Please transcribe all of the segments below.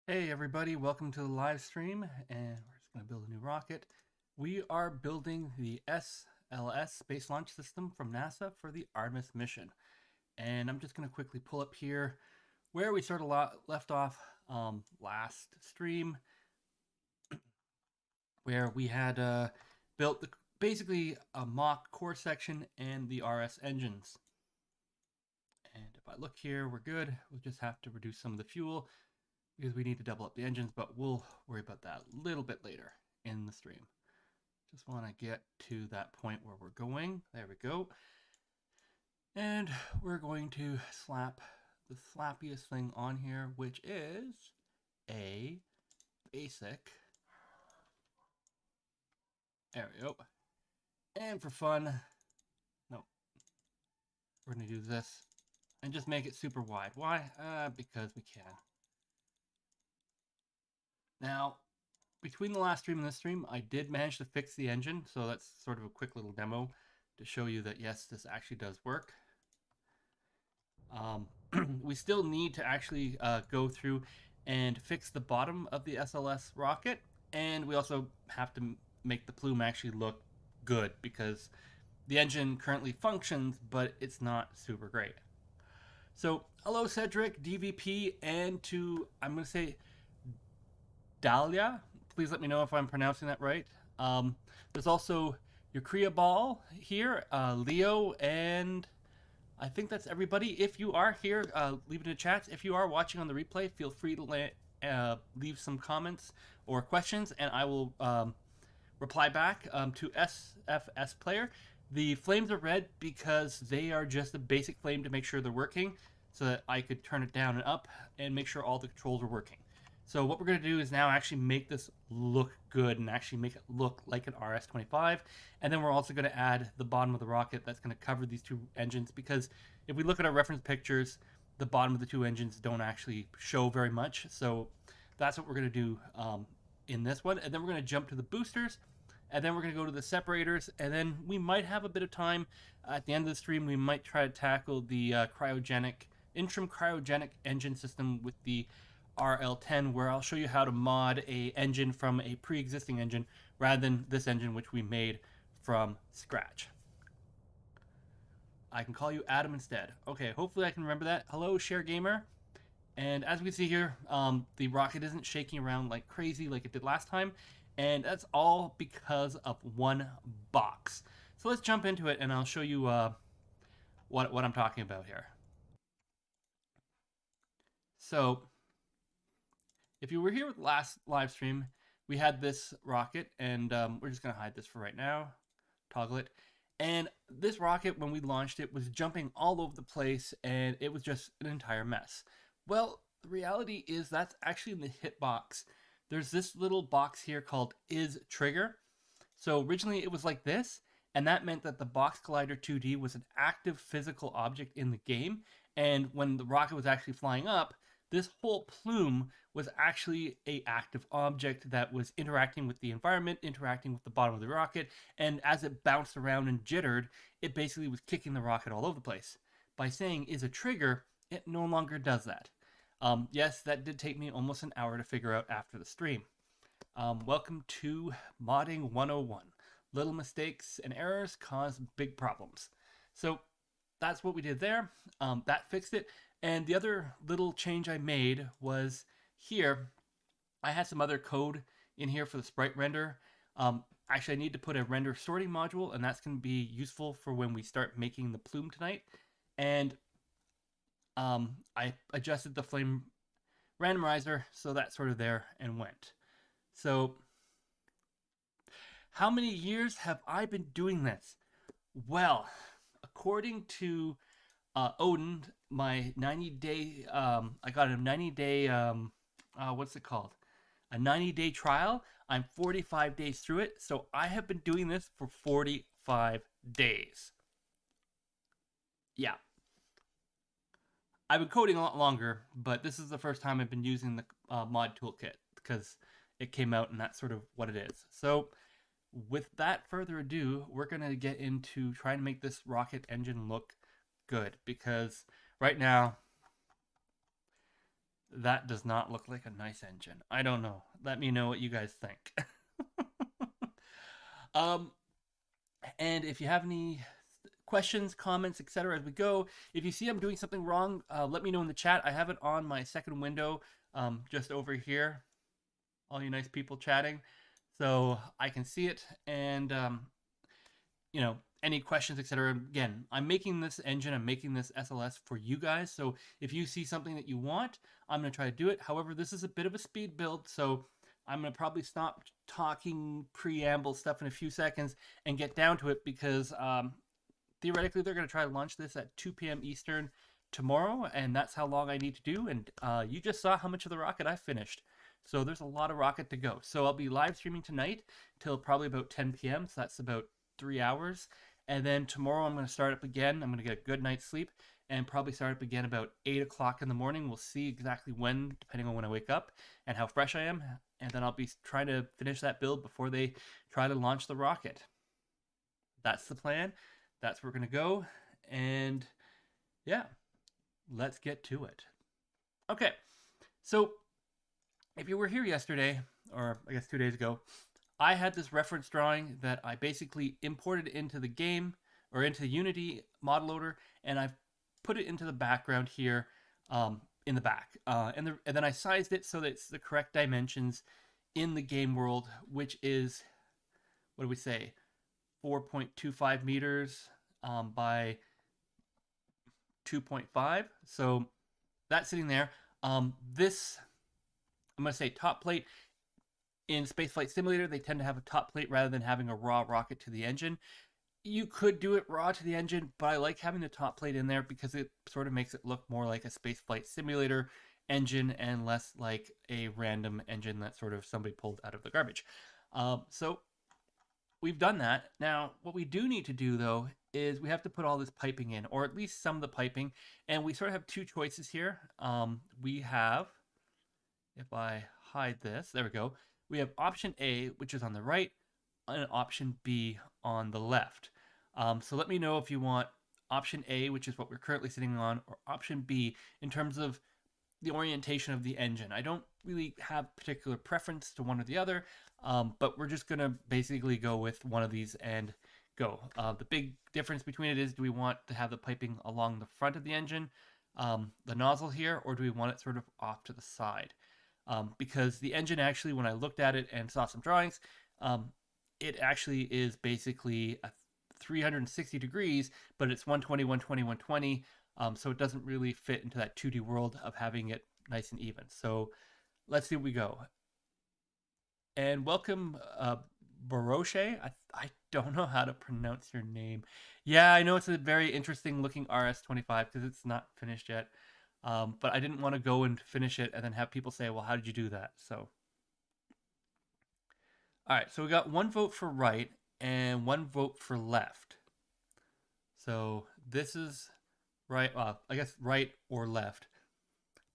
Hey everybody, welcome to the live stream, and we're just going to build a new rocket. We are building the SLS Space Launch System from NASA for the Artemis mission. And I'm just going to quickly pull up here where we sort of left off last stream, where we had built basically a mock core section and the RS engines. And if I look here, we're good. We'll just have to reduce some of the fuel because we need to double up the engines, but we'll worry about that a little bit later in the stream. Just want to get to that point where we're going. There we go. And we're going to slap the slappiest thing on here, which is a basic. There we go. And for fun, no, we're going to do this and just make it super wide. Why? Because we can. Now, between the last stream and this stream, I did manage to fix the engine, so that's sort of a quick little demo to show you that yes, this actually does work. We still need to actually go through and fix the bottom of the SLS rocket, and we also have to make the plume actually look good because the engine currently functions, but it's not super great. So, hello Cedric, DVP, and to, I'm going to say, Dahlia. Please let me know if I'm pronouncing that right. There's also Eucrea Ball here, Leo, and I think that's everybody. If you are here, leave it in the chats. If you are watching on the replay, feel free to leave some comments or questions, and I will reply back to SfS player. The flames are red because they are just a basic flame to make sure they're working, so that I could turn it down and up and make sure all the controls are working. So what we're going to do is now actually make this look good and actually make it look like an RS-25. And then we're also going to add the bottom of the rocket that's going to cover these two engines, because if we look at our reference pictures, the bottom of the two engines don't actually show very much. So that's what we're going to do in this one. And then we're going to jump to the boosters, and then we're going to go to the separators, and then we might have a bit of time at the end of the stream. We might try to tackle the interim cryogenic engine system with the RL10, where I'll show you how to mod a engine from a pre-existing engine rather than this engine which we made from scratch. I can call you Adam instead. Okay, hopefully I can remember that. Hello, Share Gamer. And as we can see here, the rocket isn't shaking around like crazy like it did last time, and that's all because of one box. So let's jump into it, and I'll show you what I'm talking about here. So if you were here with the last live stream, we had this rocket, and we're just going to hide this for right now, toggle it. And this rocket, when we launched it, was jumping all over the place, and it was just an entire mess. Well, the reality is that's actually in the hitbox. There's this little box here called is trigger. So originally it was like this, and that meant that the Box Collider 2D was an active physical object in the game, and when the rocket was actually flying up, this whole plume was actually an active object that was interacting with the environment, interacting with the bottom of the rocket, and as it bounced around and jittered, it basically was kicking the rocket all over the place. By saying is a trigger, it no longer does that. Yes, that did take me almost an hour to figure out after the stream. Welcome to Modding 101. Little mistakes and errors cause big problems. So that's what we did there. That fixed it. And the other little change I made was here, I had some other code in here for the sprite render. Actually, I need to put a render sorting module, and that's going to be useful for when we start making the plume tonight. And I adjusted the flame randomizer, so that's sort of there and went. So how many years have I been doing this? Well, according to Odin, my 90-day, I got a 90-day, what's it called? A 90-day trial. I'm 45 days through it, so I have been doing this for 45 days. Yeah. I've been coding a lot longer, but this is the first time I've been using the mod toolkit because it came out and that's sort of what it is. So with that further ado, we're going to get into trying to make this rocket engine look good, because right now That does not look like a nice engine. I don't know. Let me know what you guys think. um, and if you have any questions, comments, etc. as we go, if you see I'm doing something wrong, let me know in the chat. I have it on my second window, just over here. All you nice people chatting, so I can see it. And you know, any questions, etc. Again, I'm making this engine, I'm making this SLS for you guys. So if you see something that you want, I'm going to try to do it. However, this is a bit of a speed build, so I'm going to probably stop talking preamble stuff in a few seconds and get down to it, because theoretically they're going to try to launch this at 2 p.m. Eastern tomorrow, and that's how long I need to do. And you just saw how much of the rocket I finished. So there's a lot of rocket to go. So I'll be live streaming tonight till probably about 10 p.m. So that's about 3 hours. And then tomorrow I'm going to start up again. I'm going to get a good night's sleep and probably start up again about 8 o'clock in the morning. We'll see exactly when, depending on when I wake up and how fresh I am. And then I'll be trying to finish that build before they try to launch the rocket. That's the plan. That's where we're going to go. And yeah, let's get to it. Okay, so if you were here yesterday, or I guess 2 days ago, I had this reference drawing that I basically imported into the game, or into the Unity mod loader, and I've put it into the background here in the back. And then I sized it so that it's the correct dimensions in the game world, which is, what do we say, 4.25 meters by 2.5. So that's sitting there. This, I'm going to say top plate. In SpaceFlight Simulator, they tend to have a top plate rather than having a raw rocket to the engine. You could do it raw to the engine, but I like having the top plate in there because it sort of makes it look more like a SpaceFlight Simulator engine and less like a random engine that sort of somebody pulled out of the garbage. So we've done that. Now, what we do need to do, though, is we have to put all this piping in, or at least some of the piping, and we sort of have two choices here. We have, if I hide this, there we go. We have option A, which is on the right, and option B on the left. So let me know if you want option A, which is what we're currently sitting on, or option B in terms of the orientation of the engine. I don't really have particular preference to one or the other, but we're just going to basically go with one of these and go. The big difference between it is, do we want to have the piping along the front of the engine, the nozzle here, or do we want it sort of off to the side? Because the engine actually, when I looked at it and saw some drawings, it actually is basically a 360 degrees, but it's 120, 120, 120. So it doesn't really fit into that 2D world of having it nice and even. So let's see what we go. And welcome, Baroche. I don't know how to pronounce your name. Yeah, I know it's a very interesting looking RS-25 because it's not finished yet. But I didn't want to go and finish it and then have people say, well, how did you do that? So, all right, so we got 1 vote for right and 1 vote for left. So this is right, well, I guess right or left.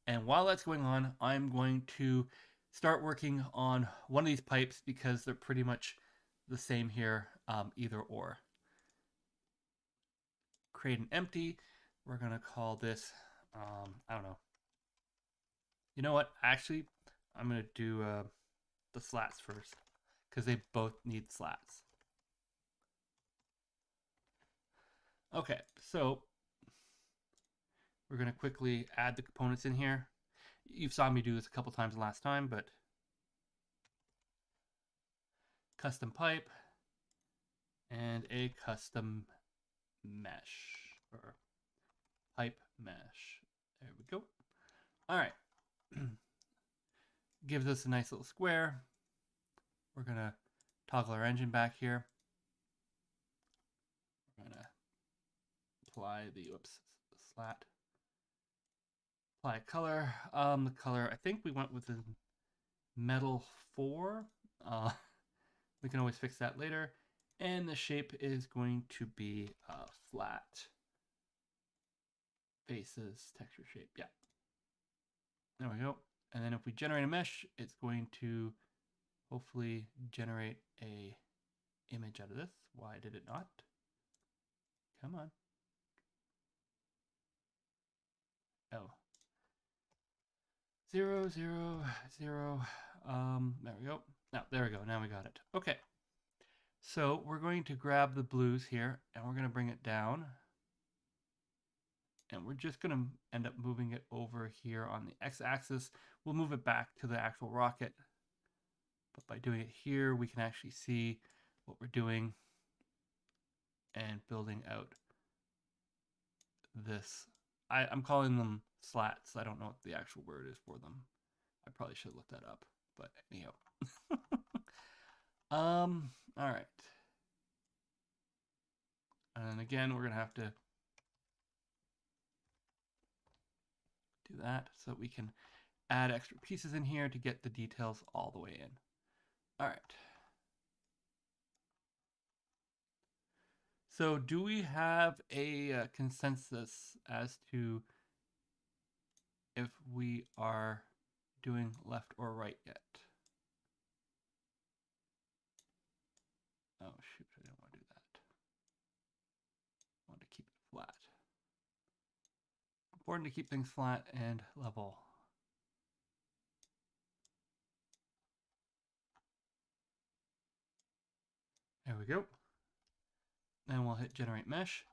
And while that's going on, I'm going to start working on one of these pipes because they're pretty much the same here, either or. Create an empty. We're going to call this, I don't know. You know what? Actually, I'm going to do the slats first because they both need slats. Okay, so we're going to quickly add the components in here. You saw me do this a couple times last time, but custom pipe and a custom mesh, or pipe mesh. There we go. All right. Gives us a nice little square. We're going to toggle our engine back here. We're going to apply the slat. Apply a color. The color, I think we went with the metal 4. We can always fix that later. And the shape is going to be flat. Faces, texture shape, yeah. There we go. And then if we generate a mesh, it's going to hopefully generate a image out of this. Why did it not? Come on. Oh. 0, 0, 0. There we go. Now, there we go. Now we got it. Okay. So we're going to grab the blues here and we're going to bring it down. And we're just going to end up moving it over here on the x-axis. We'll move it back to the actual rocket. But by doing it here, we can actually see what we're doing and building out this. I'm calling them slats. I don't know what the actual word is for them. I probably should look that up. But anyhow. All right. And then again, we're going to have to do that so that we can add extra pieces in here to get the details all the way in. All right. So do we have a consensus as to if we are doing left or right yet? Oh, shoot, I didn't want to do that. I want to keep it flat. Important to keep things flat and level. There we go. Then we'll hit generate mesh,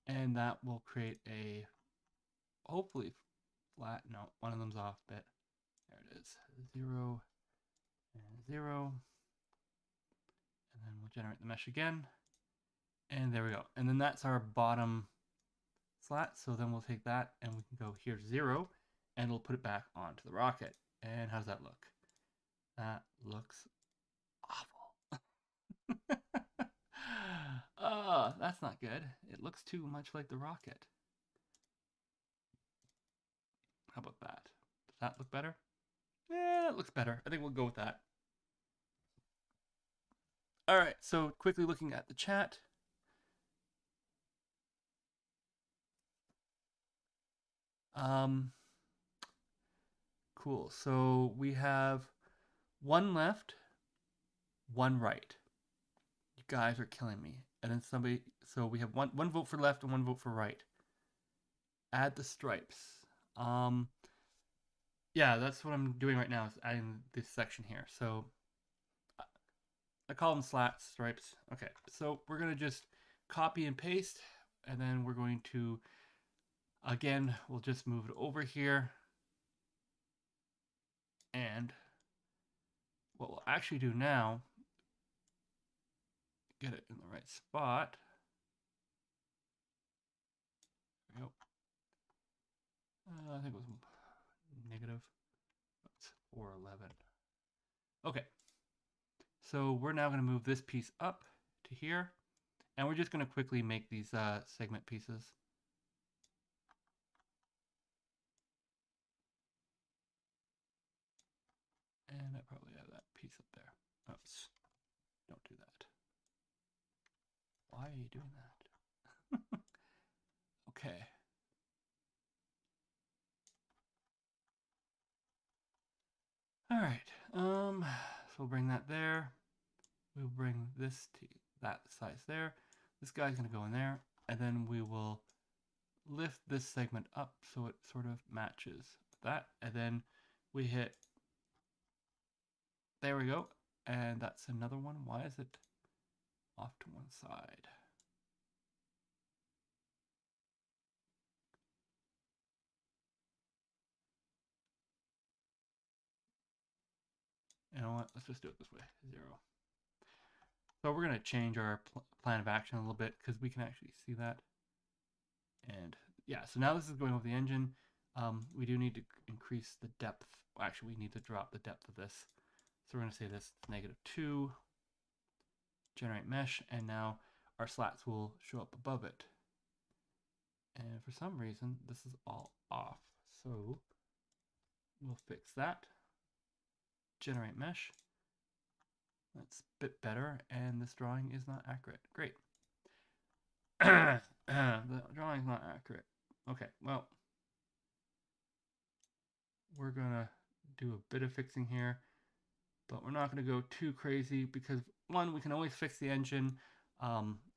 and that will create a hopefully flat. No, one of them's off a bit. There it is. 0 and 0. And then we'll generate the mesh again. And there we go. And then that's our bottom slat. So then we'll take that and we can go here to 0 and we'll put it back onto the rocket. And how does that look? That looks awful. Oh, that's not good. It looks too much like the rocket. How about that? Does that look better? Yeah, that looks better. I think we'll go with that. All right, so quickly looking at the chat. Cool. So we have one left, one right. You guys are killing me. And then somebody, so we have one vote for left and one vote for right. Add the stripes. Yeah, that's what I'm doing right now, is adding this section here. So I call them slats, stripes. Okay, so we're gonna just copy and paste, and then we're going to, again, we'll just move it over here. And what we'll actually do now, get it in the right spot. There we go. I think it was negative. That's 411. Okay. So we're now going to move this piece up to here. And we're just going to quickly make these segment pieces. And I probably have that piece up there. Oops. Don't do that. Why are you doing that? Okay. All right. So we'll bring that there. We'll bring this to that size there. This guy's going to go in there. And then we will lift this segment up so it sort of matches that. And then we hit, there we go. And that's another one. Why is it off to one side? You know what? Let's just do it this way. 0. So we're going to change our plan of action a little bit because we can actually see that. And yeah, so now this is going over the engine. We do need to increase the depth. Well, actually, we need to drop the depth of this. So we're going to say this is -2. Generate mesh, and now our slats will show up above it. And for some reason, this is all off. So we'll fix that. Generate mesh. That's a bit better, and this drawing is not accurate. Great. The drawing is not accurate. Okay, well, we're gonna do a bit of fixing here, but we're not gonna go too crazy because one, we can always fix the engine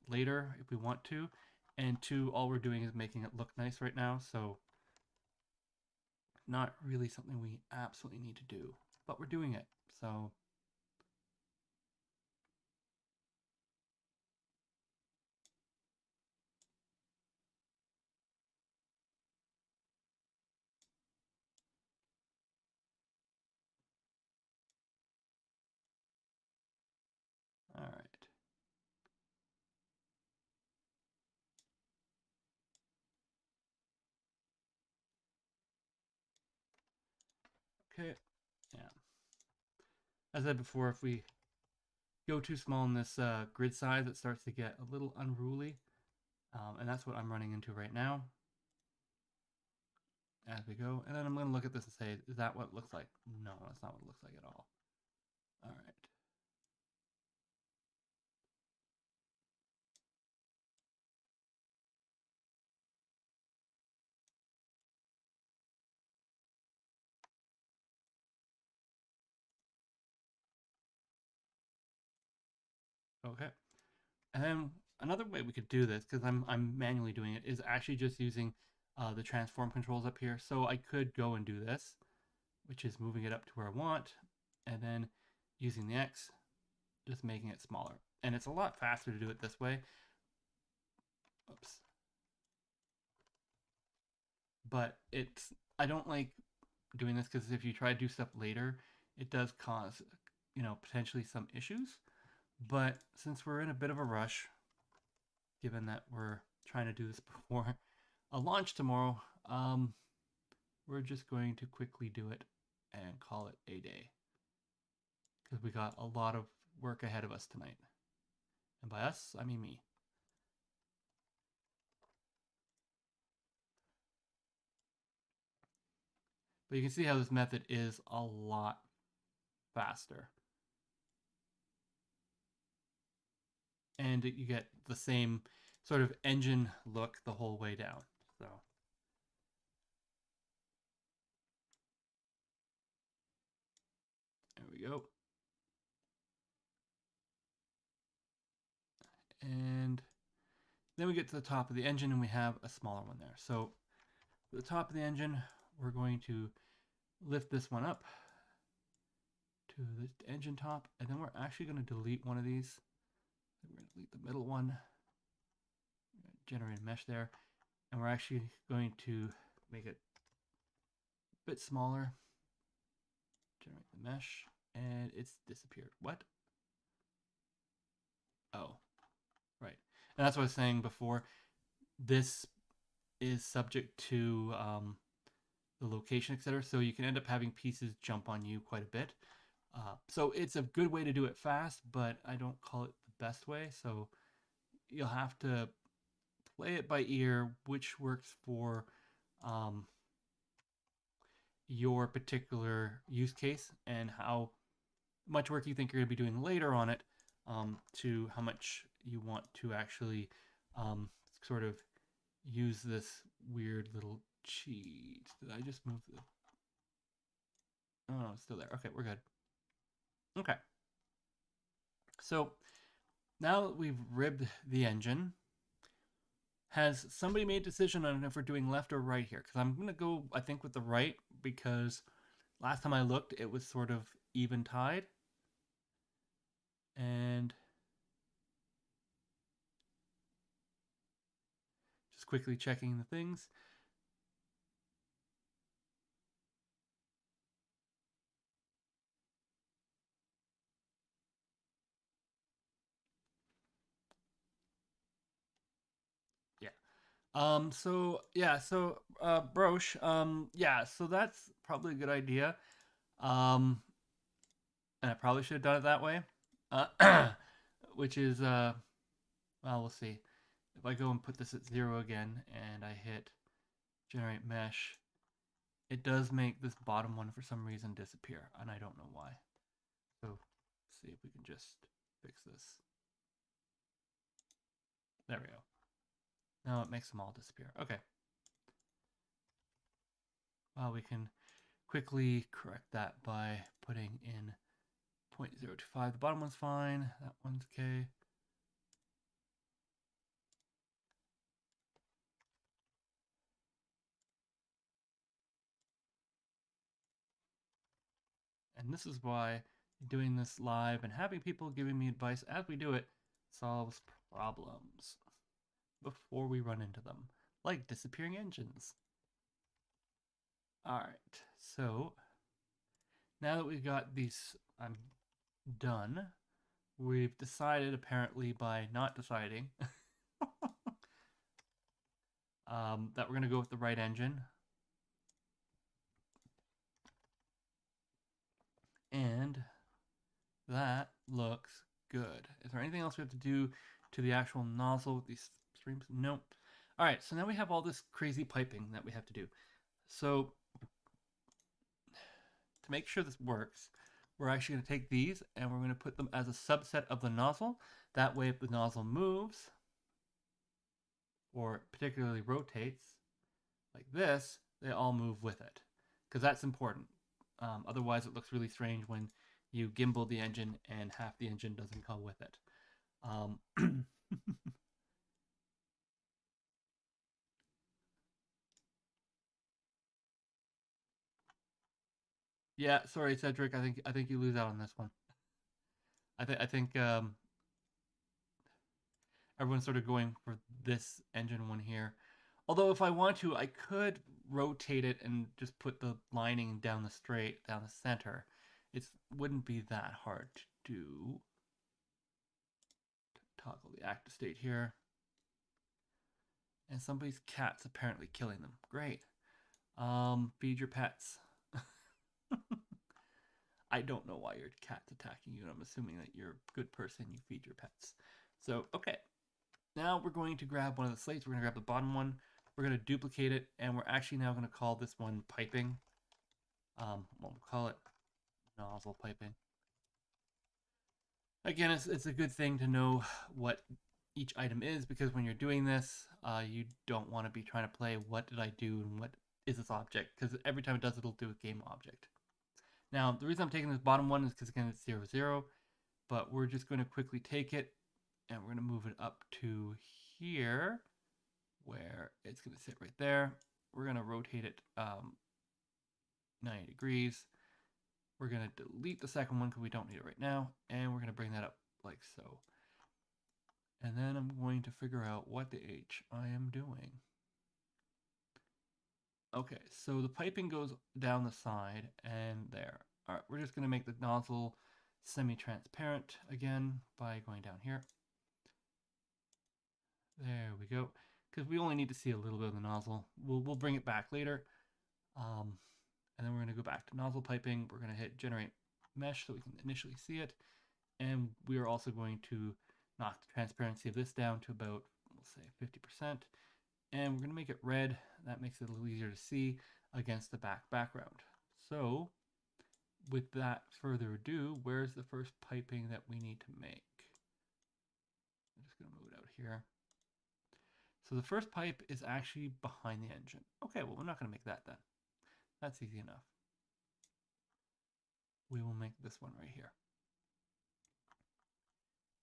later if we want to, and two, all we're doing is making it look nice right now. So not really something we absolutely need to do, but we're doing it. So all right. Okay. Yeah. As I said before, if we go too small in this grid size, it starts to get a little unruly. And that's what I'm running into right now as we go. And then I'm going to look at this and say, is that what it looks like? No, that's not what it looks like at all. All right. Okay. And then another way we could do this, because I'm manually doing it, is actually just using the transform controls up here. So I could go and do this, which is moving it up to where I want, and then using the X, just making it smaller. And it's a lot faster to do it this way. Oops. But I don't like doing this because if you try to do stuff later, it does cause, potentially some issues. But since we're in a bit of a rush, given that we're trying to do this before a launch tomorrow, we're just going to quickly do it and call it a day because we got a lot of work ahead of us tonight. And by us, I mean me. But you can see how this method is a lot faster. And you get the same sort of engine look the whole way down. So there we go. And then we get to the top of the engine and we have a smaller one there. So for the top of the engine, we're going to lift this one up to the engine top, and then we're actually going to delete one of these. We're going to delete the middle one, generate a mesh there, and we're actually going to make it a bit smaller, generate the mesh, and it's disappeared. What? Oh, right. And that's what I was saying before. This is subject to the location, etc. So you can end up having pieces jump on you quite a bit. So it's a good way to do it fast, but I don't call it the best way. So you'll have to play it by ear, which works for your particular use case and how much work you think you're going to be doing later on it, to how much you want to actually sort of use this weird little cheat. Did I just move the... Oh, no, it's still there. Okay, we're good. Okay. So now that we've ribbed the engine, has somebody made a decision on if we're doing left or right here? Because I'm going to go, I think, with the right, because last time I looked, it was sort of even tied. And just quickly checking the things. Yeah. Broche, yeah, so that's probably a good idea. And I probably should have done it that way. Which is, well, we'll see. If I go and put this at 0 again and I hit generate mesh, it does make this bottom one for some reason disappear, and I don't know why. So let's see if we can just fix this. There we go. Now it makes them all disappear. Okay. Well, we can quickly correct that by putting in 0.025. The bottom one's fine. That one's okay. And this is why doing this live and having people giving me advice as we do it solves problems before we run into them, like disappearing engines. All right, so now that we've got these done, we've decided, apparently by not deciding, that we're going to go with the right engine. And that looks good. Is there anything else we have to do to the actual nozzle with these streams? Nope. All right, so now we have all this crazy piping that we have to do. So to make sure this works, we're actually going to take these and we're going to put them as a subset of the nozzle. That way, if the nozzle moves or particularly rotates like this, they all move with it, because that's important. Otherwise, it looks really strange when you gimbal the engine and half the engine doesn't go with it. Yeah, sorry, Cedric. I think you lose out on this one. I think everyone's sort of going for this engine one here. Although if I want to, I could rotate it and just put the lining down the center. It wouldn't be that hard to do. Toggle the active state here. And somebody's cat's apparently killing them. Great. Feed your pets. I don't know why your cat's attacking you, and I'm assuming that you're a good person, you feed your pets. So, okay. Now we're going to grab one of the slates. We're going to grab the bottom one. We're going to duplicate it, and we're actually now going to call this one piping. We'll call it nozzle piping. Again, it's a good thing to know what each item is, because when you're doing this, you don't want to be trying to play what did I do and what is this object, because every time it does, it'll do a game object. Now, the reason I'm taking this bottom one is because, again, it's 0, 0, but we're just going to quickly take it, and we're going to move it up to here, where it's going to sit right there. We're going to rotate it 90 degrees. We're going to delete the second one because we don't need it right now, and we're going to bring that up like so. And then I'm going to figure out what the H I am doing. Okay, so the piping goes down the side and there. All right, we're just going to make the nozzle semi-transparent again by going down here. There we go. Because we only need to see a little bit of the nozzle. We'll bring it back later. And then we're going to go back to nozzle piping. We're going to hit generate mesh so we can initially see it. And we are also going to knock the transparency of this down to about, we'll say 50%. And we're going to make it red. That makes it a little easier to see against the background. So with that further ado, where's the first piping that we need to make? I'm just going to move it out here. So the first pipe is actually behind the engine. Okay, well, we're not going to make that then. That's easy enough. We will make this one right here.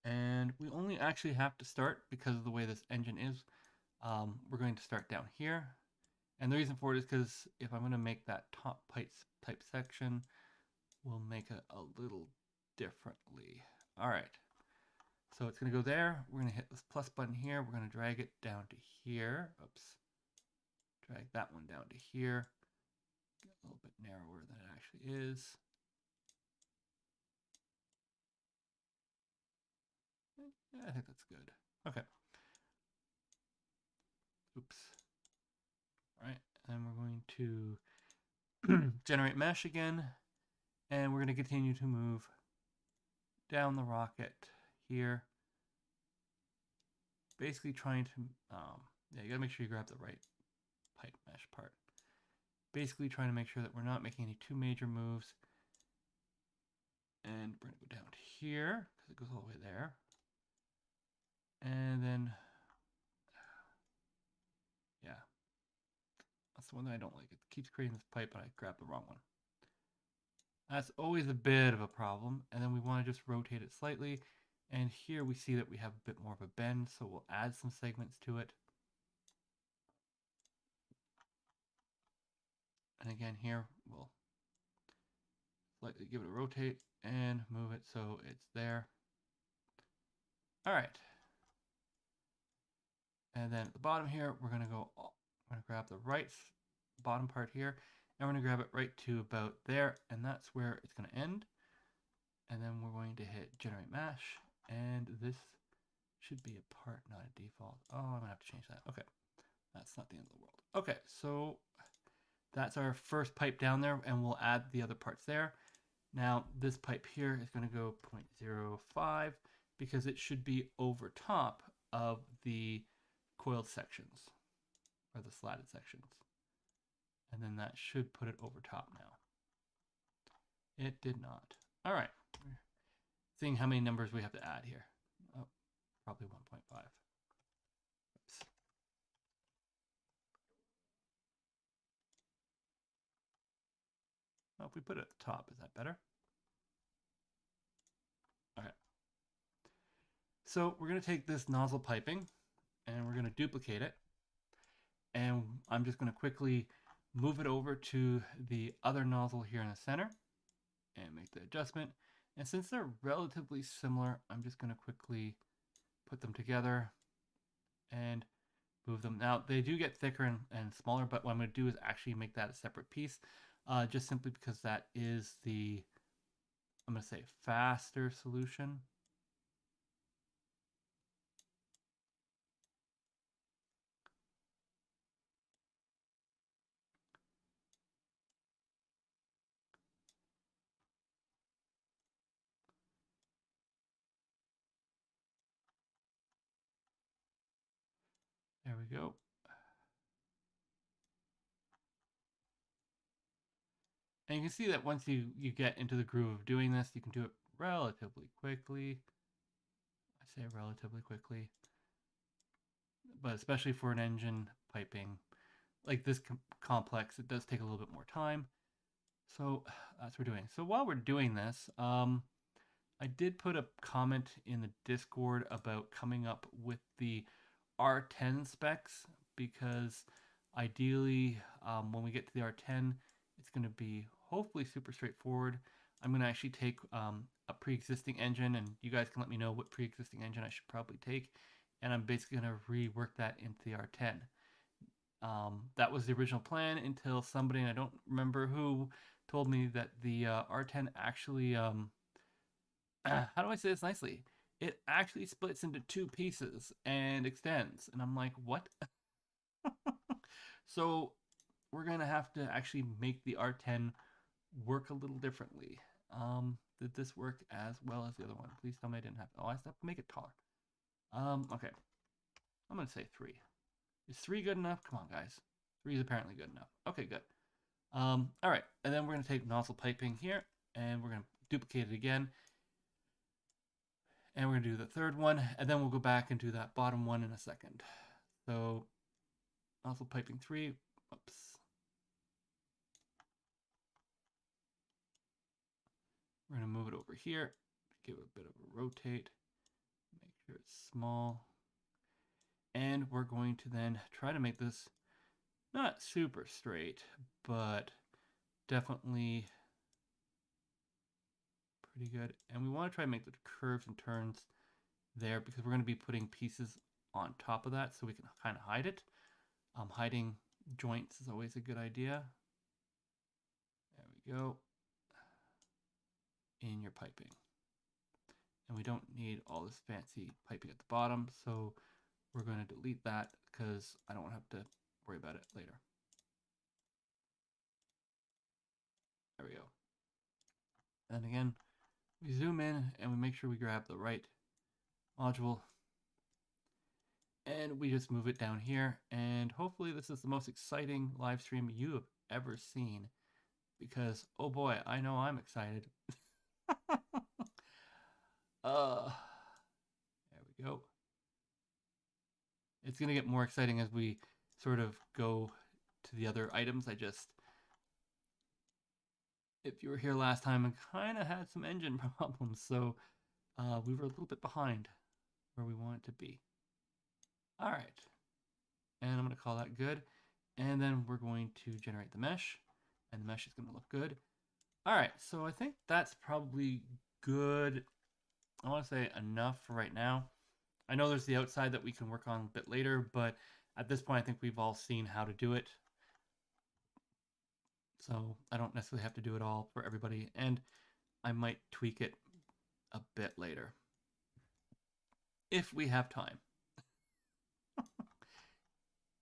And we only actually have to start, because of the way this engine is, we're going to start down here. And the reason for it is because if I'm going to make that top type section, we'll make it a little differently. All right. So it's going to go there. We're going to hit this plus button here. We're going to drag it down to here. Oops. Drag that one down to here. Get a little bit narrower than it actually is. Yeah, I think that's good. Okay. Oops. All right. And we're going to generate mesh again. And we're going to continue to move down the rocket here. Basically trying to, yeah, you got to make sure you grab the right pipe mesh part. Basically trying to make sure that we're not making any too major moves. And we're going to go down to here, because it goes all the way there. And then, yeah. That's the one that I don't like. It keeps creating this pipe, but I grabbed the wrong one. That's always a bit of a problem. And then we want to just rotate it slightly. And here we see that we have a bit more of a bend, so we'll add some segments to it. And again here, we'll lightly give it a rotate and move it so it's there. All right. And then at the bottom here, we're going to grab the right bottom part here, and we're going to grab it right to about there, and that's where it's going to end. And then we're going to hit generate mesh, and this should be a part, not a default. Oh, I'm going to have to change that. Okay, that's not the end of the world. Okay, so that's our first pipe down there, and we'll add the other parts there. Now, this pipe here is going to go 0.05 because it should be over top of the coiled sections, or the slatted sections. And then that should put it over top now. It did not. All right. Seeing how many numbers we have to add here. Oh, probably 1.5. Oops. Oh, if we put it at the top, is that better? Okay. So we're going to take this nozzle piping and we're going to duplicate it. And I'm just going to quickly move it over to the other nozzle here in the center and make the adjustment. And since they're relatively similar, I'm just going to quickly put them together and move them. Now, they do get thicker and smaller, but what I'm going to do is actually make that a separate piece, just simply because that is the, I'm going to say, faster solution. There we go. And you can see that once you get into the groove of doing this, you can do it relatively quickly. I say relatively quickly, but especially for an engine piping like this complex, it does take a little bit more time. So that's what we're doing. So while we're doing this, I did put a comment in the Discord about coming up with the R10 specs, because ideally when we get to the R10, it's going to be hopefully super straightforward. I'm going to actually take a pre-existing engine, and you guys can let me know what pre-existing engine I should probably take, and I'm basically going to rework that into the R10. That was the original plan until somebody, and I don't remember who, told me that the R10 actually, how do I say this nicely? It actually splits into two pieces and extends. And I'm like, what? So we're going to have to actually make the R10 work a little differently. Did this work as well as the other one? Please tell me I didn't have to. Oh, I have to make it taller. Okay. I'm going to say 3. Is 3 good enough? Come on, guys. 3 is apparently good enough. Okay, good. All right, and then we're going to take nozzle piping here, and we're going to duplicate it again. And we're going to do the third one, and then we'll go back and do that bottom one in a second. So nozzle piping 3, oops. We're going to move it over here, give it a bit of a rotate, make sure it's small. And we're going to then try to make this not super straight, but definitely pretty good. And we want to try to make the curves and turns there because we're going to be putting pieces on top of that so we can kind of hide it. Hiding joints is always a good idea. There we go. In your piping. And we don't need all this fancy piping at the bottom, so we're going to delete that because I don't want to have to worry about it later. There we go. And again, we zoom in and we make sure we grab the right module. And we just move it down here. And hopefully this is the most exciting live stream you have ever seen. Because, oh boy, I know I'm excited. There we go. It's going to get more exciting as we sort of go to the other items. If you were here last time, I kind of had some engine problems. So we were a little bit behind where we want it to be. All right. And I'm going to call that good. And then we're going to generate the mesh. And the mesh is going to look good. All right, so I think that's probably good. I want to say enough for right now. I know there's the outside that we can work on a bit later, but at this point, I think we've all seen how to do it. So I don't necessarily have to do it all for everybody, and I might tweak it a bit later if we have time.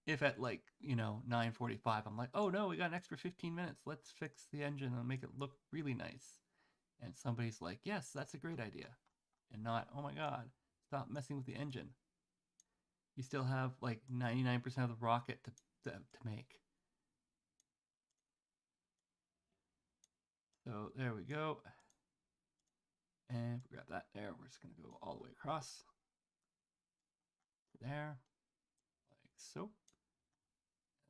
If at like 9:45 I'm like, oh no, we got an extra 15 minutes, let's fix the engine and make it look really nice, and somebody's like, yes, that's a great idea, and not, oh my god, stop messing with the engine, you still have like 99% of the rocket to make. So there we go, and grab that there, we're just going to go all the way across there like so,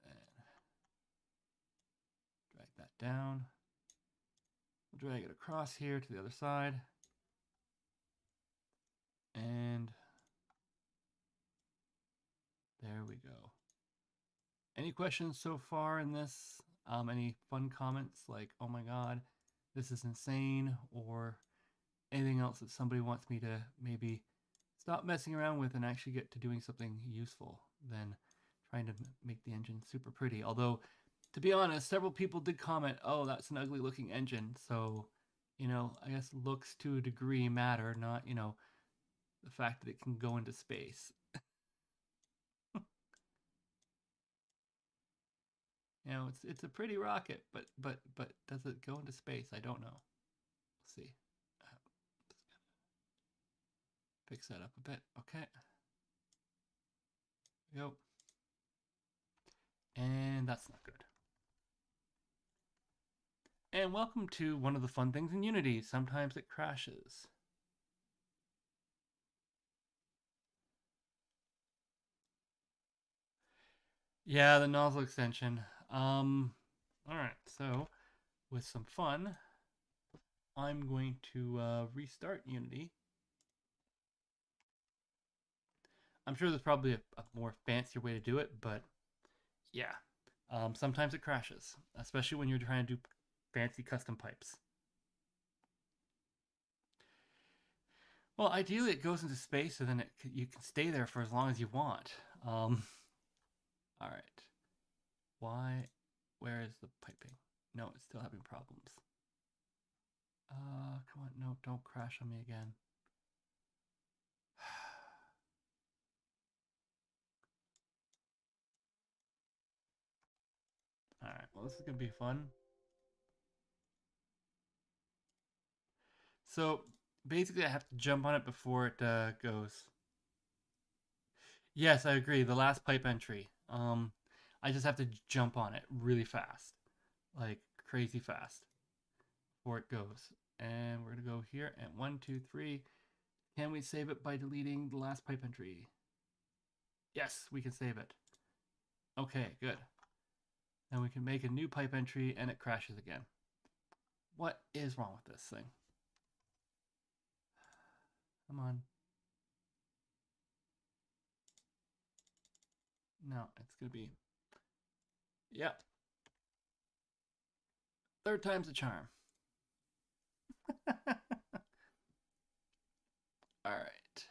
and drag that down. We'll drag it across here to the other side. And there we go. Any questions so far in this? Any fun comments like, oh my god, this is insane, or anything else that somebody wants me to maybe stop messing around with and actually get to doing something useful than trying to make the engine super pretty? Although, to be honest, several people did comment, oh, that's an ugly looking engine. So, I guess looks to a degree matter, not, the fact that it can go into space. It's a pretty rocket, but does it go into space? I don't know. Let's see. Fix that up a bit. Okay. There we go. And that's not good. And welcome to one of the fun things in Unity. Sometimes it crashes. Yeah, the nozzle extension. All right. So, with some fun, I'm going to restart Unity. I'm sure there's probably a more fancier way to do it, but yeah, sometimes it crashes, especially when you're trying to do fancy custom pipes. Well, ideally it goes into space, and then you can stay there for as long as you want. All right. Why? Where is the piping? No, it's still having problems. Come on, no, don't crash on me again. All right. Well, this is gonna be fun. So basically, I have to jump on it before it goes. Yes, I agree. The last pipe entry. I just have to jump on it really fast, like crazy fast, before it goes. And we're gonna go here and 1, 2, 3. Can we save it by deleting the last pipe entry? Yes, we can save it. Okay, good. Then we can make a new pipe entry and it crashes again. What is wrong with this thing? Come on. No, it's gonna be. Yep. Third time's a charm. All right.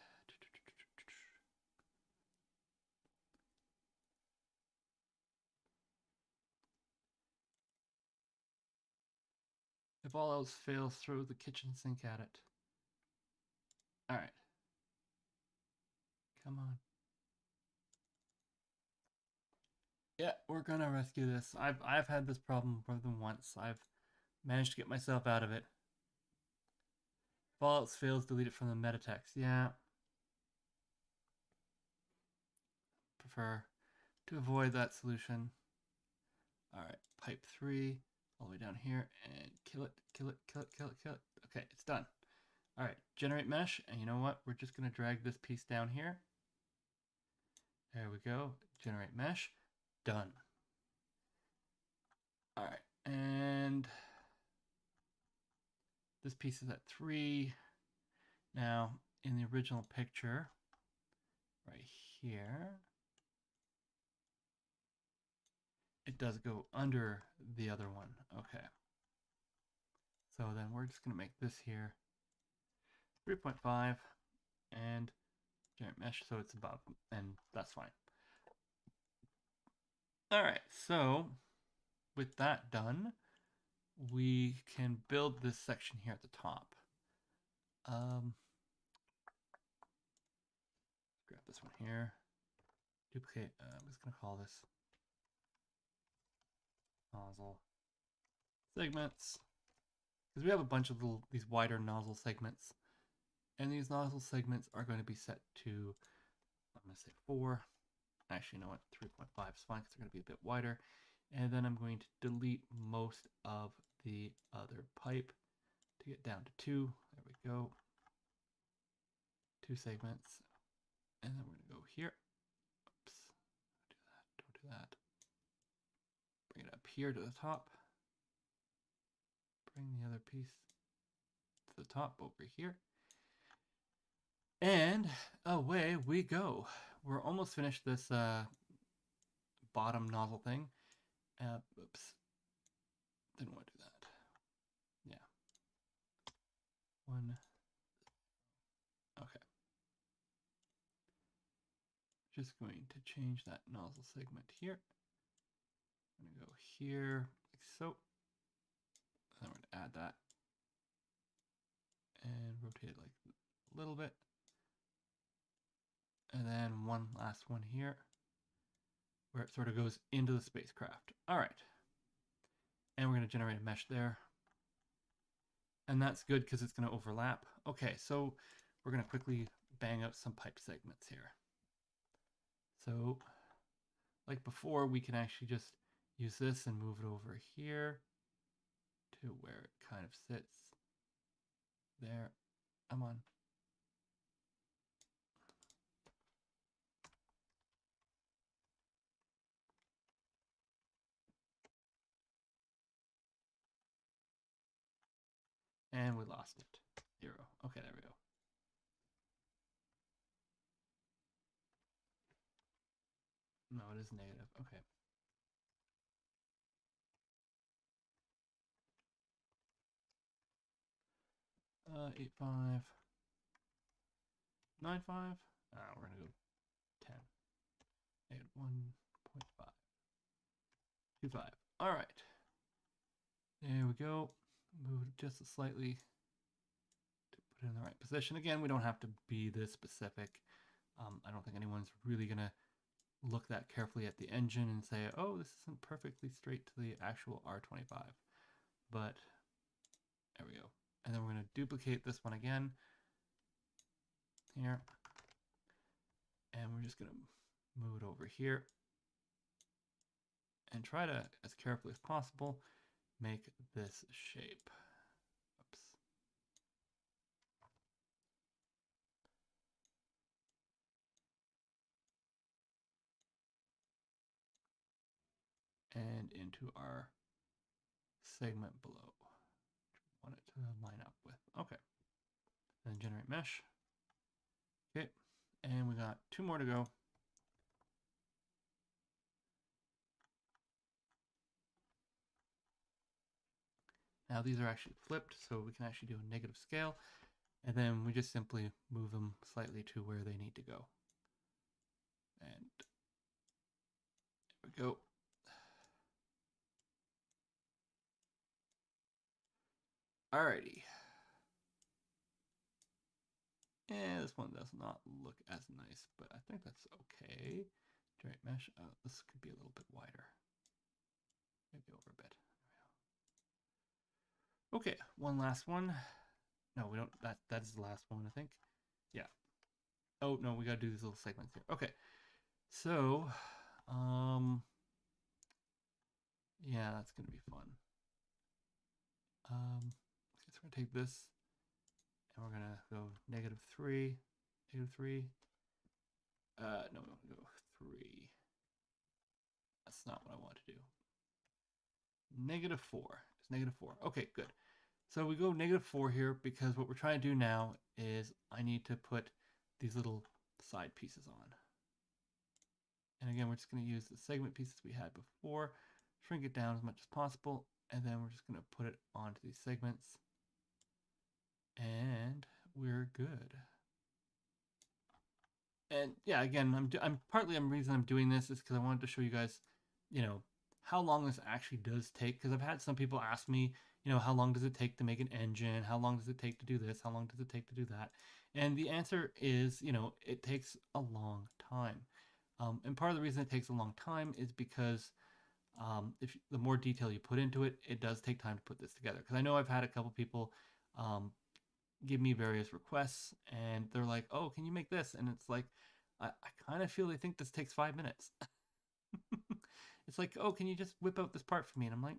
If all else fails, throw the kitchen sink at it. All right. Come on. Yeah, we're gonna rescue this. I've had this problem more than once. I've managed to get myself out of it. If all else fails, delete it from the meta text. Yeah. Prefer to avoid that solution. All right, pipe 3 all the way down here and kill it, kill it, kill it, kill it, kill it. Okay, it's done. All right, generate mesh, and you know what? We're just gonna drag this piece down here. There we go, generate mesh, done. All right, and this piece is at 3. Now, in the original picture, right here, it does go under the other one. Okay. So then we're just going to make this here 3.5 and generate mesh so it's above, and that's fine. All right, so with that done, we can build this section here at the top. Grab this one here, duplicate. I'm just going to call this nozzle segments, because we have a bunch of these wider nozzle segments, and these nozzle segments are going to be set to, I'm going to say 4. Actually, you know what? 3.5 is fine because they're going to be a bit wider. And then I'm going to delete most of the other pipe to get down to 2. There we go. 2 segments. And then we're going to go here. Oops. Don't do that. Bring it up here to the top. Bring the other piece to the top over here. And away we go. We're almost finished this bottom nozzle thing. Oops. Didn't want to do that. Yeah. 1. Okay. Just going to change that nozzle segment here. I'm going to go here like so. And then we're going to add that and rotate it like a little bit. And then one last one here where it sort of goes into the spacecraft. All right. And we're going to generate a mesh there. And that's good because it's going to overlap. Okay, so we're going to quickly bang out some pipe segments here. So like before, we can actually just use this and move it over here to where it kind of sits. There. I'm on. And we lost it. 0. Okay, there we go. No, it is negative. Okay. Uh, 8.5. 9.5. We're gonna go 10. Negative 1.5. 2.5. All right. There we go. Move it just slightly to put it in the right position. Again, we don't have to be this specific. I don't think anyone's really gonna look that carefully at the engine and say, oh, this isn't perfectly straight to the actual R25. But there we go. And then we're going to duplicate this one again here. And we're just going to move it over here and try to, as carefully as possible, make this shape. Oops. And into our segment below, which we want it to line up with. Okay. Then generate mesh. Okay. And we got 2 more to go. Now these are actually flipped, so we can actually do a negative scale. And then we just simply move them slightly to where they need to go. And there we go. Alrighty. And this one does not look as nice, but I think that's okay. Generate mesh. This could be a little bit wider. Maybe over a bit. Okay, one last one. No, we don't. That is the last one, I think. Yeah. Oh no, we gotta do these little segments here. Okay. So, yeah, that's gonna be fun. I guess we're gonna take this and we're gonna go -3, -3. No, we'll go 3. That's not what I want to do. -4. It's -4. Okay, good. So we go -4 here because what we're trying to do now is I need to put these little side pieces on. And again, we're just going to use the segment pieces we had before, shrink it down as much as possible, and then we're just going to put it onto these segments. And we're good. And yeah, again, I'm partly the reason I'm doing this is because I wanted to show you guys, you know, how long this actually does take. Because I've had some people ask me, you know, how long does it take to make an engine? How long does it take to do this? How long does it take to do that? And the answer is, you know, it takes a long time. And part of the reason it takes a long time is because if the more detail you put into it, it does take time to put this together. Because I know I've had a couple people um, give me various requests, and they're like, "Oh, can you make this?" And it's like, I kind of feel they think this takes 5 minutes. It's like, "Oh, can you just whip out this part for me?" And I'm like,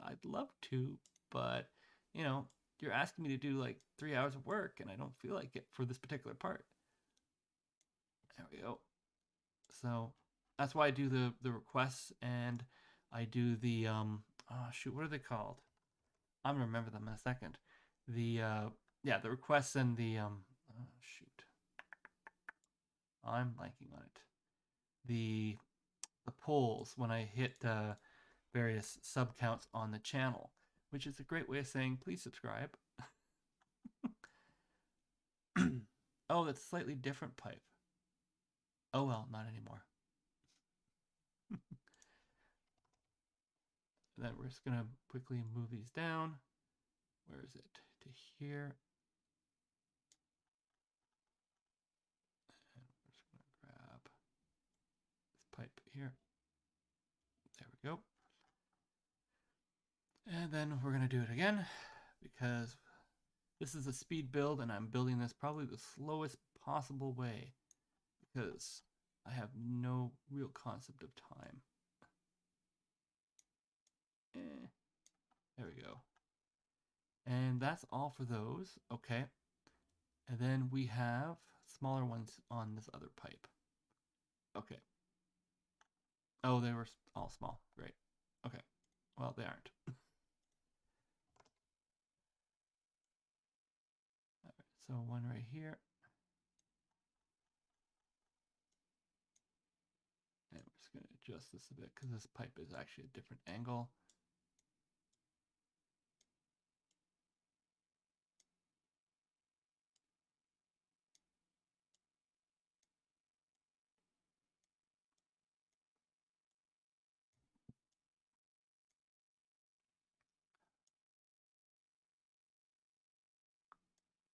I'd love to, but you know, you're asking me to do like 3 hours of work, and I don't feel like it for this particular part. There we go. So that's why I do the requests, and I do the oh shoot, what are they called? I'm gonna remember them in a second. The yeah, the requests and the oh, shoot, I'm blanking on it. The polls when I hit various sub counts on the channel, which is a great way of saying please subscribe. Oh, that's a slightly different pipe. Oh well, not anymore. Then we're just gonna quickly move these down. Where is it? To here. And we're just gonna grab this pipe here. There we go. And then we're gonna do it again because this is a speed build and I'm building this probably the slowest possible way because I have no real concept of time. There we go. And that's all for those. Okay. And then we have smaller ones on this other pipe. Okay. Oh, they were all small. Great. Okay. Well, they aren't. All right, so one right here. And we're just going to adjust this a bit because this pipe is actually a different angle.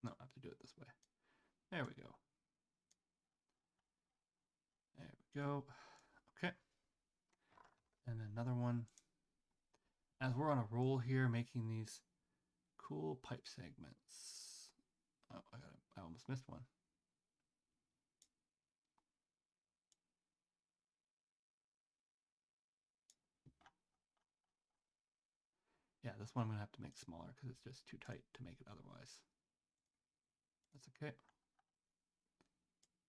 No, I have to do it this way. There we go. There we go. Okay. And then another one. As we're on a roll here, making these cool pipe segments. Oh, I almost missed one. Yeah, this one I'm gonna have to make smaller because it's just too tight to make it otherwise. That's okay.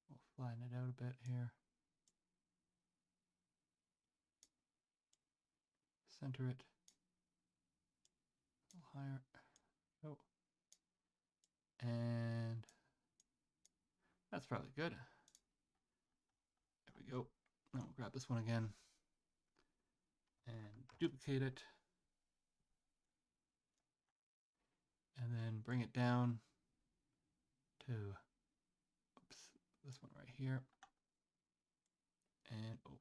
We'll flatten it out a bit here. Center it. A little higher. Oh. And that's probably good. There we go. Now we'll grab this one again and duplicate it. And then bring it down to this one right here and over.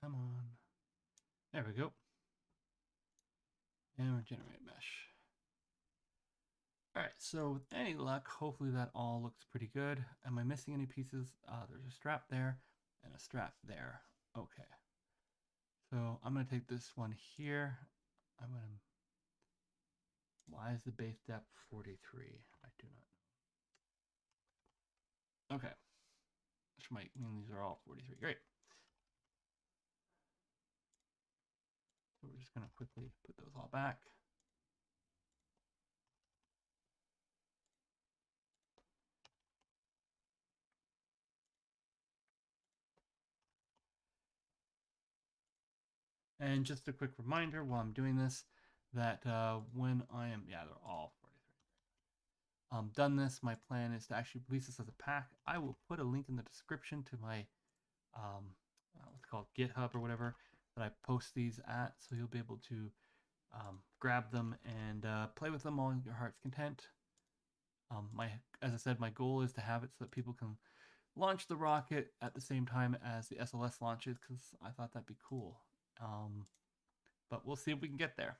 Come on. There we go. And we're generate mesh. All right, so with any luck, hopefully that all looks pretty good. Am I missing any pieces? There's a strap there and a strap there. Okay. So I'm gonna take this one here. I'm gonna, why is the base depth 43? I do not know. Okay. Which might mean these are all 43. Great. we're just going to quickly put those all back. And just a quick reminder while I'm doing this, that when I am, yeah, they're all 43. Done this, my plan is to actually release this as a pack. I will put a link in the description to my, what's it called, GitHub or whatever, that I post these at, so you'll be able to grab them and play with them all in your heart's content. As I said, my goal is to have it so that people can launch the rocket at the same time as the SLS launches, because I thought that'd be cool. But we'll see if we can get there.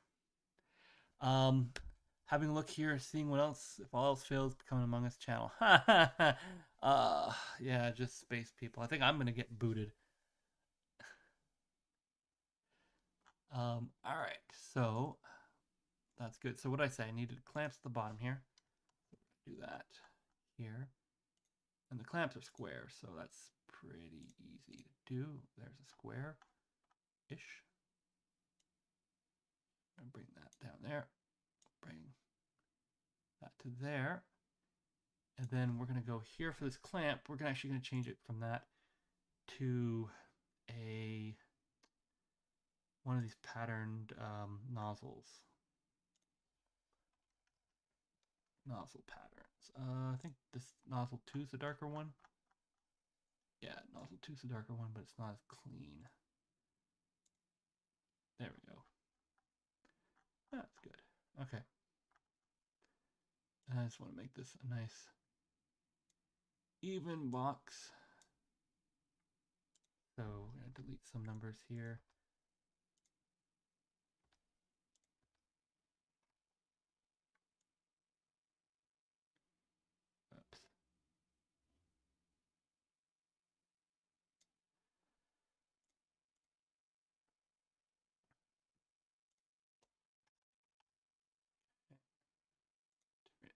Having a look here, seeing what else, if all else fails, become an Among Us channel. Yeah, just space people. I think I'm gonna get booted. All right, so that's good. So what did I say? I needed clamps at the bottom here. Do that here. And the clamps are square, so that's pretty easy to do. There's a square-ish. And bring that down there. Bring that to there. And then we're going to go here for this clamp. We're actually going to change it from that to one of these patterned nozzles. Nozzle patterns. I think this nozzle 2 is the darker one. Yeah, nozzle 2 is the darker one, but it's not as clean. There we go. That's good. Okay. And I just want to make this a nice even box. So we're going to delete some numbers here. Oops.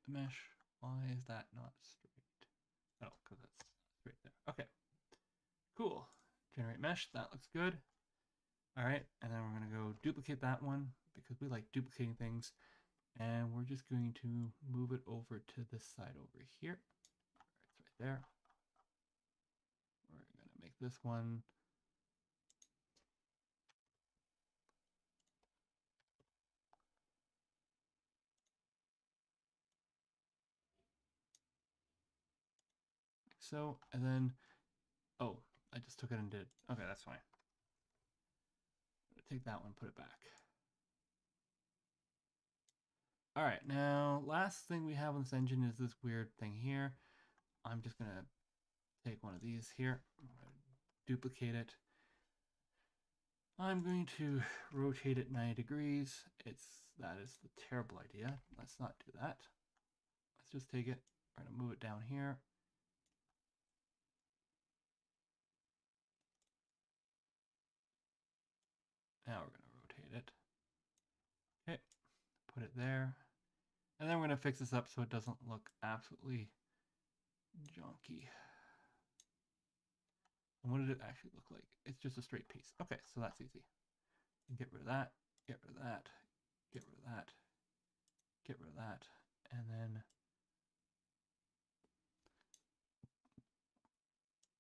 The mesh. Why is that not straight? Oh, because that's straight there. Okay. Cool. Generate mesh. That looks good. All right. And then we're going to go duplicate that one because we like duplicating things. And we're just going to move it over to this side over here. It's right there. We're going to make this one. So, and then, oh, I just took it and did. Okay, that's fine. Take that one, put it back. All right, now last thing we have on this engine is this weird thing here. I'm just gonna take one of these here, duplicate it. I'm going to rotate it 90 degrees. That is the terrible idea. Let's not do that. Let's just take it. We're gonna move it down here. Now we're gonna rotate it. Okay, put it there. And then we're going to fix this up so it doesn't look absolutely junky. And what did it actually look like? It's just a straight piece. Okay, so that's easy. Get rid of that, get rid of that, get rid of that, get rid of that, and then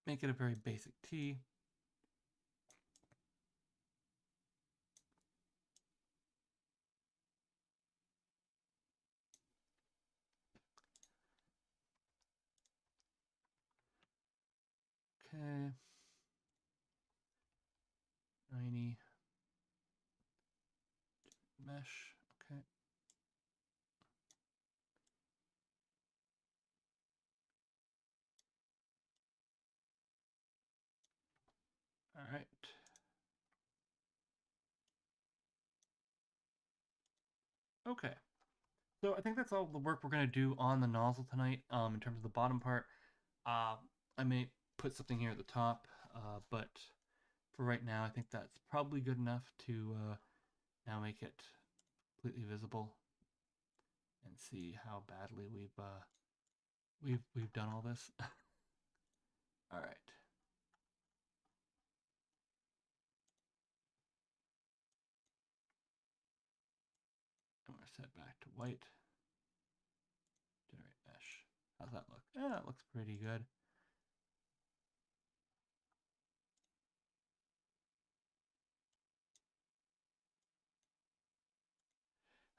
make it a very basic T. Okay. 90 mesh. Okay. All right. Okay. So I think that's all the work we're going to do on the nozzle tonight. In terms of the bottom part, I may put something here at the top, but for right now, I think that's probably good enough to now make it completely visible and see how badly we've done all this. All right. Okay. white. Generate mesh. How's that look? Yeah, it looks pretty good.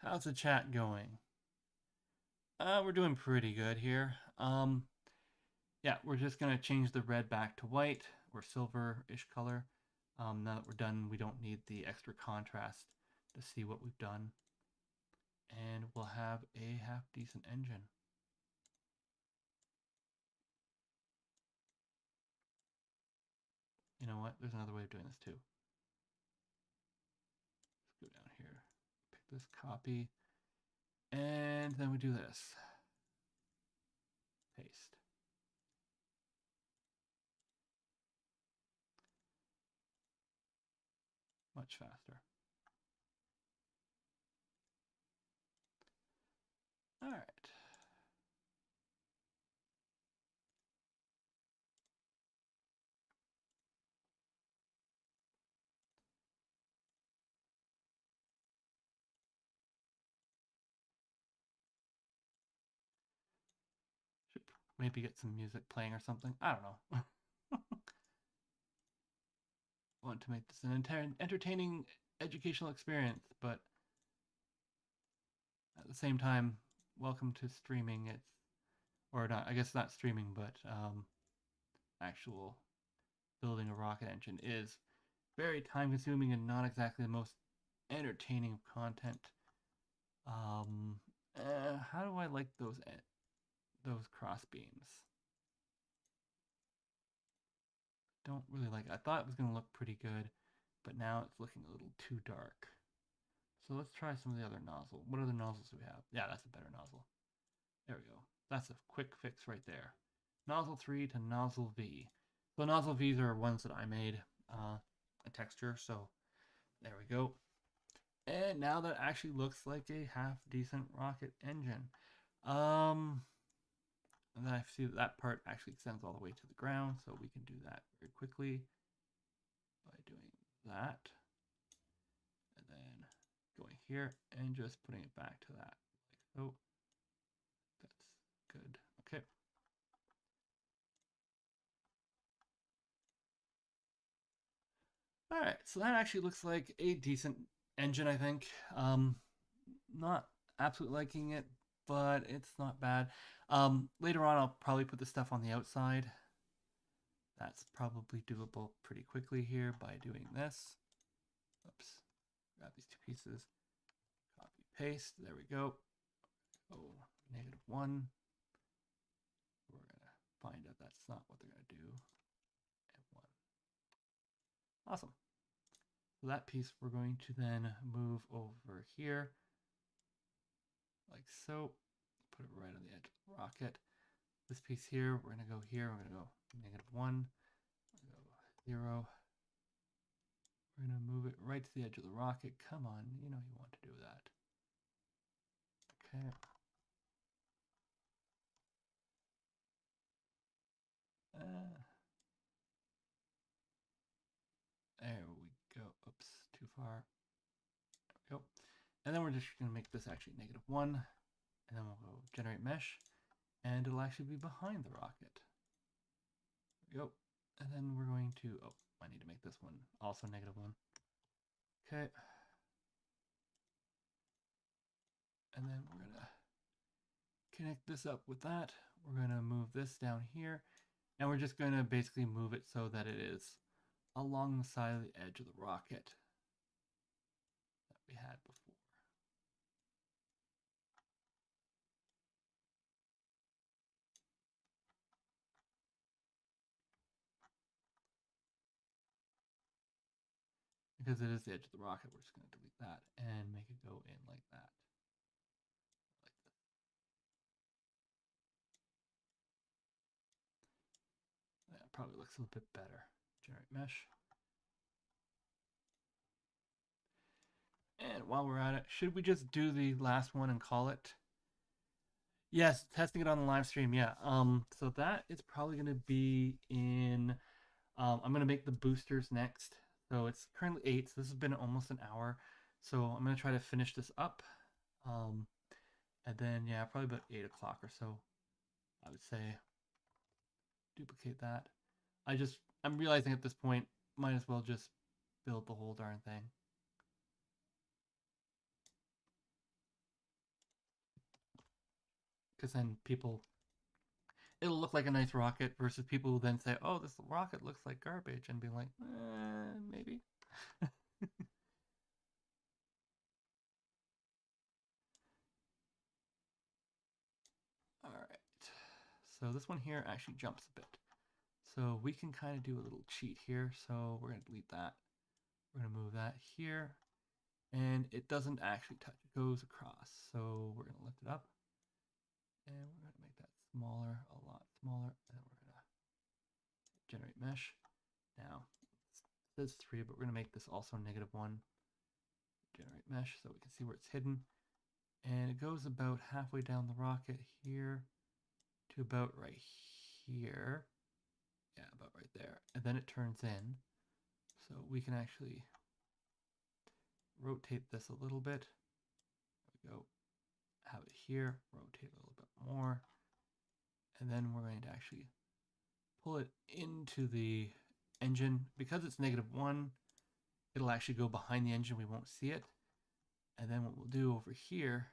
How's the chat going? We're doing pretty good here. Yeah, we're just gonna change the red back to white or silver-ish color. Now that we're done, we don't need the extra contrast to see what we've done. And we'll have a half-decent engine. You know what? There's another way of doing this too. Let's go down here, pick this copy, and then we do this. Paste. Much faster. All right. Should maybe get some music playing or something. I don't know. Want to make this an entertaining educational experience, but at the same time, welcome to streaming. It's or not. I guess not streaming, but actual building a rocket engine is very time consuming and not exactly the most entertaining content. How do I like those cross beams? Don't really like it. I thought it was going to look pretty good, but now it's looking a little too dark. So let's try some of the other nozzle. What other nozzles do we have? Yeah, that's a better nozzle. There we go. That's a quick fix right there. Nozzle 3 to nozzle V. So nozzle V's are ones that I made a texture. So there we go. And now that actually looks like a half decent rocket engine. And then I see that part actually extends all the way to the ground, so we can do that very quickly by doing that. And then going here and just putting it back to that, like so. That's good. Okay. All right, so that actually looks like a decent engine, I think. Not absolutely liking it, but it's not bad. Later on, I'll probably put the stuff on the outside. That's probably doable pretty quickly here by doing this. Oops, grab these two pieces, copy, paste, there we go. Oh, -1. We're gonna find out that's not what they're gonna do. And 1. Awesome. So that piece we're going to then move over here, like so. Put it right on the edge of the rocket. This piece here, we're gonna go here, we're gonna go -1, go 0. We're gonna move it right to the edge of the rocket. Come on, you know you want to do that. Okay. There we go. Oops, too far. There we go. And then we're just going to make this actually -1. And then we'll go generate mesh. And it'll actually be behind the rocket. There we go. And then we're going to, oh, I need to make this one also -1. Okay. And then we're going to connect this up with that. We're going to move this down here. And we're just going to basically move it so that it is along the side of the edge of the rocket that we had before. Because it is the edge of the rocket, we're just going to delete that and make it go in like that. Like this. That probably looks a little bit better. Generate mesh. And while we're at it, should we just do the last one and call it? Yes, testing it on the live stream. Yeah. So that is probably going to be in. I'm going to make the boosters next. So it's currently 8. So this has been almost an hour. So I'm going to try to finish this up. And then, yeah, probably about 8 o'clock or so, I would say. Duplicate that. I'm realizing at this point, might as well just build the whole darn thing. Because then it'll look like a nice rocket versus people who then say, oh, this rocket looks like garbage, and be like, maybe. All right. So this one here actually jumps a bit. So we can kind of do a little cheat here. So we're going to delete that. We're going to move that here. And it doesn't actually touch. It goes across. So we're going to lift it up. And we're going to make that smaller, a lot smaller. And we're going to generate mesh. Now, it says 3, but we're going to make this also -1. Generate mesh so we can see where it's hidden. And it goes about halfway down the rocket here to about right here. Yeah, about right there. And then it turns in. So we can actually rotate this a little bit. There we go. Have it here. Rotate a little bit more. And then we're going to actually pull it into the engine. Because it's -1, it'll actually go behind the engine. We won't see it. And then what we'll do over here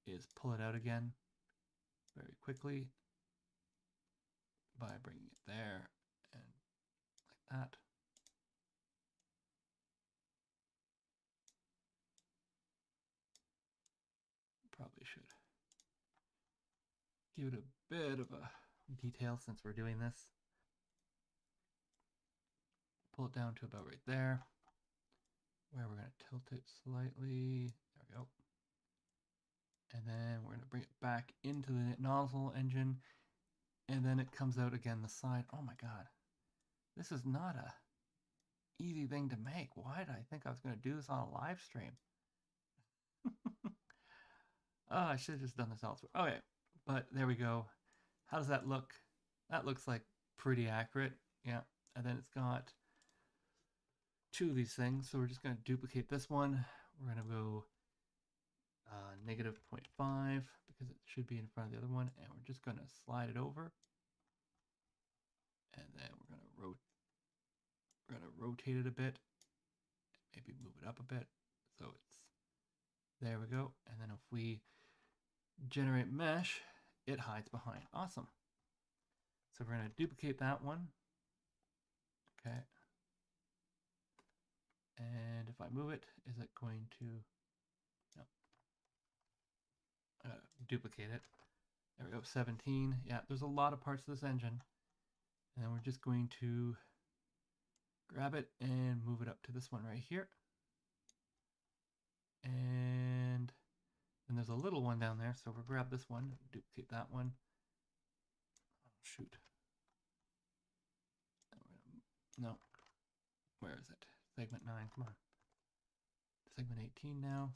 is pull it out again very quickly by bringing it there and like that. Probably should give it a bit of a detail since we're doing this. Pull it down to about right there, where we're going to tilt it slightly. There we go. And then we're going to bring it back into the nozzle engine, and then it comes out again the side. Oh my god, this is not a easy thing to make. Why did I think I was going to do this on a live stream? Oh, I should have just done this elsewhere. Okay, but there we go. How does that look? That looks like pretty accurate. Yeah, and then it's got 2 of these things. So we're just going to duplicate this one. We're going to go -0.5 because it should be in front of the other one. And we're just going to slide it over. And then we're going to rotate it a bit. Maybe move it up a bit. So it's, there we go. And then if we generate mesh, it hides behind. Awesome. So we're going to duplicate that one. Okay. And if I move it, is it going to, no. Duplicate it. There we go, 17. Yeah, there's a lot of parts of this engine. And then we're just going to grab it and move it up to this one right here. And then there's a little one down there. So we'll grab this one, duplicate that one. Oh, shoot. No. Where is it? Segment 9, come on. Segment 18 now.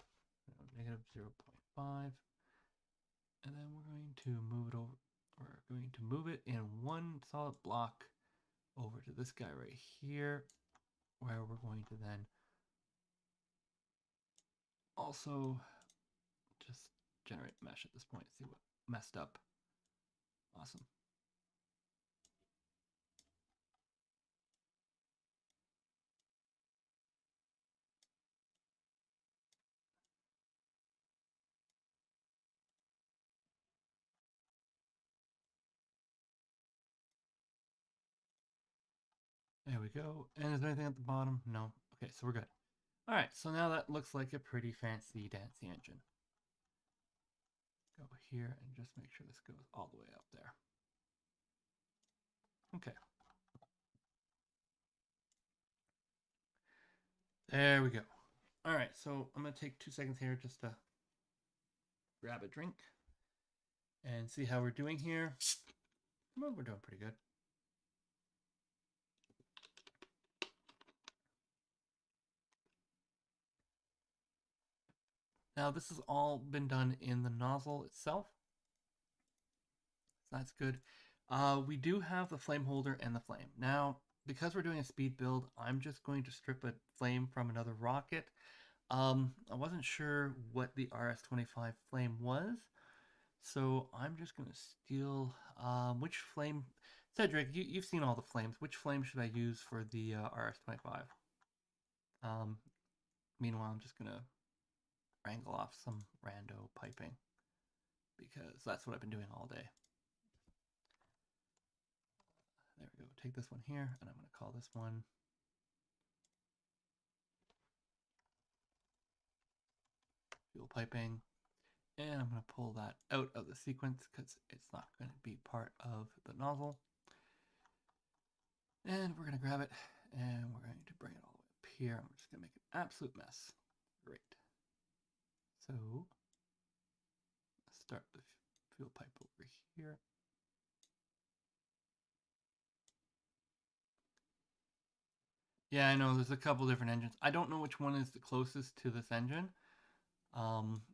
-0.5. And then we're going to move it over. We're going to move it in one solid block over to this guy right here, where we're going to then also just generate mesh at this point, see what messed up. Awesome. There we go. And is there anything at the bottom? No. Okay, so we're good. All right, so now that looks like a pretty fancy dancy engine. Go here and just make sure this goes all the way up there. Okay. There we go. All right, so I'm going to take 2 seconds here just to grab a drink and see how we're doing here. Well, we're doing pretty good. Now, this has all been done in the nozzle itself. So that's good. We do have the flame holder and the flame. Now, because we're doing a speed build, I'm just going to strip a flame from another rocket. I wasn't sure what the RS-25 flame was, so I'm just gonna steal which flame. Cedric, you've seen all the flames. Which flame should I use for the RS-25? Um, Meanwhile, I'm just gonna wrangle off some rando piping because that's what I've been doing all day. There we go. Take this one here, and I'm gonna call this one fuel piping. And I'm going to pull that out of the sequence because it's not going to be part of the nozzle. And we're going to grab it and we're going to bring it all the way up here. I'm just going to make an absolute mess. Great. So let's start the fuel pipe over here. Yeah, I know there's a couple different engines. I don't know which one is the closest to this engine.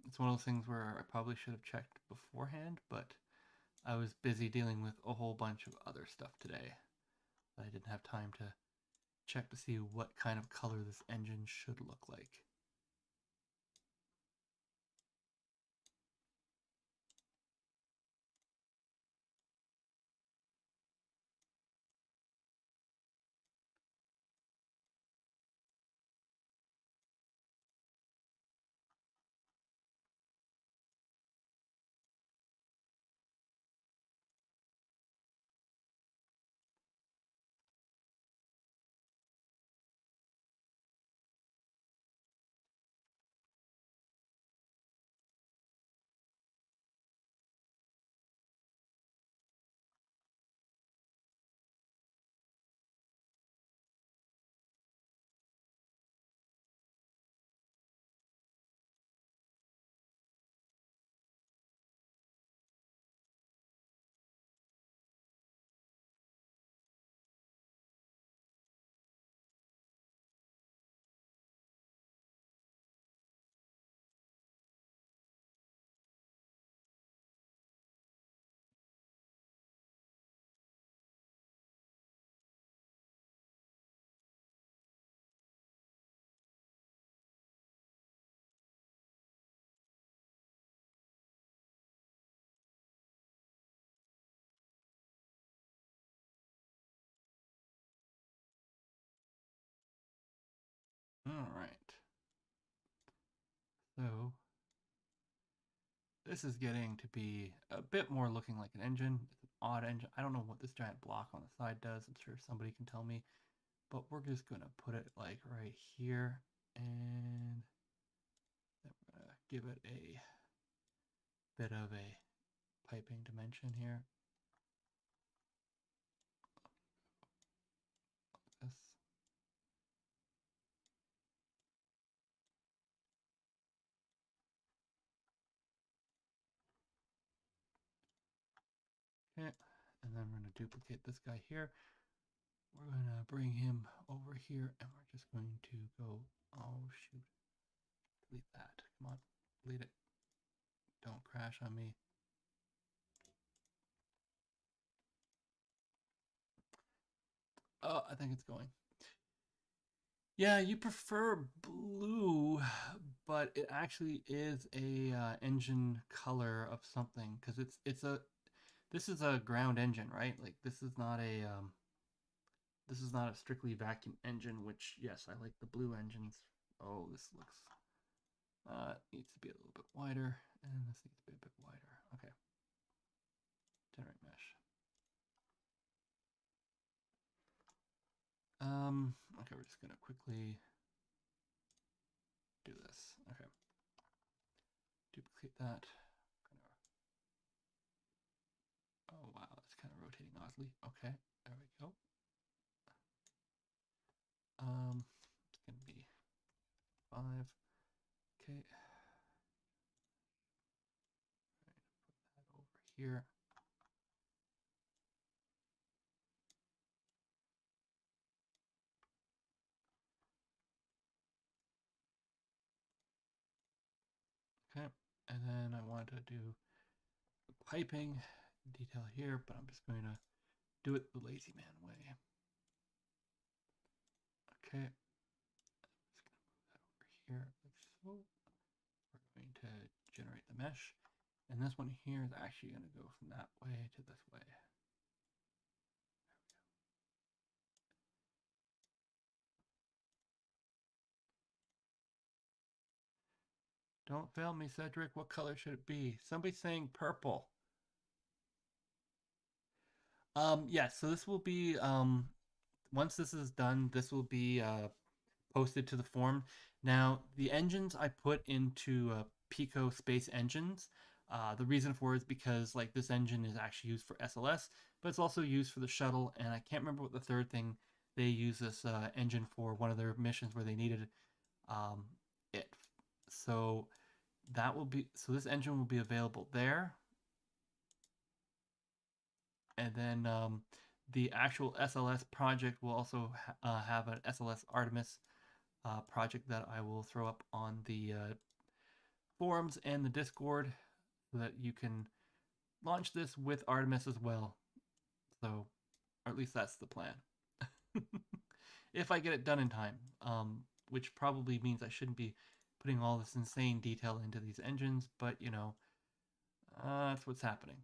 It's one of those things where I probably should have checked beforehand, but I was busy dealing with a whole bunch of other stuff today. I didn't have time to check to see what kind of color this engine should look like. All right. So this is getting to be a bit more looking like an engine. It's an odd engine. I don't know what this giant block on the side does. I'm sure somebody can tell me. But we're just going to put it like right here. And then we're going to give it a bit of a piping dimension here. This. Okay. And then we're going to duplicate this guy here. We're going to bring him over here and we're just going to go, oh shoot, delete that. Come on, delete it. Don't crash on me. Oh, I think it's going. Yeah, you prefer blue, but it actually is a engine color of something because this is a ground engine, right? Like this is not a strictly vacuum engine, which yes, I like the blue engines. Oh, this looks needs to be a little bit wider, and this needs to be a bit wider. Okay, generate mesh. Okay, we're just gonna quickly do this. Okay, duplicate that. Oh wow, that's kind of rotating oddly. Okay, there we go. It's gonna be 5. Okay, put that over here. Okay, and then I want to do the piping detail here, but I'm just going to do it the lazy man way. Okay, just gonna move that over here like So we're going to generate the mesh. And this one here is actually going to go from that way to this way. Don't fail me, Cedric. What color should it be? Somebody's saying purple. Yeah, so this will be, once this is done, this will be posted to the forum. Now, the engines I put into Pico Space Engines. The reason for it is because like this engine is actually used for SLS, but it's also used for the shuttle. And I can't remember what the third thing they use this engine for. One of their missions where they needed um, it. So that will be this engine will be available there, and then the actual SLS project will also have an SLS Artemis project that I will throw up on the forums and the Discord so that you can launch this with Artemis as well. So, or at least that's the plan. If I get it done in time, which probably means I shouldn't be putting all this insane detail into these engines, but you know, that's what's happening.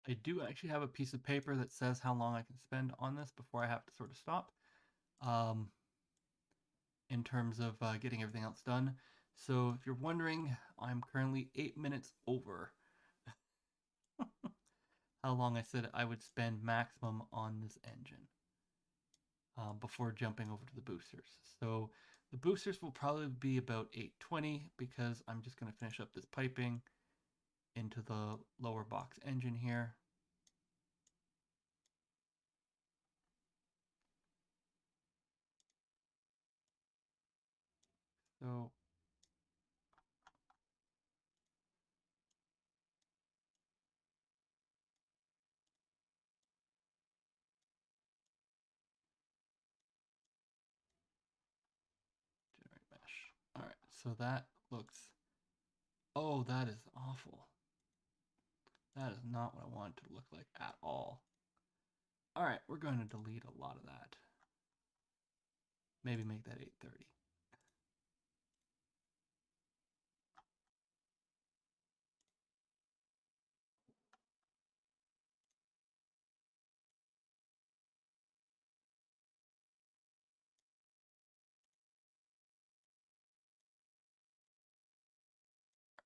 I do actually have a piece of paper that says how long I can spend on this before I have to sort of stop. In terms of getting everything else done. So if you're wondering, I'm currently 8 minutes over how long I said I would spend maximum on this engine before jumping over to the boosters. So the boosters will probably be about 820 because I'm just going to finish up this piping into the lower box engine here. So generate mesh. All right, so that looks, oh, that is awful. That is not what I want it to look like at all. All right, we're going to delete a lot of that. Maybe make that 830.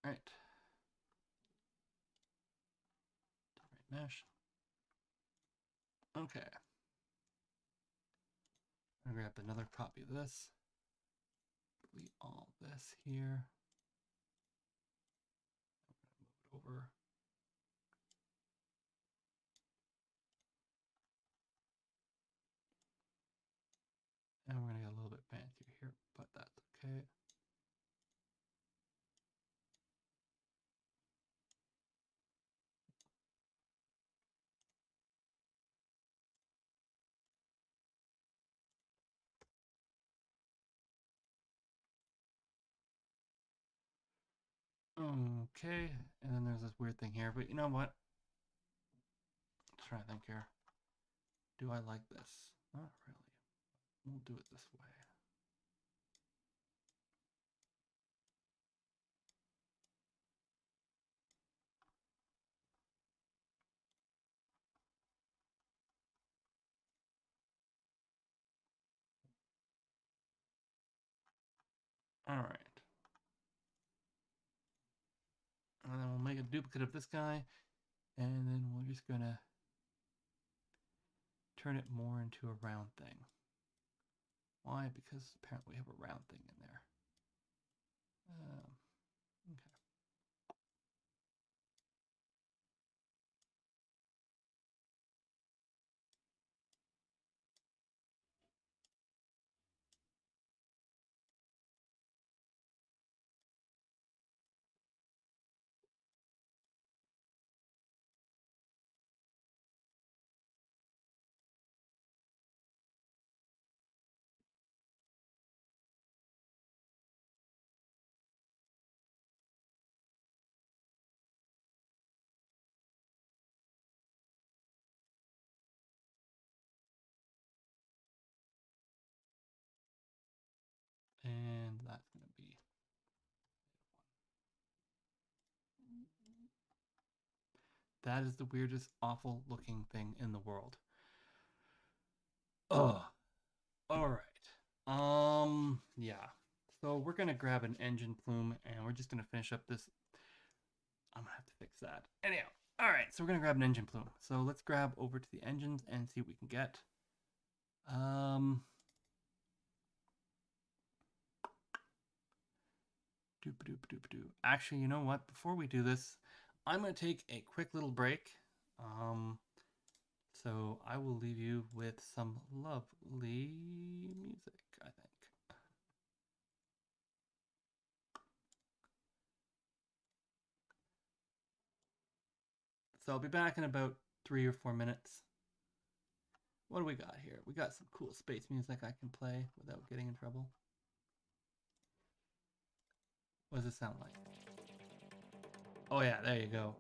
All right. Generate mesh. Okay. I'm gonna grab another copy of this. Delete all this here. I'm gonna move it over. And we're gonna get a little bit fancier here, but that's okay. Okay, and then there's this weird thing here, but you know what? Let's try to think here. Do I like this? Not really. We'll do it this way. All right. And then we'll make a duplicate of this guy, and then we're just gonna turn it more into a round thing. Why? Because apparently we have a round thing in there. Okay. That is the weirdest, awful looking thing in the world. Oh, all right. Yeah. So we're gonna grab an engine plume, and we're just gonna finish up this. I'm gonna have to fix that. Anyhow, all right. So we're gonna grab an engine plume. So let's grab over to the engines and see what we can get. Actually, you know what? Before we do this, I'm gonna take a quick little break. So I will leave you with some lovely music, I think. So I'll be back in about 3 or 4 minutes. What do we got here? We got some cool space music I can play without getting in trouble. What does it sound like? Oh yeah, there you go.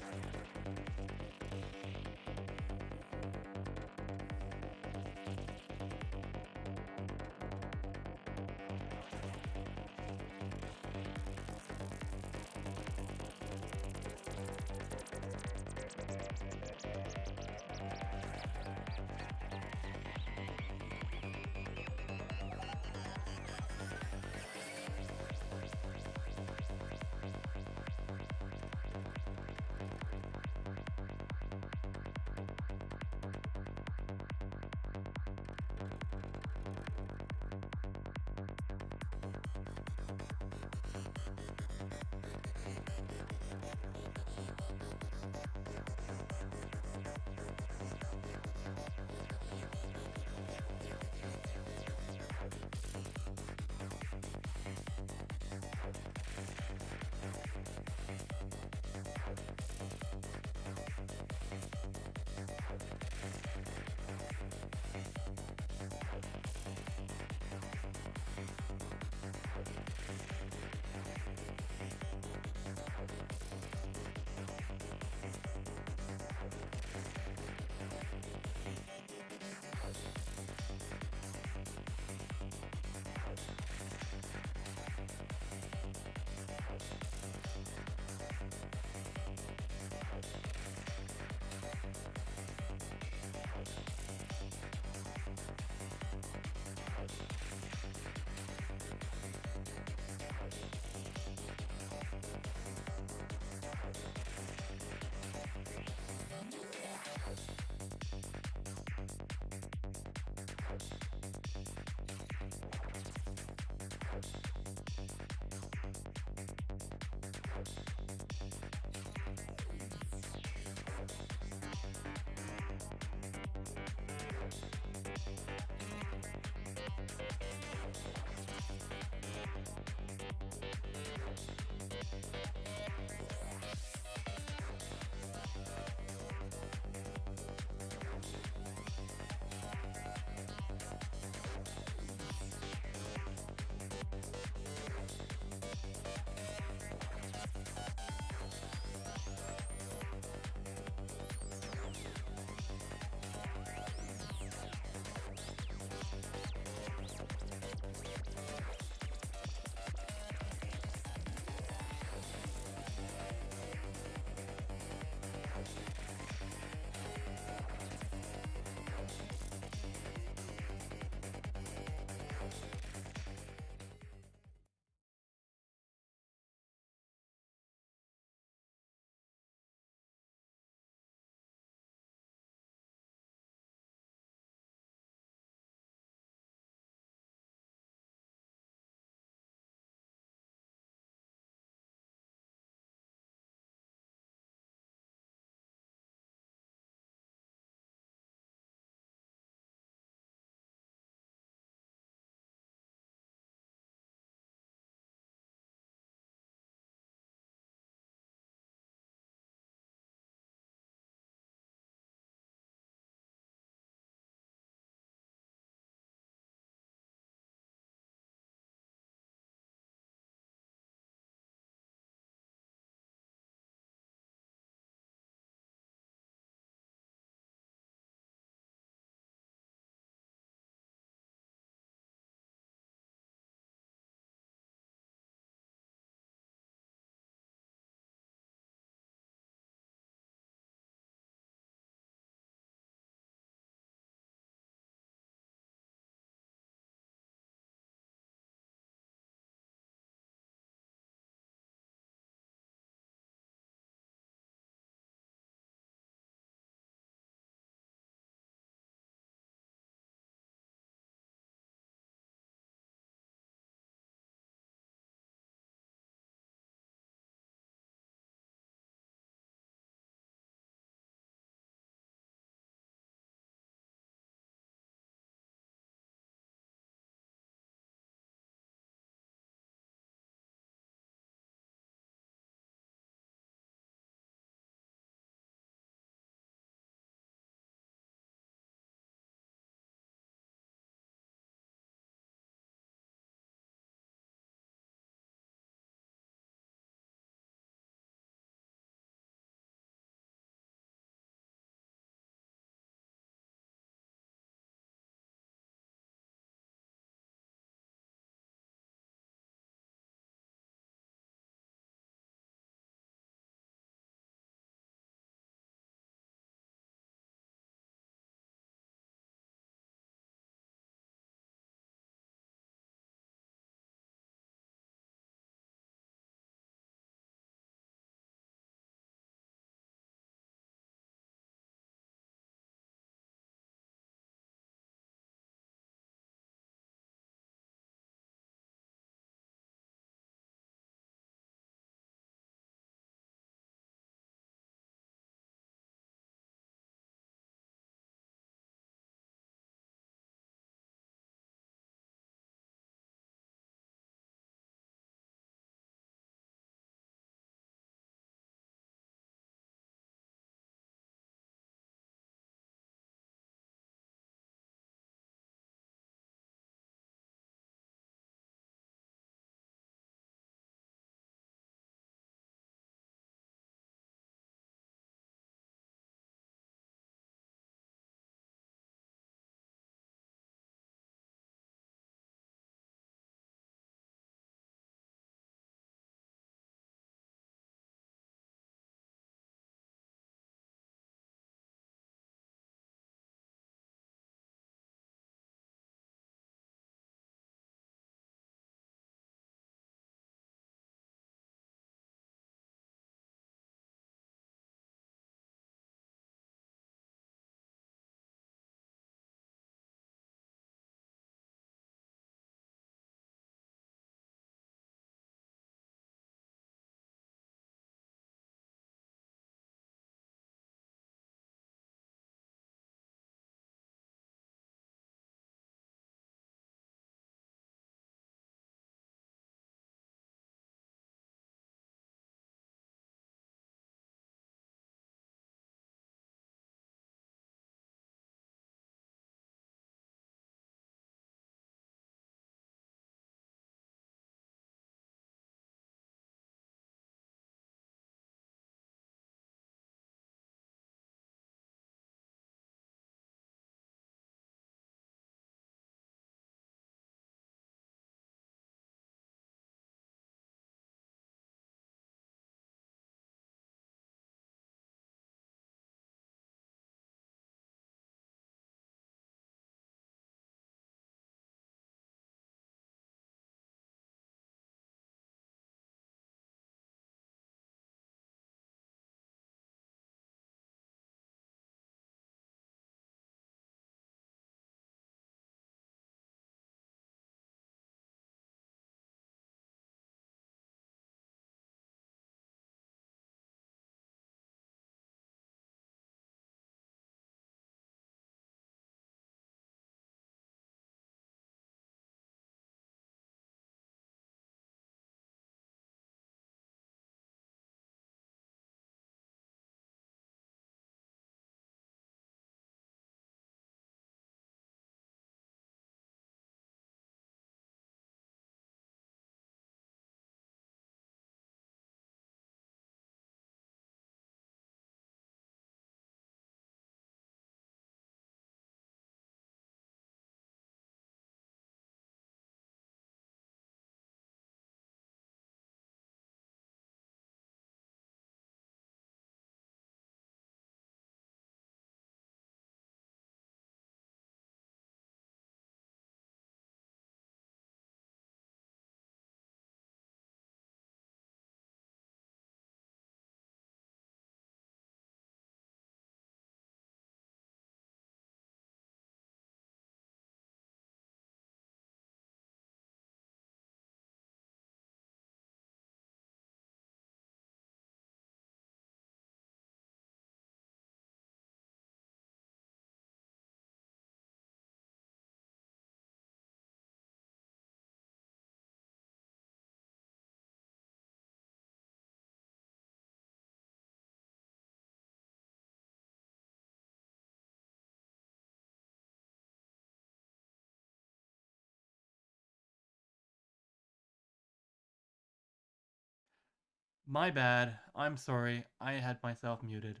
My bad. I'm sorry. I had myself muted.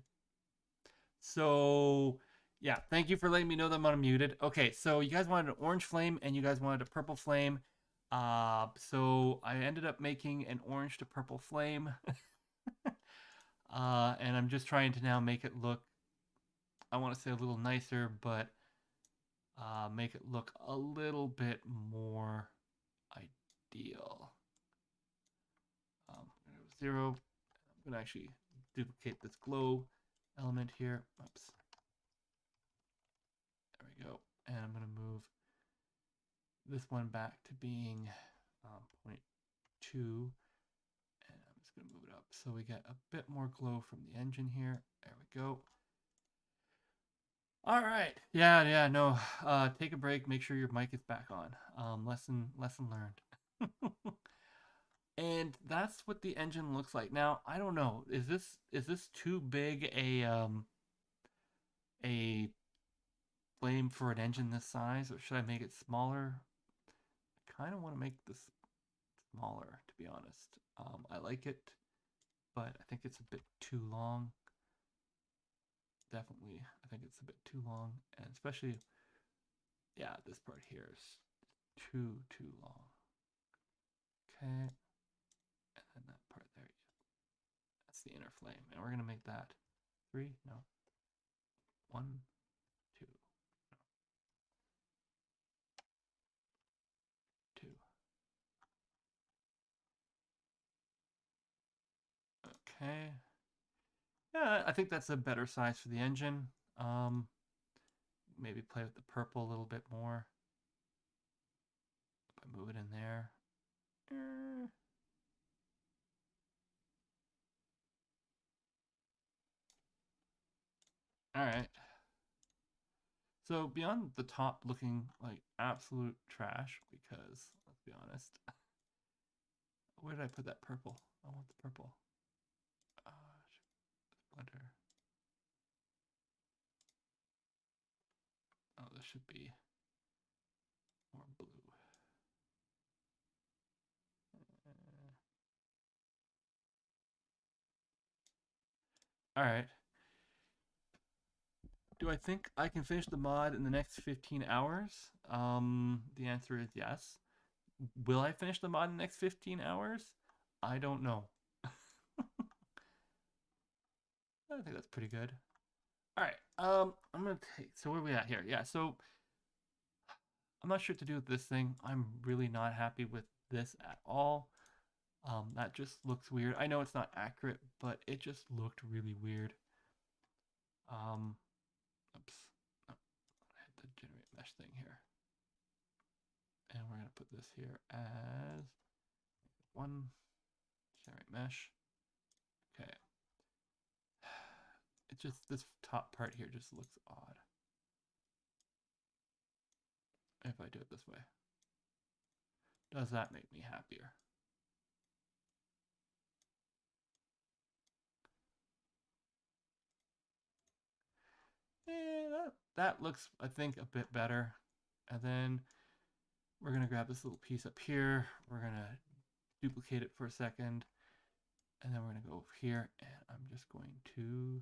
So, yeah, thank you for letting me know that I'm unmuted. Okay, so you guys wanted an orange flame and you guys wanted a purple flame. So I ended up making an orange to purple flame. And I'm just trying to now make it look, I want to say a little nicer, but make it look a little bit more ideal. 0. I'm going to actually duplicate this glow element here. Oops. There we go. And I'm going to move this one back to being 0.2. And I'm just going to move it up so we get a bit more glow from the engine here. There we go. All right. Yeah, no. Take a break. Make sure your mic is back on. Lesson learned. And that's what the engine looks like. Now, I don't know. Is this too big a flame for an engine this size, or should I make it smaller? I kind of want to make this smaller, to be honest. I like it, but I think it's a bit too long. Definitely, I think it's a bit too long, and especially, yeah, this part here is too long. Okay, and then that part there, that's the inner flame, and we're gonna make that 3, no, 1, 2, 2. Okay. Yeah, I think that's a better size for the engine. Maybe play with the purple a little bit more. If I move it in there. All right. So beyond the top looking like absolute trash, because let's be honest, where did I put that purple? I want the purple. Splinter. Oh, this should be more blue. All right. Do I think I can finish the mod in the next 15 hours? The answer is yes. Will I finish the mod in the next 15 hours? I don't know. I think that's pretty good. All right. I'm gonna take. So where are we at here? Yeah. So I'm not sure what to do with this thing. I'm really not happy with this at all. That just looks weird. I know it's not accurate, but it just looked really weird. Oops. Oh, I hit the generate mesh thing here, and we're gonna put this here as 1 generate mesh. Okay. It just, this top part here just looks odd. If I do it this way, does that make me happier? That looks, I think, a bit better. And then we're gonna grab this little piece up here. We're gonna duplicate it for a second. And then we're gonna go over here and I'm just going to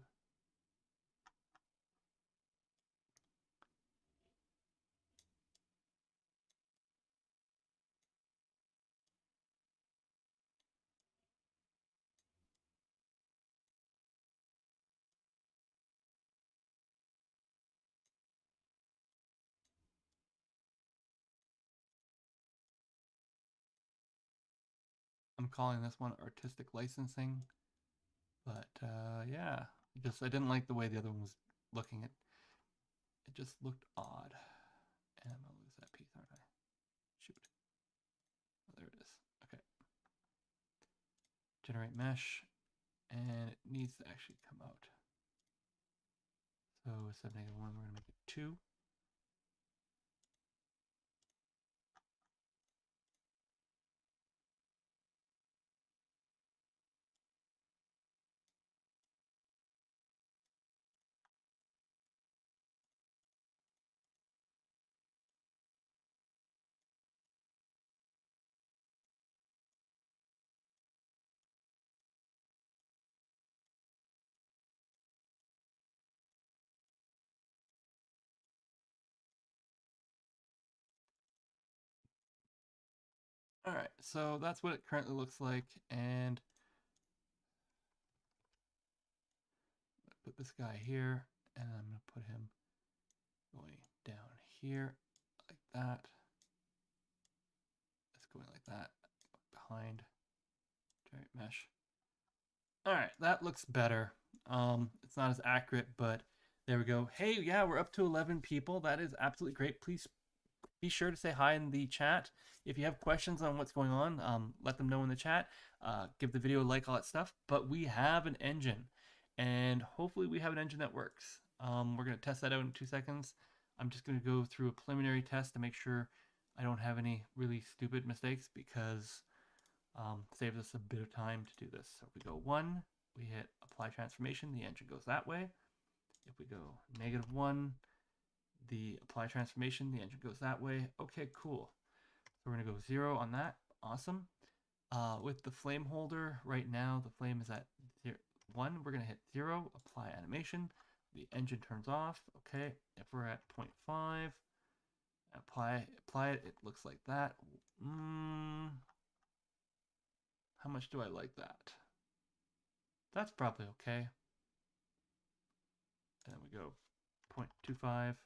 I'm calling this one artistic licensing. But yeah, just I didn't like the way the other one was looking. It just looked odd. And I'm gonna lose that piece, aren't I? Shoot. Oh, there it is. Okay. Generate mesh, and it needs to actually come out. So instead of -1, we're gonna make it 2. All right, so that's what it currently looks like, and put this guy here, and I'm going to put him going down here like that. It's going like that behind giant mesh. All right, that looks better. It's not as accurate, but there we go. Hey, yeah, we're up to 11 people. That is absolutely great. Please be sure to say hi in the chat. If you have questions on what's going on, let them know in the chat. Give the video a like, all that stuff. But we have an engine, and hopefully we have an engine that works. We're going to test that out in 2 seconds. I'm just going to go through a preliminary test to make sure I don't have any really stupid mistakes, because saves us a bit of time to do this. So if we go 1, we hit apply transformation, the engine goes that way. If we go -1, the apply transformation, the engine goes that way. Okay, cool. So we're gonna go 0 on that. Awesome. With the flame holder, right now the flame is at 1. We're gonna hit 0, apply animation. The engine turns off. Okay. If we're at 0.5, apply it. It looks like that. How much do I like that? That's probably okay. And then we go 0.25,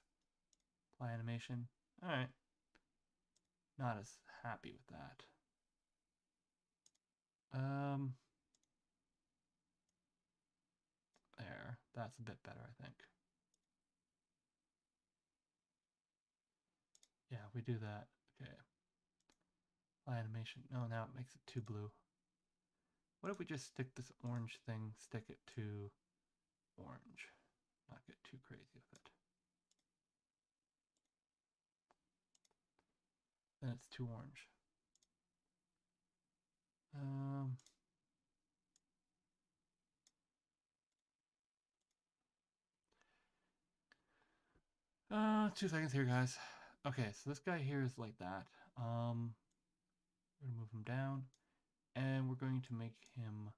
apply animation. All right. Not as happy with that. There. That's a bit better, I think. Yeah, we do that. Okay. Apply animation. No, now it makes it too blue. What if we just stick this orange thing, stick it to orange? Not get too crazy with it. Then it's too orange. 2 seconds here, guys. Okay, so this guy here is like that. We're gonna move him down, and we're going to make him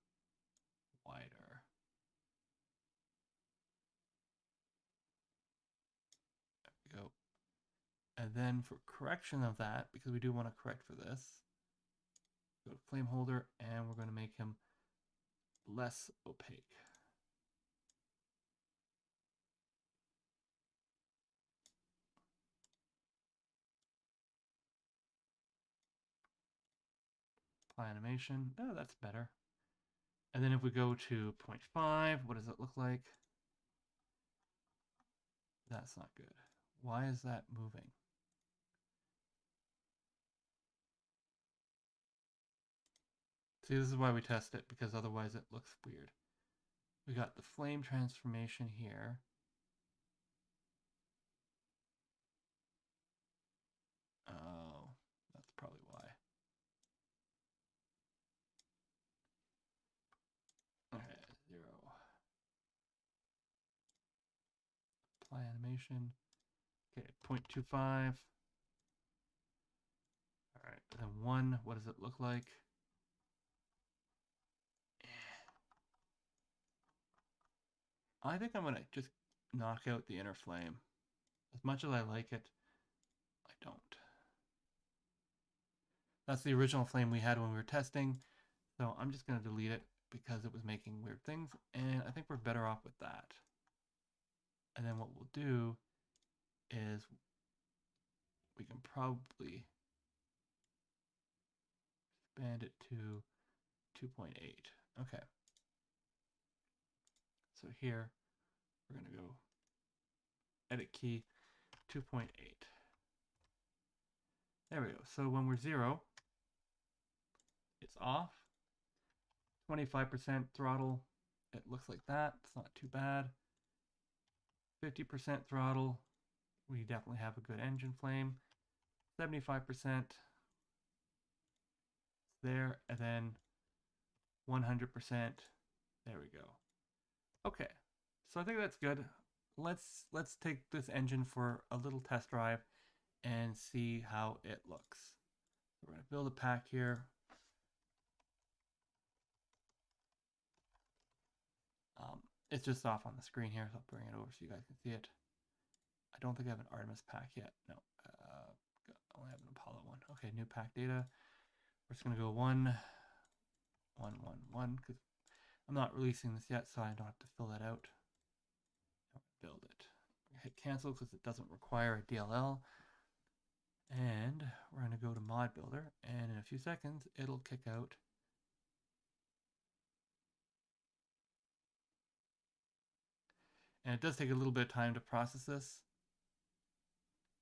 wider. There we go. And then for correction of that, because we do want to correct for this, go to flame holder, and we're going to make him less opaque. Apply animation. Oh, that's better. And then if we go to 0.5, what does it look like? That's not good. Why is that moving? See, this is why we test it, because otherwise it looks weird. We got the flame transformation here. Oh, that's probably why. Okay, 0. Apply animation. Okay, 0.25. All right, then 1, what does it look like? I think I'm gonna just knock out the inner flame. As much as I like it, I don't. That's the original flame we had when we were testing, so I'm just gonna delete it because it was making weird things, and I think we're better off with that. And then what we'll do is we can probably expand it to 2.8. Okay. So here, we're gonna go edit key 2.8. There we go. So when we're 0, it's off. 25% throttle, it looks like that. It's not too bad. 50% throttle, we definitely have a good engine flame. 75% there, and then 100%. There we go. Okay, so I think that's good. Let's take this engine for a little test drive and see how it looks. We're going to build a pack here. It's just off on the screen here, so I'll bring it over so you guys can see it. I don't think I have an Artemis pack yet. No, I only have an Apollo one. Okay, new pack data. We're just gonna go 1, 1, 1, 1, because I'm not releasing this yet, so I don't have to fill that out. Build it. Hit cancel because it doesn't require a DLL. And we're going to go to Mod Builder, and in a few seconds, it'll kick out and it does take a little bit of time to process this.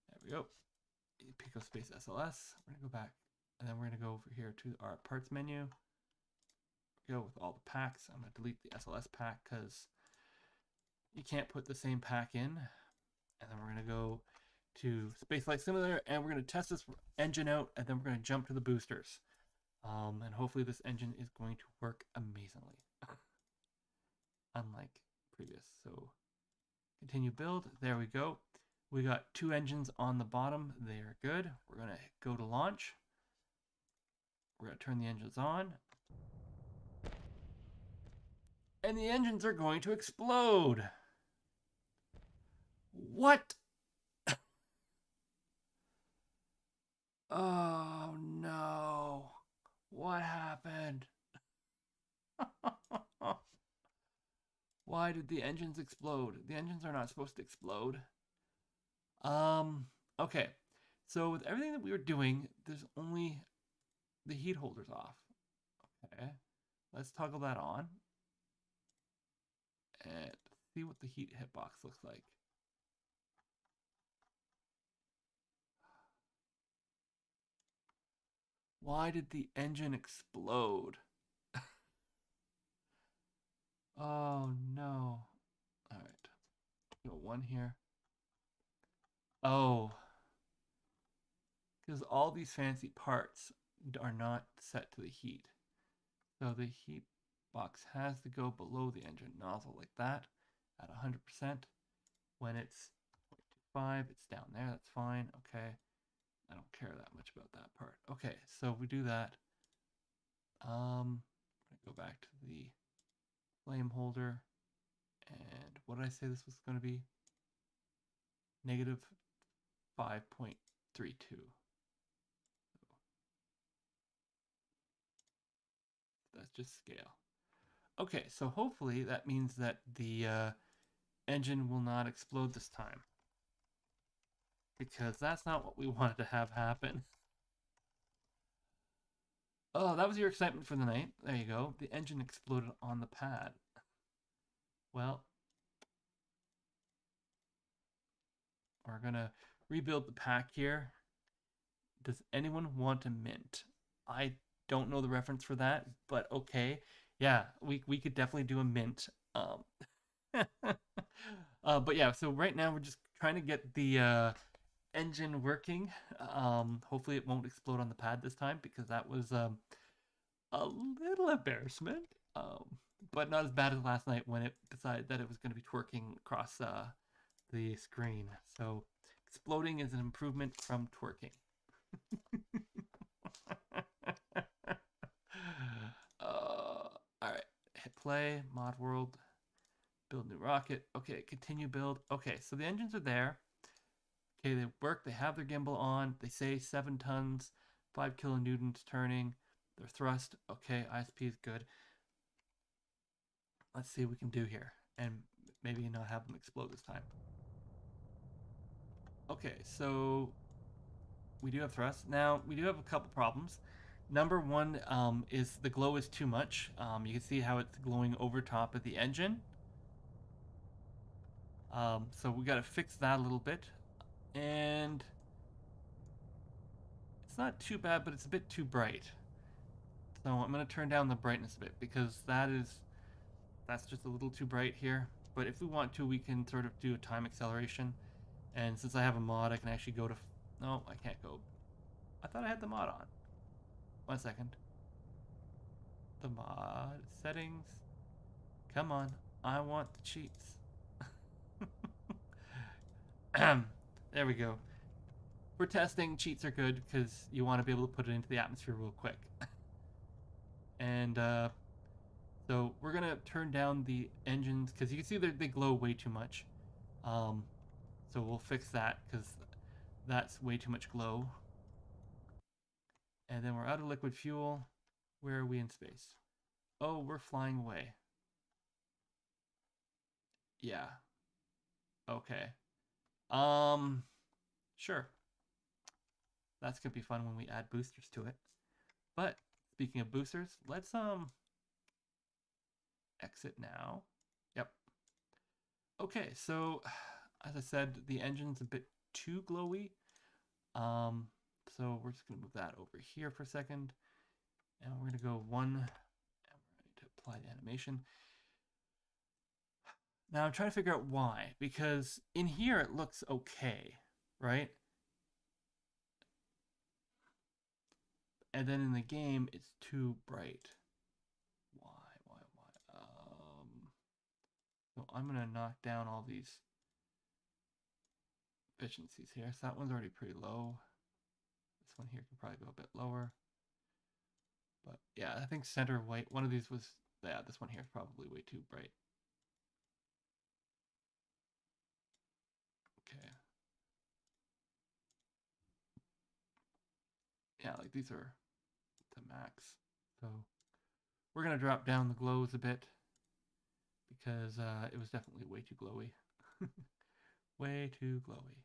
There we go. Pico Space SLS. We're going to go back, and then we're going to go over here to our parts menu. Go with all the packs. I'm going to delete the SLS pack because you can't put the same pack in. And then we're going to go to SpaceFlight Simulator, and we're going to test this engine out, and then we're going to jump to the boosters. And hopefully this engine is going to work amazingly. Unlike previous. So continue build. There we go. We got 2 engines on the bottom. They are good. We're going to go to launch. We're going to turn the engines on. And the engines are going to explode. What? Oh no. What happened? Why did the engines explode? The engines are not supposed to explode. Okay. So with everything that we were doing, there's only the heat holders off. Okay. Let's toggle that on. And see what the heat hitbox looks like. Why did the engine explode? Oh no. All right. Go 1 here. Oh. Because all these fancy parts are not set to the heat. So the heat box has to go below the engine nozzle like that at 100%. When it's 0.25, it's down there. That's fine. Okay. I don't care that much about that part. Okay, so we do that. Go back to the flame holder. And what did I say this was going to be? Negative 5.32. That's just scale. Okay, so hopefully that means that the engine will not explode this time. Because that's not what we wanted to have happen. Oh, that was your excitement for the night. There you go. The engine exploded on the pad. Well, we're going to rebuild the pack here. Does anyone want a mint? I don't know the reference for that, but okay. Yeah, we could definitely do a mint. But yeah, so right now we're just trying to get the engine working. Hopefully it won't explode on the pad this time because that was a little embarrassment. But not as bad as last night when it decided that it was going to be twerking across the screen. So exploding is an improvement from twerking. Alright, hit play, mod world, build new rocket. Okay, continue build. Okay, so the engines are there. Okay, they work, they have their gimbal on. They say 7 tons, 5 kilonewtons turning. Their thrust, okay, ISP is good. Let's see what we can do here. And maybe not have them explode this time. Okay, so we do have thrust. Now, we do have a couple problems. Number one is the glow is too much. You can see how it's glowing over top of the engine. So we got to fix that a little bit. And it's not too bad, but it's a bit too bright. So I'm going to turn down the brightness a bit because that's just a little too bright here. But if we want to, we can sort of do a time acceleration. And since I have a mod, I can actually go to... No, I can't go. I thought I had the mod on. 1 second. The mod settings. Come on. I want the cheats. There we go. For testing, cheats are good because you want to be able to put it into the atmosphere real quick. And so we're going to turn down the engines because you can see they glow way too much. So we'll fix that because that's way too much glow. And then we're out of liquid fuel. Where are we in space? Oh, we're flying away. Yeah. Okay. Sure. That's gonna be fun when we add boosters to it. But speaking of boosters, let's exit now. Yep. Okay, so as I said, the engine's a bit too glowy. So we're just gonna move that over here for a second. And we're gonna go one, and we're going to apply the animation. Now I'm trying to figure out why, because in here it looks okay, right? And then in the game it's too bright. Why? So I'm gonna knock down all these efficiencies here. So that one's already pretty low. This one here can probably go a bit lower. But yeah, I think center white, one of these was, yeah, this one here is probably way too bright. Okay. Yeah, like these are to max. So we're gonna drop down the glows a bit because it was definitely way too glowy. Way too glowy.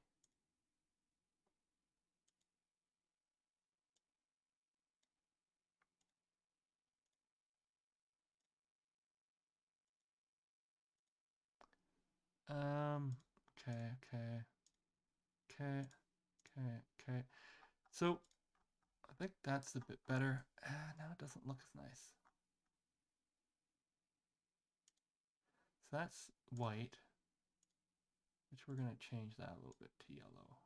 Okay. So I think that's a bit better. Now it doesn't look as nice. So that's white, which we're gonna change that a little bit to yellow.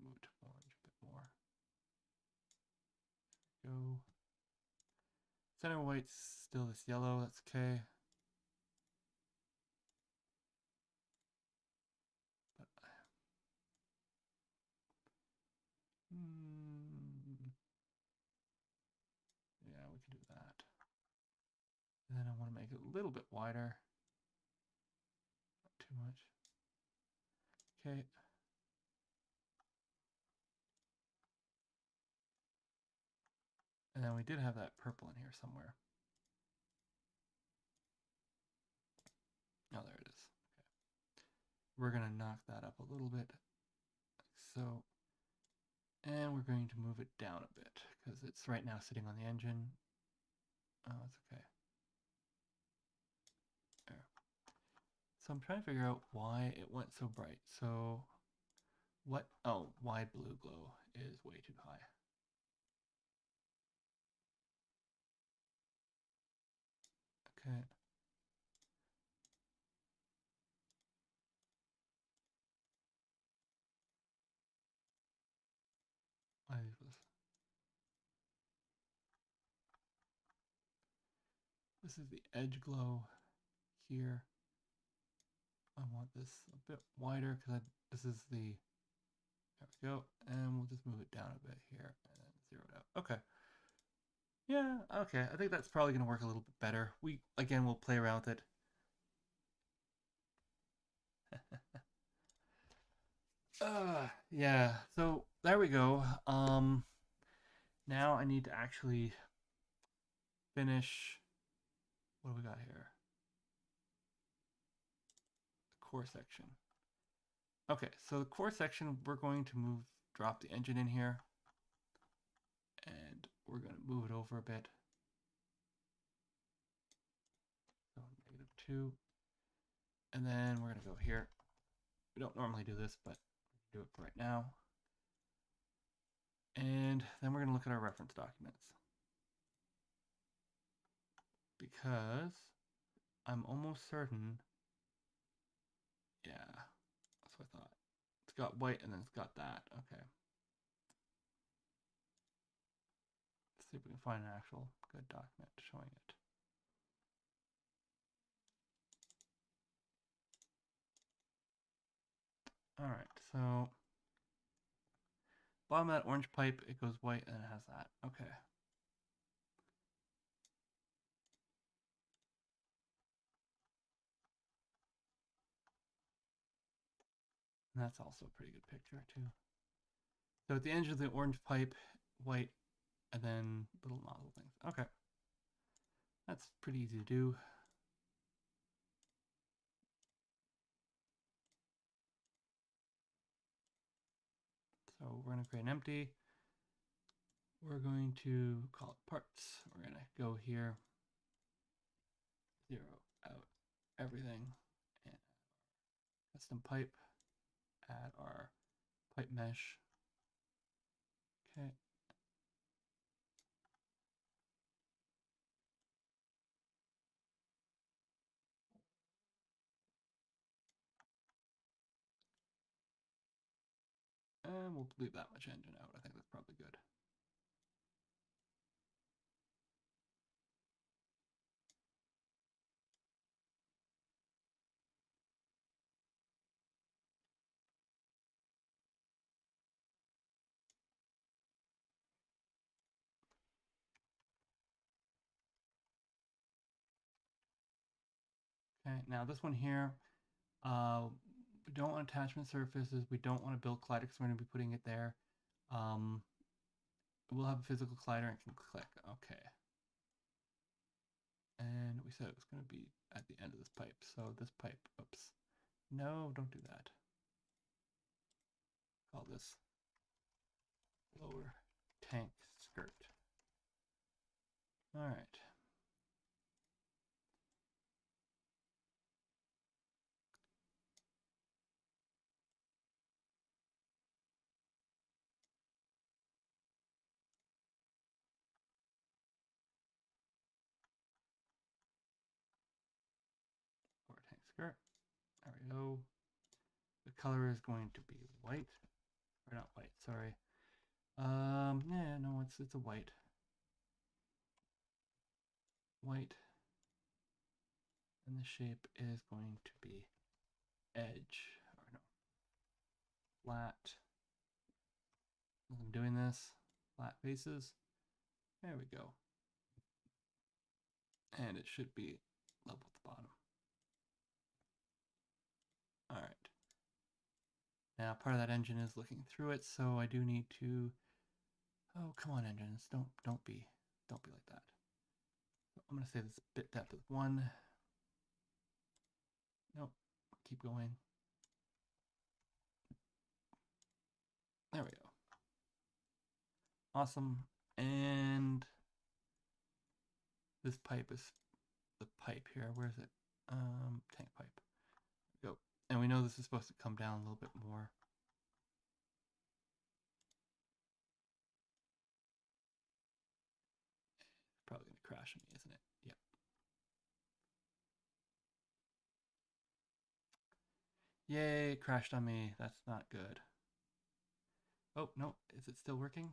Move to orange a bit more. Go. Center white's still this yellow, that's okay. But yeah, we can do that. And then I want to make it a little bit wider. Not too much. Okay. And then we did have that purple in here somewhere. Oh, there it is. Okay. We're going to knock that up a little bit. Like so. And we're going to move it down a bit because it's right now sitting on the engine. Oh, it's okay. There. So I'm trying to figure out why it went so bright. So what? Oh, why blue glow is way too high. Okay. Why is this? This is the edge glow here. I want this a bit wider because this is the, there we go. And we'll just move it down a bit here and then zero it out. Okay. Yeah, okay. I think that's probably going to work a little bit better. Again, we'll play around with it. Yeah, so there we go. Now I need to actually finish, what do we got here? The core section. Okay, so the core section, we're going to drop the engine in here, and we're going to move it over a bit. So -2, and then we're going to go here. We don't normally do this, but do it right now. And then we're going to look at our reference documents. Because I'm almost certain, yeah, that's what I thought. It's got white and then it's got that. Okay. Let's see if we can find an actual good document showing it. All right, so bottom of that orange pipe, it goes white and it has that. Okay. And that's also a pretty good picture too. So at the edge of the orange pipe, white, and then little nozzle things. Okay. That's pretty easy to do. So we're going to create an empty. We're going to call it parts. We're going to go here, 0 out everything, and custom pipe, add our pipe mesh. Okay. And we'll leave that much engine out. I think that's probably good. Okay, now this one here, we don't want attachment surfaces. We don't want to build collider because we're going to be putting it there. We'll have a physical collider and can click. Okay. And we said it was going to be at the end of this pipe. So this pipe, oops. No, don't do that. Call this lower tank skirt. All right. Lower tank skirt. There we go. The color is going to be white. Or not white, sorry. Yeah, no, it's a white. White. And the shape is going to be edge, or no, flat. As I'm doing this, flat faces. There we go. And it should be level at the bottom. All right. Now part of that engine is looking through it, so I do need to. Oh, come on, engines! Don't be like that. I'm gonna say this bit depth is 1. Nope. Keep going. There we go. Awesome. And this pipe is the pipe here. Where is it? Tank pipe. There we go. And we know this is supposed to come down a little bit more. Probably gonna crash on me, isn't it? Yep. Yay, it crashed on me. That's not good. Oh, no. Is it still working?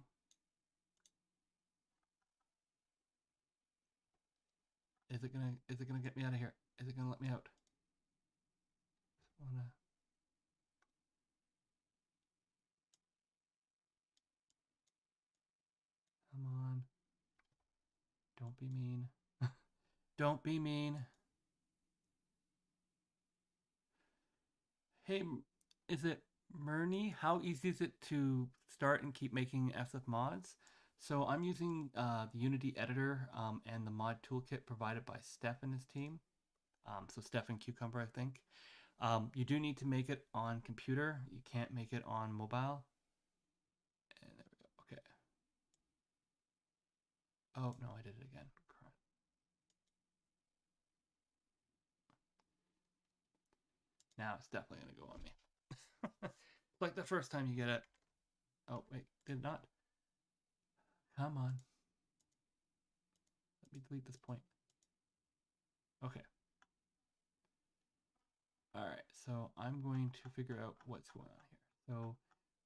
Is it gonna get me out of here? Is it gonna let me out? Wanna... Come on. Don't be mean. Don't be mean. Hey, is it Murney? How easy is it to start and keep making SF mods? So I'm using the Unity editor and the mod toolkit provided by Steph and his team. So Steph and Cucumber, I think. You do need to make it on computer. You can't make it on mobile. And there we go. Okay. Oh, no, I did it again. Now it's definitely going to go on me. Like the first time you get it. Oh, wait, did it not? Come on. Let me delete this point. Okay. All right, so I'm going to figure out what's going on here. So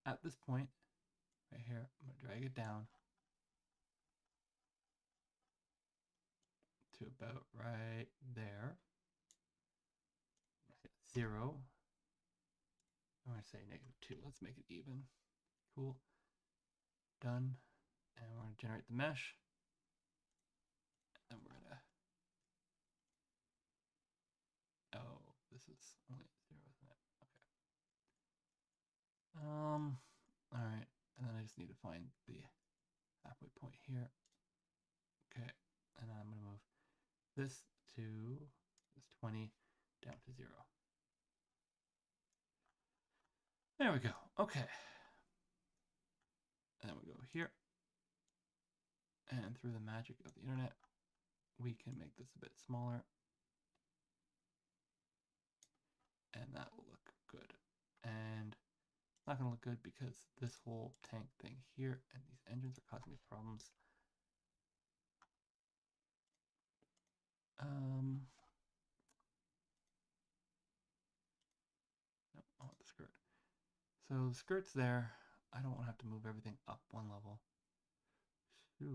at this point, right here, I'm going to drag it down to about right there. 0. I'm going to say -2. Let's make it even. Cool. Done. And we're going to generate the mesh. And we're going to... Oh, this is only 0, isn't it? Okay. All right. and then I just need to find the halfway point here. Okay, and I'm going to move this to this 20 down to 0. There we go. Okay. And then we go here. And through the magic of the internet, we can make this a bit smaller. And that will look good. And it's not going to look good because this whole tank thing here and these engines are causing me problems. No, I want the skirt. So the skirt's there. I don't want to have to move everything up one level. So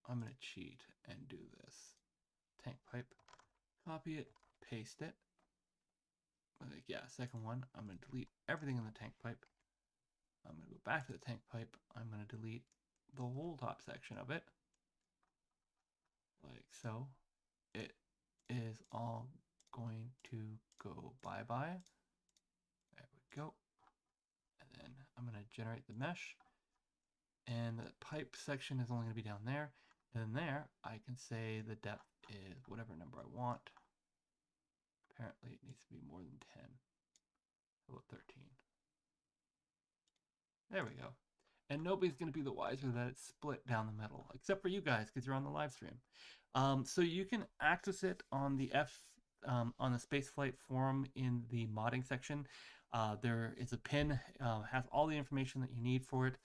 I'm going to cheat and do this. Tank pipe, copy it, paste it. Like, yeah, second one, I'm going to delete everything in the tank pipe. I'm going to go back to the tank pipe. I'm going to delete the whole top section of it. Like so. It is all going to go bye-bye. There we go. And then I'm going to generate the mesh. And the pipe section is only going to be down there. And then there, I can say the depth is whatever number I want. Apparently, it needs to be more than 10. About 13. There we go. And nobody's going to be the wiser that it's split down the middle, except for you guys, because you're on the live stream. So you can access it on the on the SpaceFlight forum in the modding section. There is a pin, has all the information that you need for it.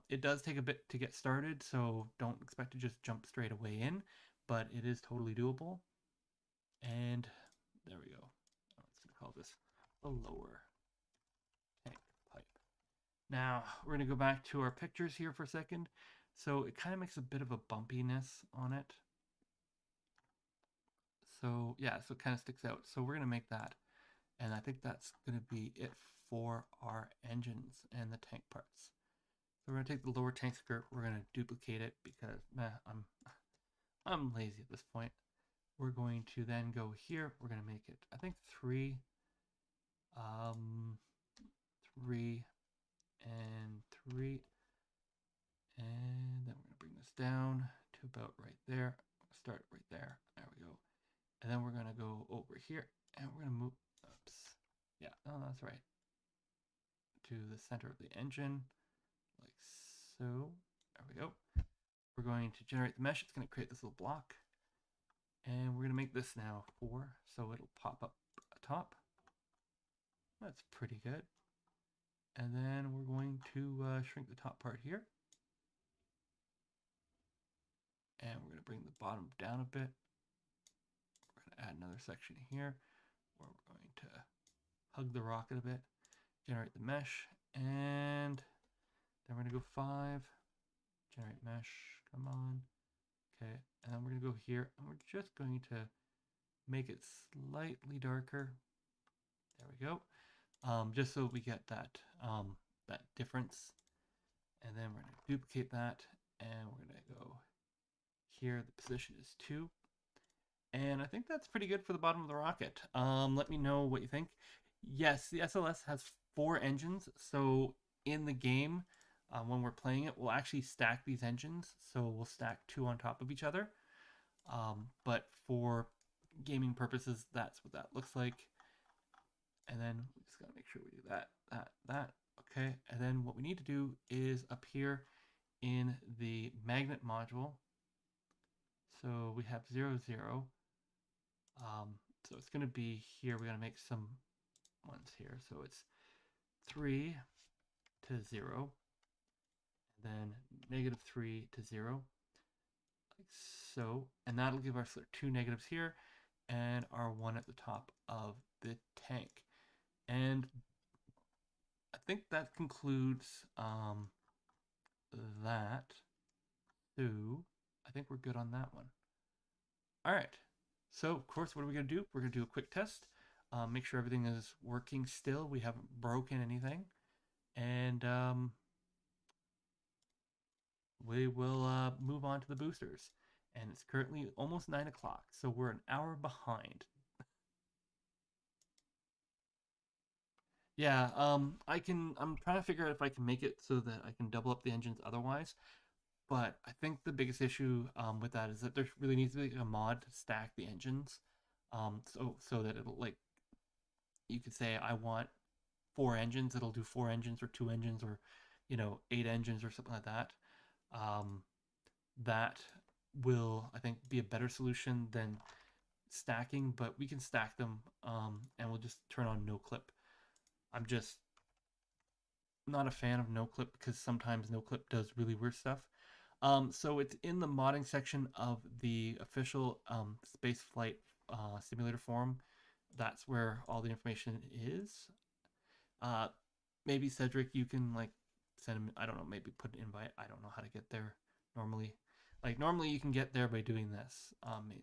It does take a bit to get started, so don't expect to just jump straight away in, but it is totally doable. And there we go. I'm just going to call this the lower tank pipe. Now, we're going to go back to our pictures here for a second. So it kind of makes a bit of a bumpiness on it. So yeah, so it kind of sticks out. So we're going to make that. And I think that's going to be it for our engines and the tank parts. So we're going to take the lower tank skirt. We're going to duplicate it because I'm lazy at this point. We're going to then go here. We're going to make it, I think, 3, 3, and 3. And then we're going to bring this down to about right there. Start right there. There we go. And then we're going to go over here and we're going to move, oops. Yeah, no, that's right. To the center of the engine, like so. There we go. We're going to generate the mesh. It's going to create this little block. And we're going to make this now 4, so it'll pop up top. That's pretty good. And then we're going to shrink the top part here. And we're going to bring the bottom down a bit. We're going to add another section here where we're going to hug the rocket a bit, generate the mesh, and then we're going to go 5, generate mesh, come on. Okay, and then we're going to go here, and we're just going to make it slightly darker. There we go. Just so we get that, that difference. And then we're going to duplicate that, and we're going to go here. The position is 2. And I think that's pretty good for the bottom of the rocket. Let me know what you think. Yes, the SLS has 4 engines. So in the game, when we're playing it, we'll actually stack these engines. So we'll stack 2 on top of each other. But for gaming purposes, that's what that looks like. And then we just gotta make sure we do that. Okay. And then what we need to do is up here in the magnet module. So we have 0, 0. So it's going to be here. We're going to make some ones here. So it's 3 to 0, then -3 to 0, like so. And that'll give us 2 negatives here and our 1 at the top of the tank. And I think that concludes that. So I think we're good on that one. All right. So, of course, what are we going to do? We're going to do a quick test. Make sure everything is working still. We haven't broken anything. And we will move on to the boosters. And it's currently almost 9 o'clock, so we're an hour behind. Yeah, I'm trying to figure out if I can make it so that I can double up the engines otherwise. But I think the biggest issue with that is that there really needs to be a mod to stack the engines, so that it'll like you could say I want four engines, it'll do four engines or two engines or eight engines or something like that. Um, that will I think be a better solution than stacking, but we can stack them and we'll just turn on no clip. I'm just not a fan of no clip because sometimes no clip does really weird stuff. So it's in the modding section of the official SpaceFlight Simulator forum. That's where all the information is. Uh, Maybe Cedric, you can like send him. I don't know. Maybe put an invite. I don't know how to get there normally. Like normally you can get there by doing this.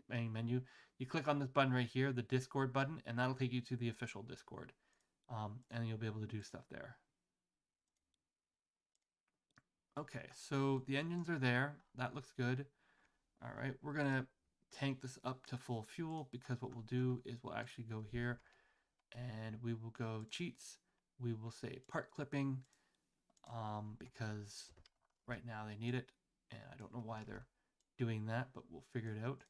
Main menu. You click on this button right here, the Discord button, and that'll take you to the official Discord. And you'll be able to do stuff there. Okay, so the engines are there. That looks good. All right, we're gonna tank this up to full fuel because what we'll do is we'll actually go here and we will go cheats. We will say part clipping because right now they need it and I don't know why they're doing that, but we'll figure it out.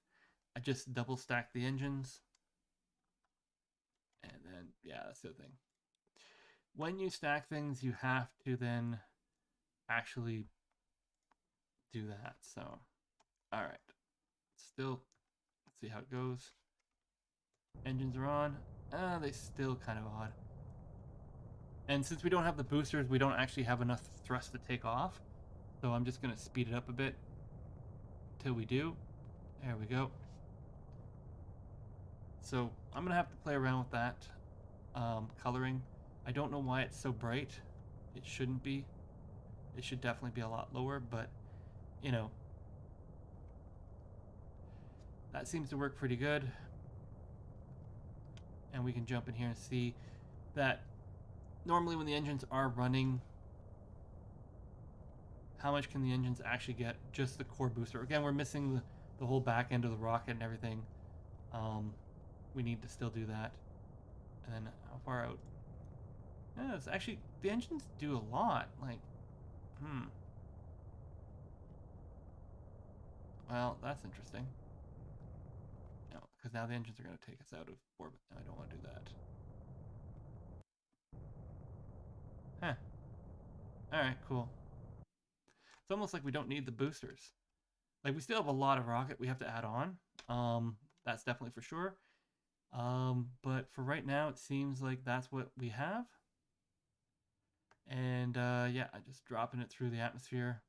I just double stack the engines and then, yeah, that's the thing. When you stack things, you have to then actually do that. So, all right, still, let's see how it goes. Engines are on. They still kind of odd. And since we don't have the boosters, we don't actually have enough thrust to take off. So I'm just going to speed it up a bit till we do. There we go. So I'm going to have to play around with that coloring. I don't know why it's so bright. It shouldn't be. It should definitely be a lot lower, but you know, that seems to work pretty good. And we can jump in here and see that normally when the engines are running, how much can the engines actually get just the core booster? Again, we're missing the whole back end of the rocket and everything. We need to still do that. And then how far out? Yeah, it's actually, the engines do a lot. Like, well, that's interesting. No, because now the engines are going to take us out of orbit. I don't want to do that. Huh. Alright, cool. It's almost like we don't need the boosters. Like, we still have a lot of rocket we have to add on. That's definitely for sure. But for right now, it seems like that's what we have. And yeah, I'm just dropping it through the atmosphere.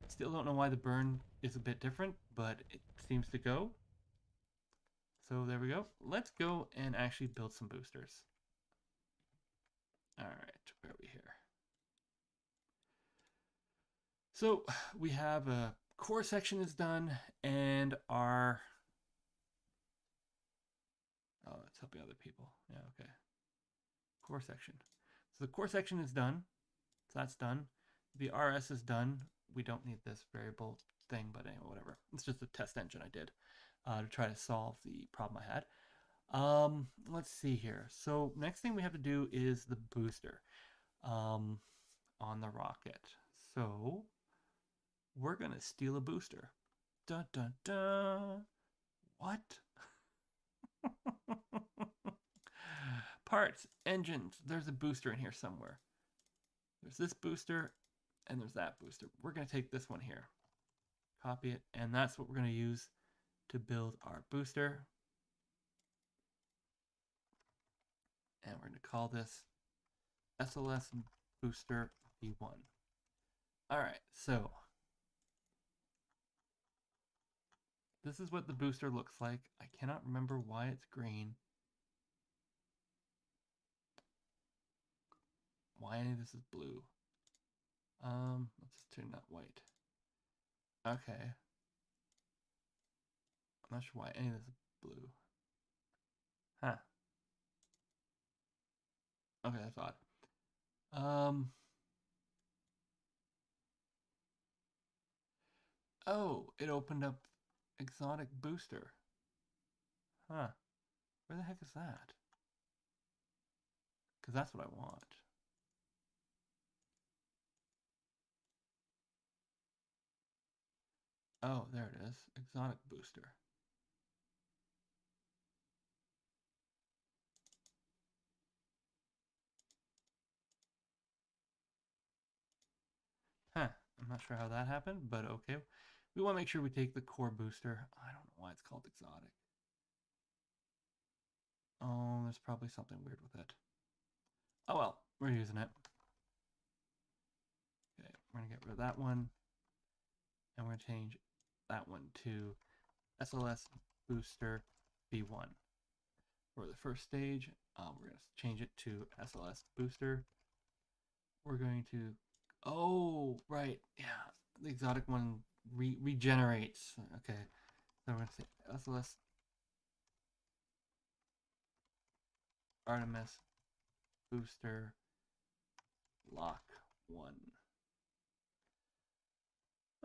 Still don't know why the burn is a bit different, but it seems to go. So there we go. Let's go and actually build some boosters. All right, where are we here? So we have a core section is done and our, oh, it's helping other people. Yeah, okay. Core section. So the core section is done. So that's done. The RS is done. We don't need this variable thing, but anyway, whatever. It's just a test engine I did to try to solve the problem I had. Let's see here. So next thing we have to do is the booster on the rocket. So we're gonna steal a booster. Dun dun dun. What? Parts, engines. There's a booster in here somewhere. There's this booster and there's that booster. We're gonna take this one here. Copy it, and that's what we're gonna use to build our booster. And we're gonna call this SLS Booster V1. All right, so this is what the booster looks like. I cannot remember why it's green. Why any of this is blue. Let's just turn that white. Okay. I'm not sure why any of this is blue. Huh. Okay, that's odd. Oh, it opened up exotic booster. Huh. Where the heck is that? because that's what I want. Oh, there it is. Exotic booster. Huh. I'm not sure how that happened, but okay. We want to make sure we take the core booster. I don't know why it's called exotic. Oh, there's probably something weird with it. Oh well, we're using it. Okay, we're going to get rid of that one. And we're going to change that one to SLS Booster B1. For the first stage, we're going to change it to SLS Booster. We're going to, oh, right, yeah, the exotic one regenerates. Okay, so we're going to say SLS Artemis Booster Lock 1.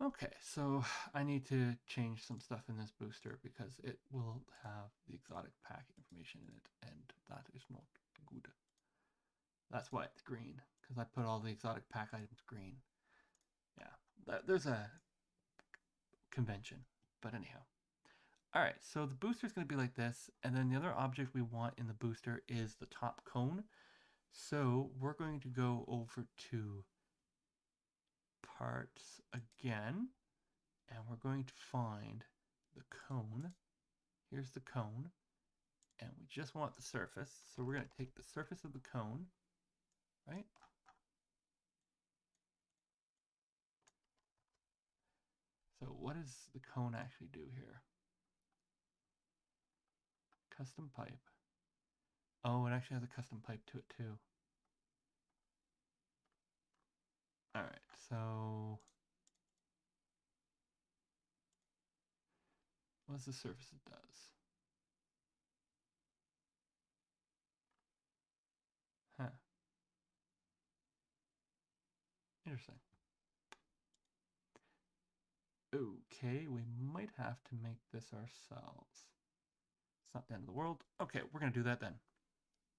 Okay, so I need to change some stuff in this booster because it will have the exotic pack information in it, and that is not good. That's why it's green, because I put all the exotic pack items green. Yeah, there's a convention, but anyhow. All right, so the booster is going to be like this, and then the other object we want in the booster is the top cone. So we're going to go over to parts again, and we're going to find the cone. Here's the cone, and we just want the surface. So we're going to take the surface of the cone, right? So what does the cone actually do here? Custom pipe. Oh, it actually has a custom pipe to it too. All right, so what's the surface it does? Huh. Interesting. Okay, we might have to make this ourselves. It's not the end of the world. Okay, we're gonna do that then.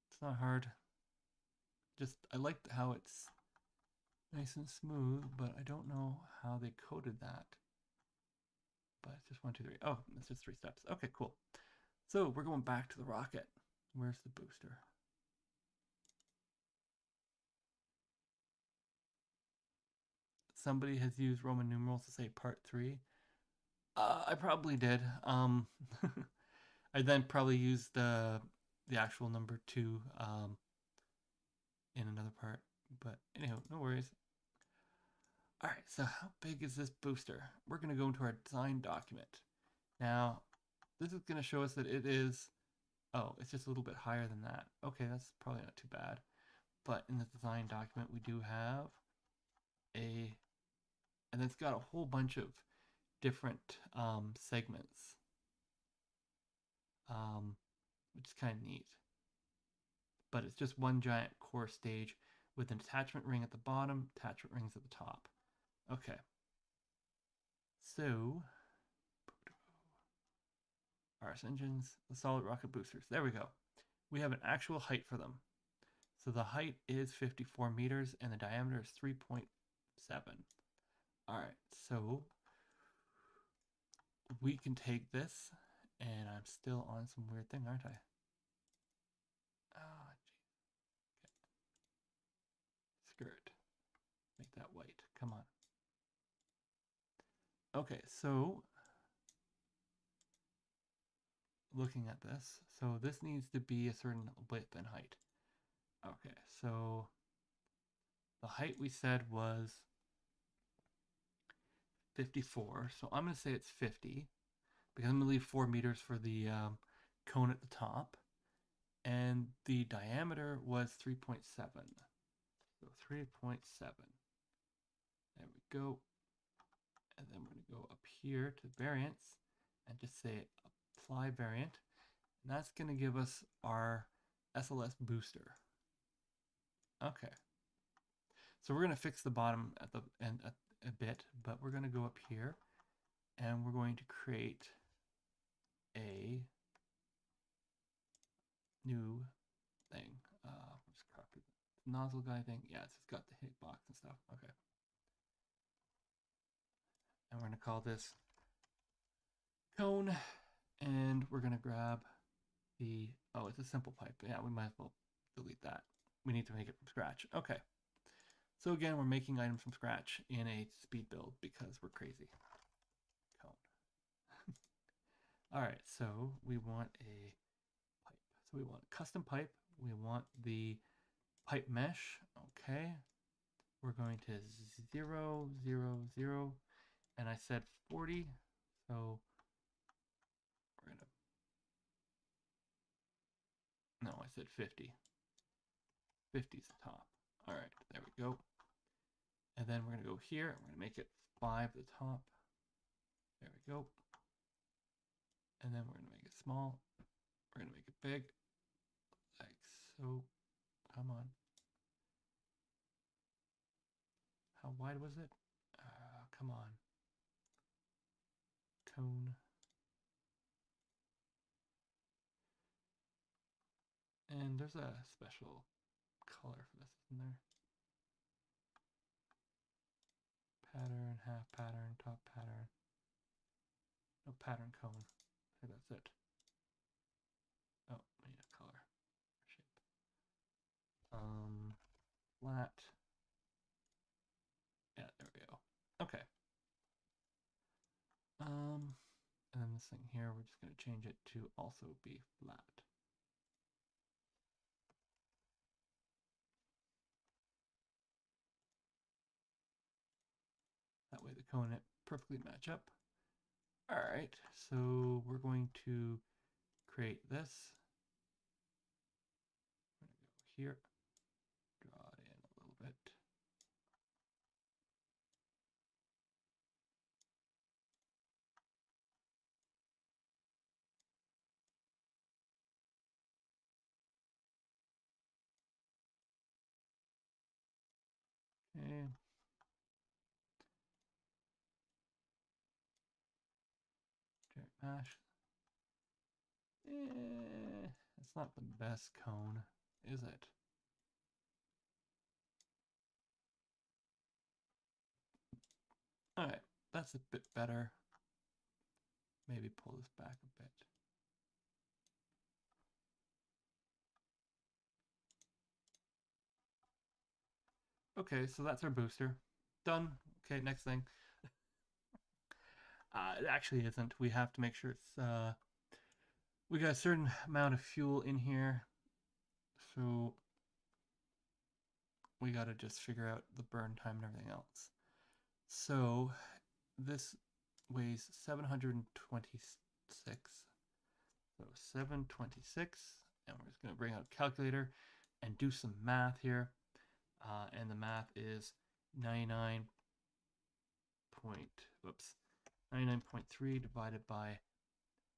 It's not hard. Just, I like how it's nice and smooth, but I don't know how they coded that. But it's just 1, 2, 3. Oh, it's just 3 steps. Okay, cool. So we're going back to the rocket. Where's the booster? Somebody has used Roman numerals to say part 3. I probably did. I then probably used the actual number 2 in another part. But anyhow, no worries. All right, so how big is this booster? We're going to go into our design document. Now, this is going to show us that it is, oh, it's just a little bit higher than that. Okay, that's probably not too bad. But in the design document, we do have and it's got a whole bunch of different segments, which is kind of neat. But it's just one giant core stage with an attachment ring at the bottom, attachment rings at the top. Okay. So, RS engines, the solid rocket boosters. There we go. We have an actual height for them. So the height is 54 meters and the diameter is 3.7. All right, so we can take this, and I'm still on some weird thing, aren't I? Ah, gee. Okay. Skirt. Make that white. Come on. Okay, so looking at this, so this needs to be a certain width and height. Okay, so the height we said was 54, so I'm going to say it's 50 because I'm going to leave 4 meters for the cone at the top, and the diameter was 3.7. So 3.7. There we go. And then we're going to go up here to variants and just say apply variant. And that's going to give us our SLS booster. Okay. So we're going to fix the bottom at the end a bit, but we're going to go up here and we're going to create a new thing. Just copy nozzle guy thing. Yeah, it's got the hitbox and stuff. Okay. And we're going to call this cone. And we're going to grab the, oh, it's a simple pipe. Yeah, we might as well delete that. We need to make it from scratch. Okay. So again, we're making items from scratch in a speed build because we're crazy. Cone. All right, so we want a pipe. So we want a custom pipe. We want the pipe mesh. Okay. We're going to 0, 0, 0. And I said 40. So we're going to, no, I said 50. 50 is the top. All right, there we go. And then we're going to go here. We're going to make it 5 at the top. There we go. And then we're going to make it small. We're going to make it big. Like so. Come on. How wide was it? Come on. Cone. And there's a special color for this, isn't there? Pattern, half pattern, top pattern. No, pattern cone. I think that's it. Oh, I need a color. Shape. Flat. Yeah, there we go. Okay. And then this thing here, we're just going to change it to also be flat. That way the cone and it perfectly match up. All right, so we're going to create this. I'm going to go here, draw it in a little bit. Okay. Mash. It's not the best cone, is it? All right, that's a bit better. Maybe pull this back a bit. Okay, so that's our booster. Done. Okay, next thing. It actually isn't. We have to make sure it's, we got a certain amount of fuel in here. So we got to just figure out the burn time and everything else. So this weighs 726. So 726. And we're just going to bring out a calculator and do some math here. And the math is 99.3 divided by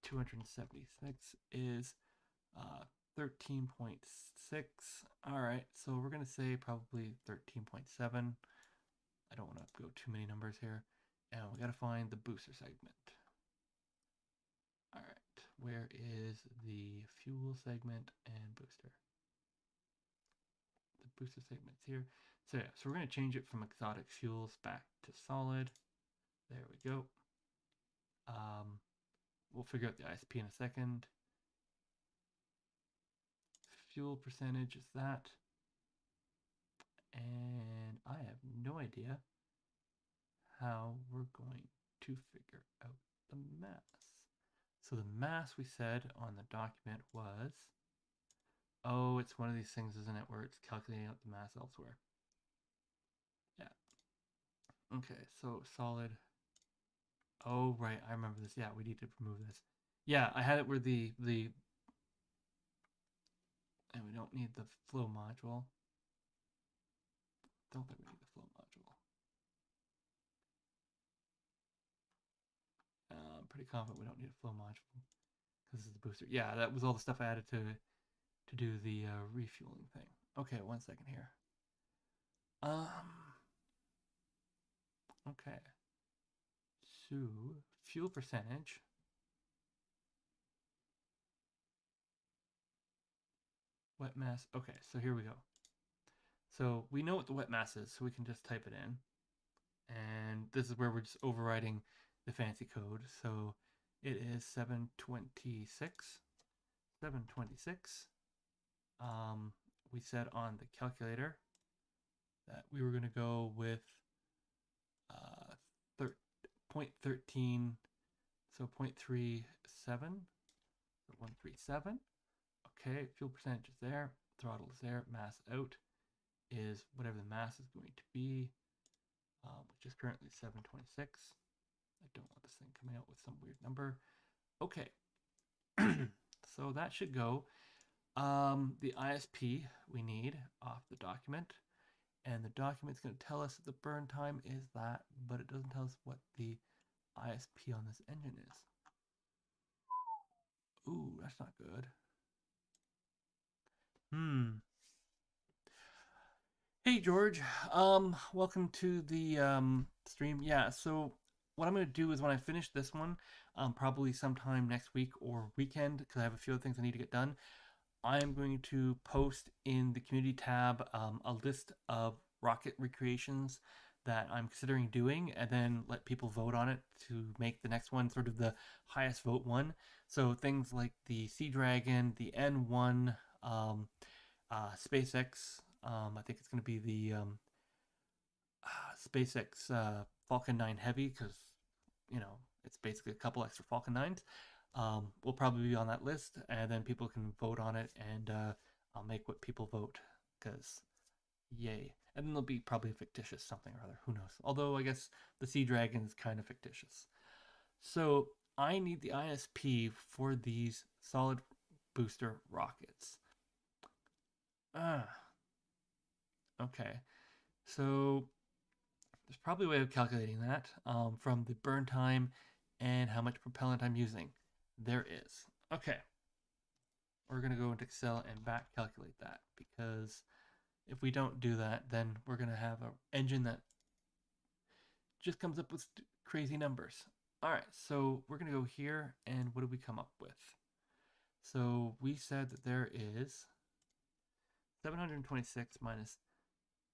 276 is 13.6. All right, so we're going to say probably 13.7. I don't want to go too many numbers here. And we got to find the booster segment. All right, where is the fuel segment and booster? The booster segment's here. So yeah, so we're going to change it from exotic fuels back to solid. There we go. We'll figure out the ISP in a second. Fuel percentage is that. And I have no idea how we're going to figure out the mass. So the mass we said on the document was, oh, it's one of these things, isn't it, where it's calculating out the mass elsewhere. Yeah. Okay, so solid. Oh, right, I remember this. Yeah, we need to remove this. Yeah, I had it where the and we don't need the flow module. Don't think we need the flow module. I'm pretty confident we don't need a flow module because this is the booster. Yeah, that was all the stuff I added to do the refueling thing. Okay, 1 second here. Okay. So fuel percentage. Wet mass. Okay, so here we go. So we know what the wet mass is, so we can just type it in. And this is where we're just overriding the fancy code. So it is 726. 726. We said on the calculator that we were going to go with 0.13, so 0.37, 137. Okay, fuel percentage is there, throttle is there, mass out is whatever the mass is going to be, which is currently 726. I don't want this thing coming out with some weird number. Okay, so that should go. The ISP we need off the document, and the document's going to tell us that the burn time is that, but it doesn't tell us what the ISP on this engine is. Ooh, that's not good. Hey George, welcome to the stream. Yeah, so what I'm gonna do is when I finish this one, probably sometime next week or weekend, because I have a few other things I need to get done, I am going to post in the community tab a list of rocket recreations that I'm considering doing, and then let people vote on it to make the next one sort of the highest vote one. So things like the Sea Dragon, the N1, SpaceX. I think it's going to be the SpaceX Falcon 9 Heavy, because it's basically a couple extra Falcon 9s. Will probably be on that list, and then people can vote on it, and I'll make what people vote, because yay. And then there'll be probably a fictitious something or other, who knows. Although I guess the Sea Dragon is kind of fictitious. So I need the ISP for these solid booster rockets. Okay. So there's probably a way of calculating that from the burn time and how much propellant I'm using. There is. Okay. We're going to go into Excel and back calculate that, because if we don't do that, then we're going to have an engine that just comes up with crazy numbers. All right, so we're going to go here, and what do we come up with? So we said that there is 726 minus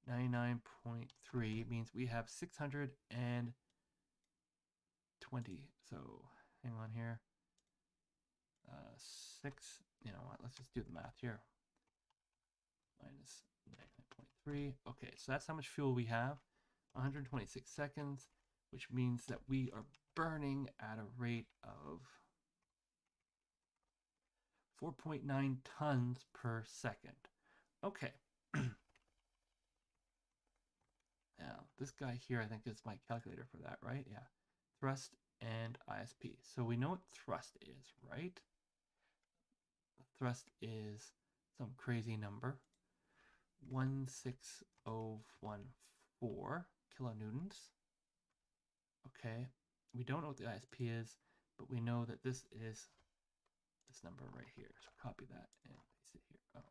99.3 means we have 620. So hang on here. 6, you know what, let's just do the math here. Minus 99.3. Okay, so that's how much fuel we have. 126 seconds, which means that we are burning at a rate of 4.9 tons per second. Okay. Now, this guy here, I think, is my calculator for that, right? Yeah. Thrust and ISP. So we know what thrust is, right? Thrust is some crazy number. 16014 kilonewtons. Okay. We don't know what the ISP is, but we know that this is this number right here. So copy that and paste it here. Oh.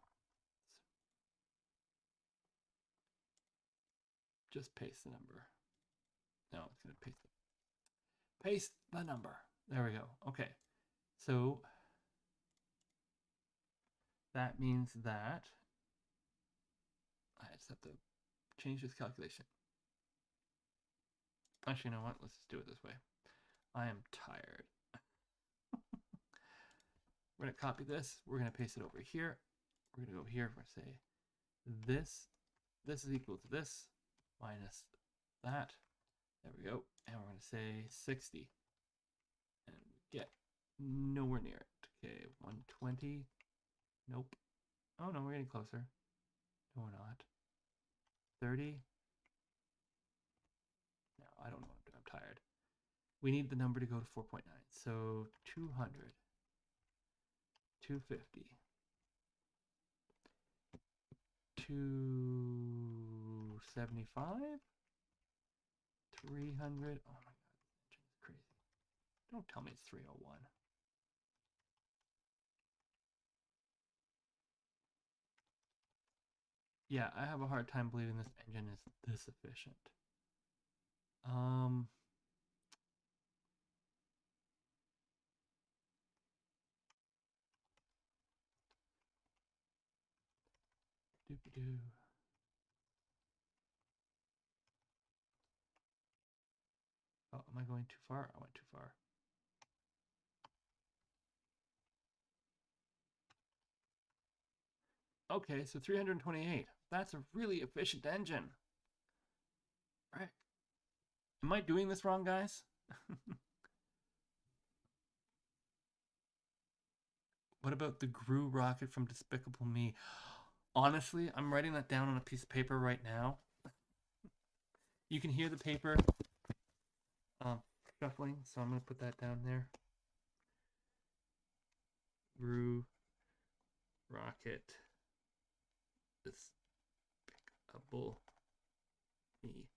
Just paste the number. No, it's going to paste it. Paste the number. There we go. Okay. So that means that I just have to change this calculation. Actually, you know what? Let's just do it this way. I am tired. We're going to copy this. We're going to paste it over here. We're going to go here. We're going to say this is equal to this minus that. There we go. And we're going to say 60. And we get nowhere near it. Okay, 120. Nope. Oh, no, we're getting closer. No, we're not. 30. No, I don't know what I'm doing. I'm tired. We need the number to go to 4.9. So 200. 250. 275. 300. Oh my god, this engine is crazy. Don't tell me it's 301. Yeah, I have a hard time believing this engine is this efficient. Doop-a-doo. I going too far? I went too far. Okay, so 328. That's a really efficient engine. Right. Am I doing this wrong, guys? What about the Gru rocket from Despicable Me? Honestly, I'm writing that down on a piece of paper right now. You can hear the paper shuffling, so I'm going to put that down there. Gru rocket Despicable Me.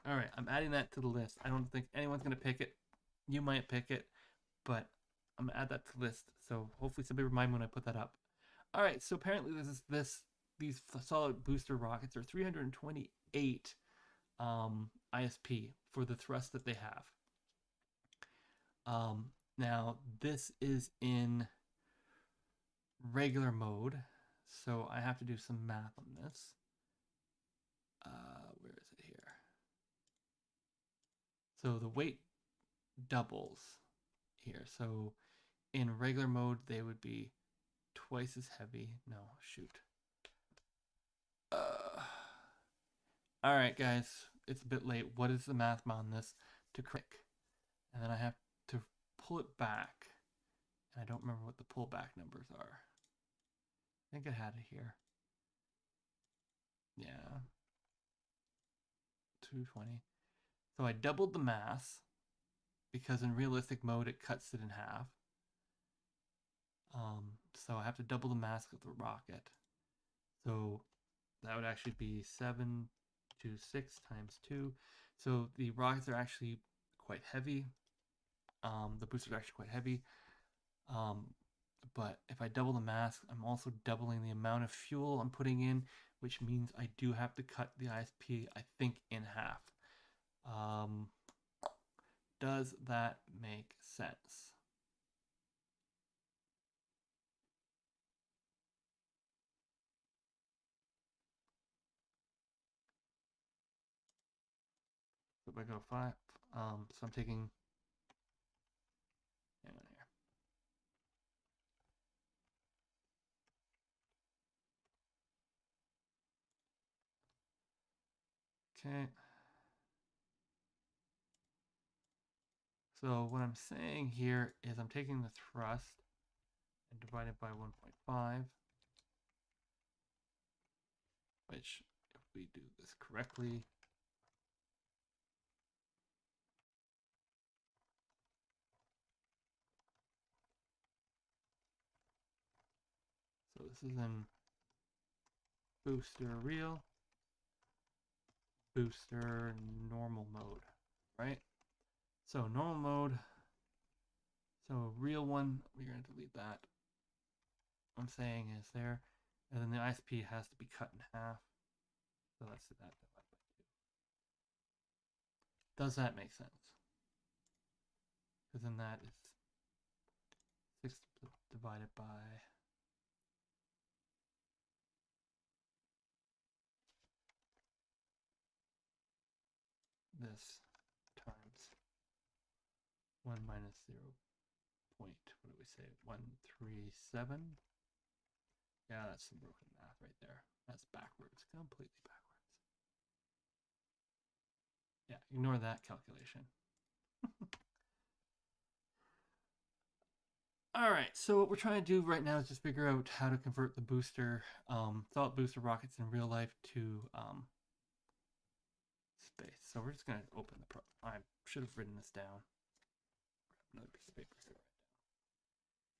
All right, I'm adding that to the list. I don't think anyone's going to pick it. You might pick it, but I'm going to add that to the list. So hopefully somebody remind me when I put that up. All right, so apparently these solid booster rockets are 328 ISP for the thrust that they have. Now this is in regular mode, so I have to do some math on this. Where is it here? So the weight doubles here. So in regular mode, they would be twice as heavy. No, shoot. All right, guys, it's a bit late. What is the math on this to click? And then I have to pull it back. And I don't remember what the pullback numbers are. I think I had it here. Yeah. 220. So I doubled the mass because in realistic mode, it cuts it in half. So I have to double the mass of the rocket. So that would actually be 726 times 2. So the rockets are actually quite heavy. The boosters are actually quite heavy. But if I double the mass, I'm also doubling the amount of fuel I'm putting in, which means I do have to cut the ISP, I think, in half. Does that make sense? So if I go 5, so I'm taking, hang on here. Okay. So what I'm saying here is I'm taking the thrust and divide it by 1.5, which if we do this correctly, so this is in booster real, booster normal mode, right? So normal mode, so real one, we're going to delete that. What I'm saying is there, and then the ISP has to be cut in half. So let's do that divided by 2. Does that make sense? Because then that is 6 divided by this times 1 minus 0. What do we say? 137. Yeah, that's some broken math right there. That's backwards, completely backwards. Yeah, ignore that calculation. All right, so what we're trying to do right now is just figure out how to convert the booster, solid booster rockets in real life to space. So we're just gonna open the pro. I should have written this down. Grab another piece of paper here.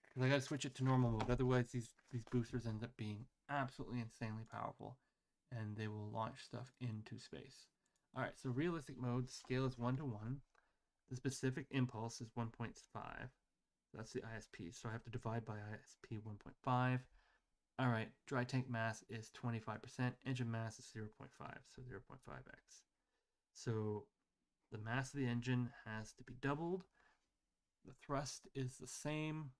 Because I gotta switch it to normal mode. Otherwise, these boosters end up being absolutely insanely powerful, and they will launch stuff into space. All right, so realistic mode, the scale is 1 to 1. The specific impulse is 1.5. That's the ISP. So I have to divide by ISP 1.5. All right, dry tank mass is 25%. Engine mass is 0.5, so 0.5x. So the mass of the engine has to be doubled. The thrust is the same,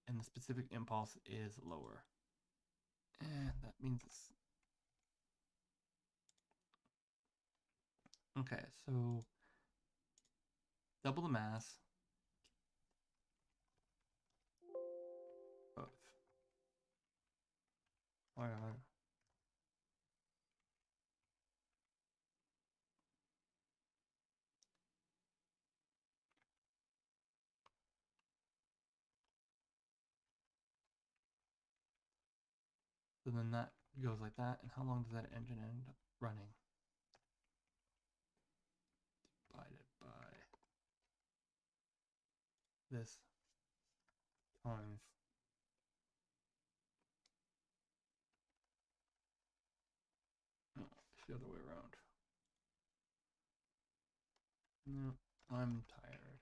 and the specific impulse is lower. And that means it's... Okay, so double the mass of, or so then that goes like that. And how long does that engine end up running? Divided by this times it's the other way around. No, I'm tired.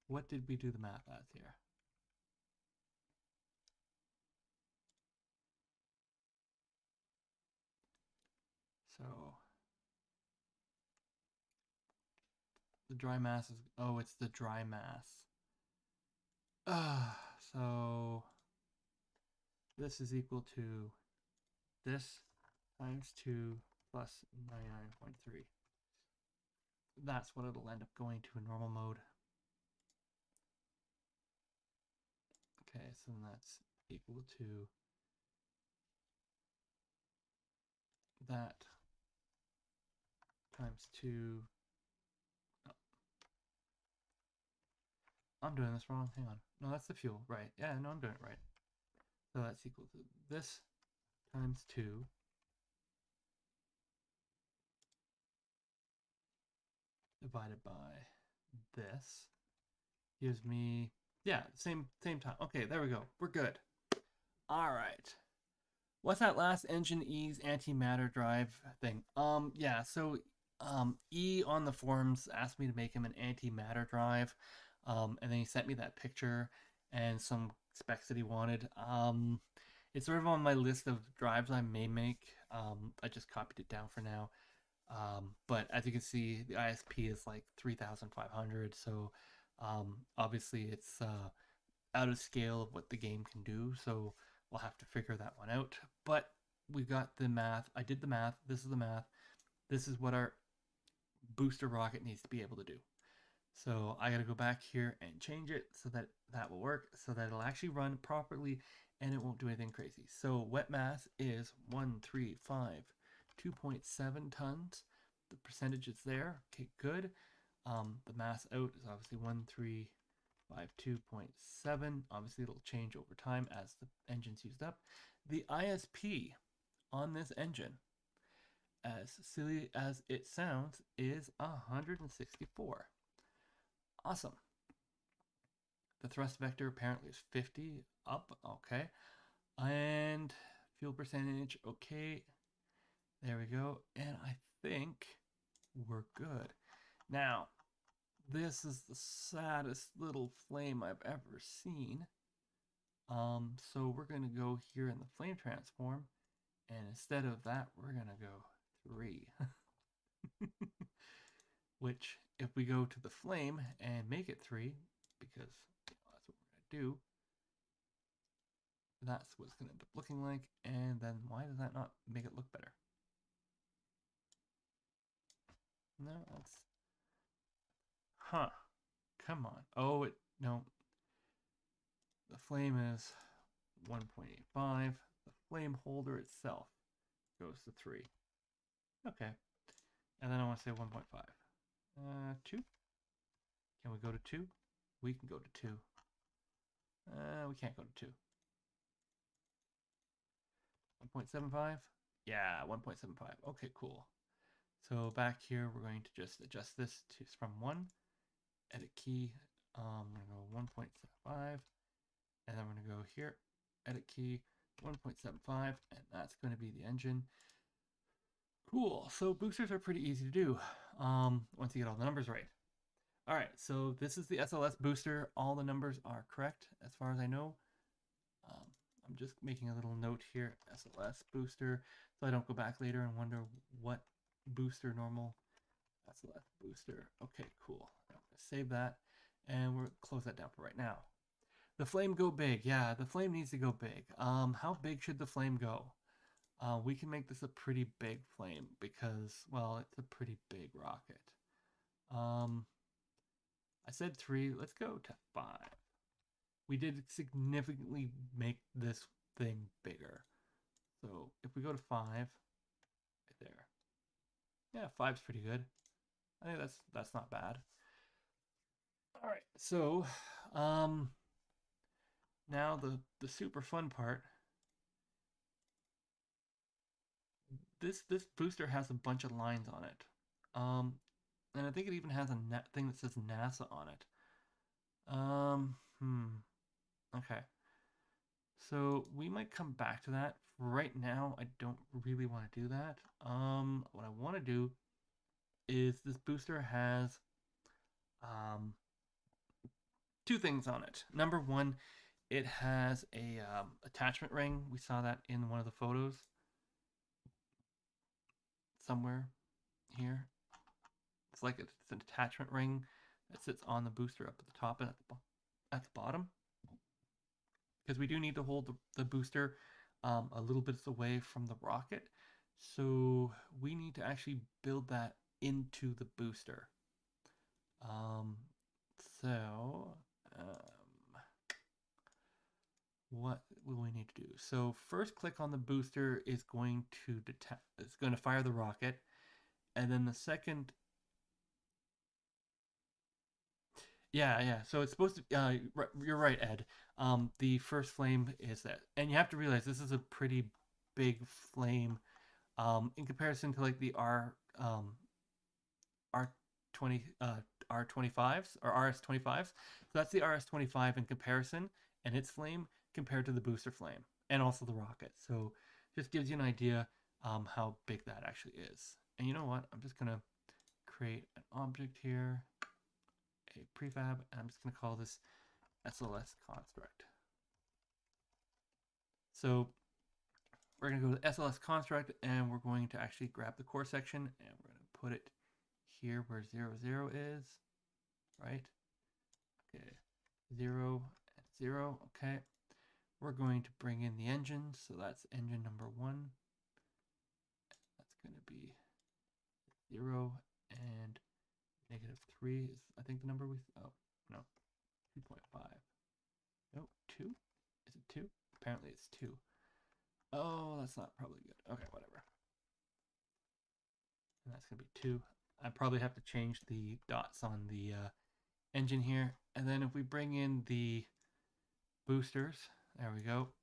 What did we do the math as here? So the dry mass is, oh, it's the dry mass. So this is equal to this times 2 plus 99.3. That's what it'll end up going to in normal mode. Okay, so then that's equal to that times 2. Oh, I'm doing this wrong. Hang on. No, that's the fuel. Right. Yeah, no, I'm doing it right. So that's equal to this times 2 divided by this gives me, yeah, same time. Okay, there we go. We're good. All right. What's that last engine E's antimatter drive thing? Yeah, so E on the forums asked me to make him an antimatter drive. And then he sent me that picture and some specs that he wanted. It's sort of on my list of drives I may make. I just copied it down for now. But as you can see, the ISP is like 3,500. So obviously it's out of scale of what the game can do. So we'll have to figure that one out. But we got the math. I did the math. This is the math. This is what our booster rocket needs to be able to do. So I got to go back here and change it so that that will work, so that it'll actually run properly and it won't do anything crazy. So wet mass is 135, 2.7 tons. The percentage is there. Okay, good. The mass out is obviously 1352.7. Obviously, it'll change over time as the engine's used up. The ISP on this engine, as silly as it sounds, is 164. Awesome. The thrust vector apparently is 50 up. Okay. And fuel percentage. Okay. There we go. And I think we're good. Now, this is the saddest little flame I've ever seen. So we're going to go here in the flame transform. And instead of that, we're going to go 3. Which, if we go to the flame and make it 3, because that's what we're going to do, that's what it's going to end up looking like. And then why does that not make it look better? No, that's... Huh. Come on. Oh, no. The flame is 1.85. The flame holder itself goes to 3. Okay. And then I want to say 1.5. 2? Can we go to 2? We can go to 2. We can't go to 2. 1.75? Yeah, 1.75. Okay, cool. So back here, we're going to just adjust this to from 1. Edit key. We're going to go 1.75. And then we're going to go here. Edit key 1.75. And that's going to be the engine. Cool. So boosters are pretty easy to do once you get all the numbers right. All right, so this is the SLS booster. All the numbers are correct as far as I know. I'm just making a little note here, SLS booster, so I don't go back later and wonder what booster normal. SLS booster. Okay, cool. I'm going to save that, and we'll close that down for right now. The flame go big. Yeah, the flame needs to go big. How big should the flame go? We can make this a pretty big flame because, well, it's a pretty big rocket. I said 3. Let's go to 5. We did significantly make this thing bigger. So if we go to 5, right there. Yeah, 5's pretty good. I think that's not bad. All right, so now the super fun part. This booster has a bunch of lines on it, and I think it even has a thing that says NASA on it. Okay. So we might come back to that. Right now, I don't really want to do that. What I want to do is this booster has two things on it. Number one, it has a attachment ring. We saw that in one of the photos somewhere here. It's like it's an attachment ring that sits on the booster up at the top and at the bottom. Because we do need to hold the booster a little bit away from the rocket. So we need to actually build that into the booster. So what will we need to do? So first click on the booster is going to detect, it's going to fire the rocket. And then the second, yeah. So it's supposed to, you're right, Ed. The first flame is that, and you have to realize this is a pretty big flame in comparison to like the R20 R25s or RS25s. So that's the RS25 in comparison, and its flame compared to the booster flame and also the rocket. So just gives you an idea how big that actually is. And you know what? I'm just gonna create an object here, a prefab, and I'm just gonna call this SLS construct. So we're gonna go to SLS construct, and we're going to actually grab the core section, and we're gonna put it here where 0 is, right? Okay, 0 and 0. Okay, we're going to bring in the engine, so that's engine number 1. That's going to be 0 and -3 is, I think, the number we, oh no, 2.5. No, 2. Is it 2? Apparently it's 2. Oh, that's not probably good. Okay, whatever. And that's going to be 2. I probably have to change the dots on the engine here. And then if we bring in the boosters, there we go.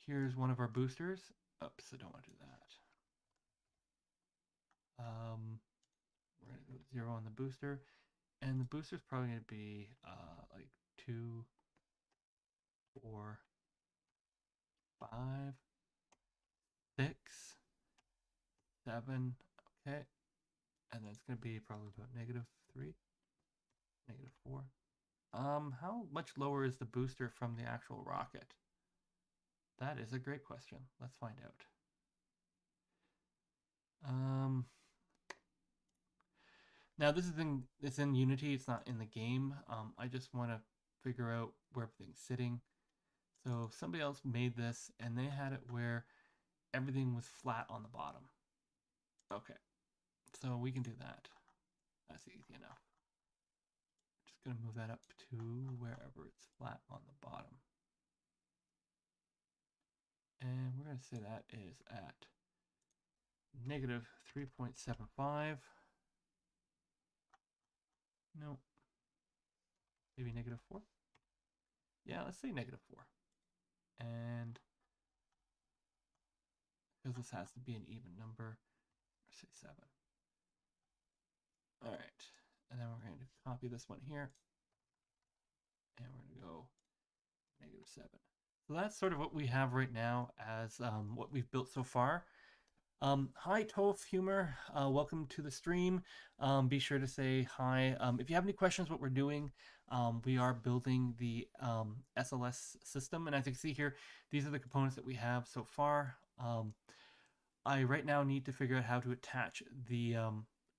Here's one of our boosters. Oops, I don't want to do that. We're going to go 0 on the booster. And the booster's probably going to be like 2, 4, 5, 6, 7. Okay. And then it's going to be probably about -3, -4. How much lower is the booster from the actual rocket? That is a great question. Let's find out. Now this is it's in Unity. It's not in the game. I just want to figure out where everything's sitting. So somebody else made this, and they had it where everything was flat on the bottom. Okay, so we can do that. That's easy enough. Just gonna move that up to wherever it's flat on the bottom. And we're going to say that is at -3.75. No. Maybe -4? Yeah, let's say -4. And because this has to be an even number, let's say 7. All right. And then we're going to copy this one here. And we're going to go -7. So that's sort of what we have right now as what we've built so far. Hi, Toph Humor. Welcome to the stream. Be sure to say hi. If you have any questions, what we're doing, we are building the SLS system. And as you can see here, these are the components that we have so far. I right now need to figure out how to attach the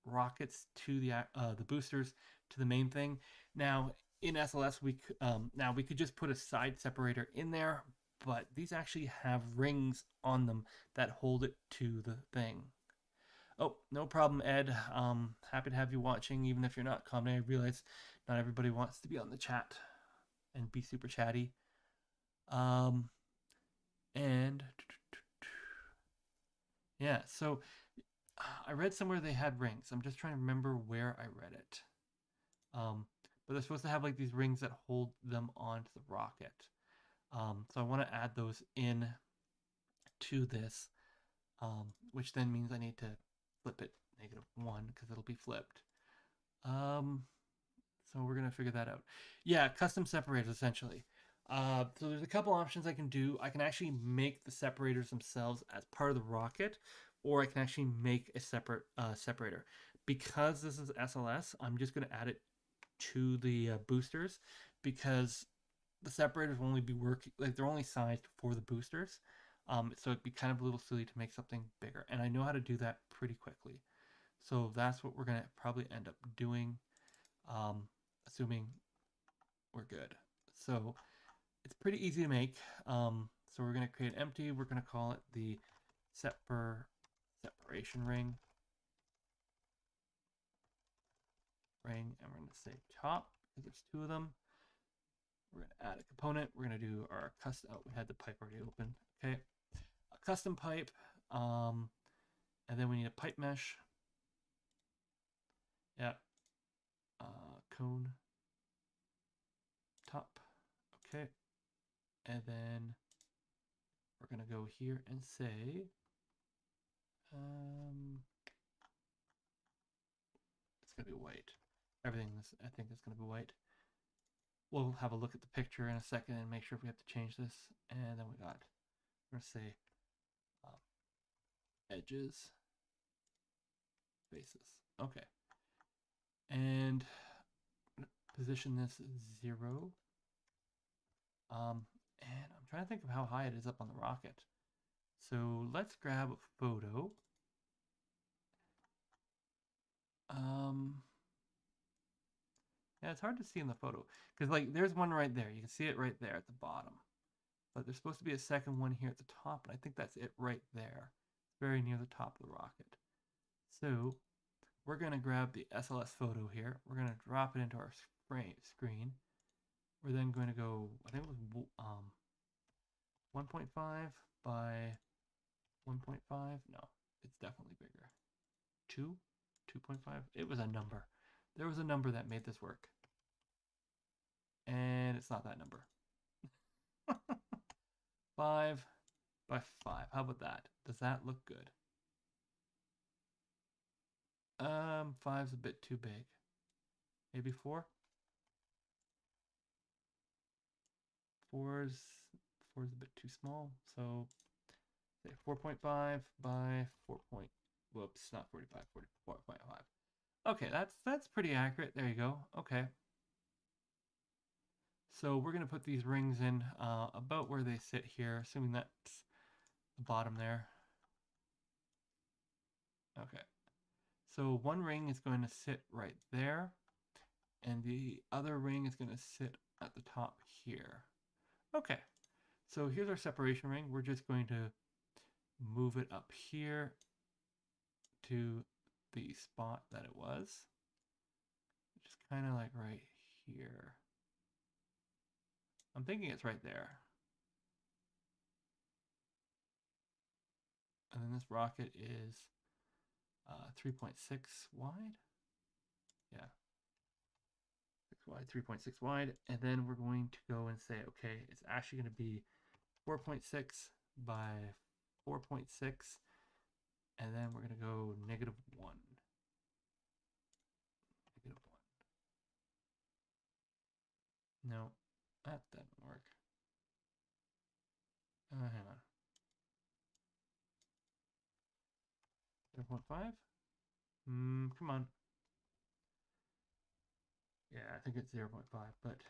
rockets to the boosters to the main thing. Now, in SLS, we could just put a side separator in there, but these actually have rings on them that hold it to the thing. Oh, no problem, Ed. Happy to have you watching, even if you're not commenting. I realize not everybody wants to be on the chat and be super chatty. Um, and yeah, so I read somewhere they had rings. I'm just trying to remember where I read it. But they're supposed to have like these rings that hold them onto the rocket. So I want to add those in to this, which then means I need to flip it -1 because it'll be flipped. So we're gonna figure that out. Yeah, custom separators essentially. So there's a couple options I can do. I can actually make the separators themselves as part of the rocket, or I can actually make a separate separator. Because this is SLS, I'm just gonna add it to the boosters, because the separators will only be working, like they're only sized for the boosters. So it'd be kind of a little silly to make something bigger, and I know how to do that pretty quickly. So that's what we're gonna probably end up doing, assuming we're good. So it's pretty easy to make. So we're gonna create an empty. We're gonna call it the separation ring, and we're gonna say top because there's two of them. We're gonna add a component. We're gonna do our custom. Oh, we had the pipe already open. Okay, a custom pipe, and then we need a pipe mesh. Yeah, cone top. Okay, and then we're gonna go here and say, it's gonna be white. Everything is, I think, is gonna be white. We'll have a look at the picture in a second and make sure if we have to change this. And then we're gonna say edges, faces. Okay. And position this 0. And I'm trying to think of how high it is up on the rocket. So let's grab a photo. Yeah, it's hard to see in the photo because like there's one right there. You can see it right there at the bottom. But there's supposed to be a second one here at the top, and I think that's it right there. It's very near the top of the rocket. So we're going to grab the SLS photo here. We're going to drop it into our screen. We're then going to go, I think it was 1.5 by 1.5. No, it's definitely bigger. 2, 2.5. It was a number. There was a number that made this work. And it's not that number. 5 by 5. How about that? Does that look good? 5's a bit too big. Maybe 4? 4's a bit too small. So say 4.5 by 4. Whoops, not 45, 44.5. Okay, that's pretty accurate. There you go. Okay. So we're going to put these rings in about where they sit here, assuming that's the bottom there. Okay. So one ring is going to sit right there, and the other ring is going to sit at the top here. Okay. So here's our separation ring. We're just going to move it up here to the spot that it was, which is kind of like right here. I'm thinking it's right there. And then this rocket is 3.6 wide. Yeah, 6 wide, 3.6 wide. And then we're going to go and say, okay, it's actually going to be 4.6 by 4.6. And then we're going to go -1. -1. No, that doesn't work. Hang on. 0.5? Come on. Yeah, I think it's 0.5, but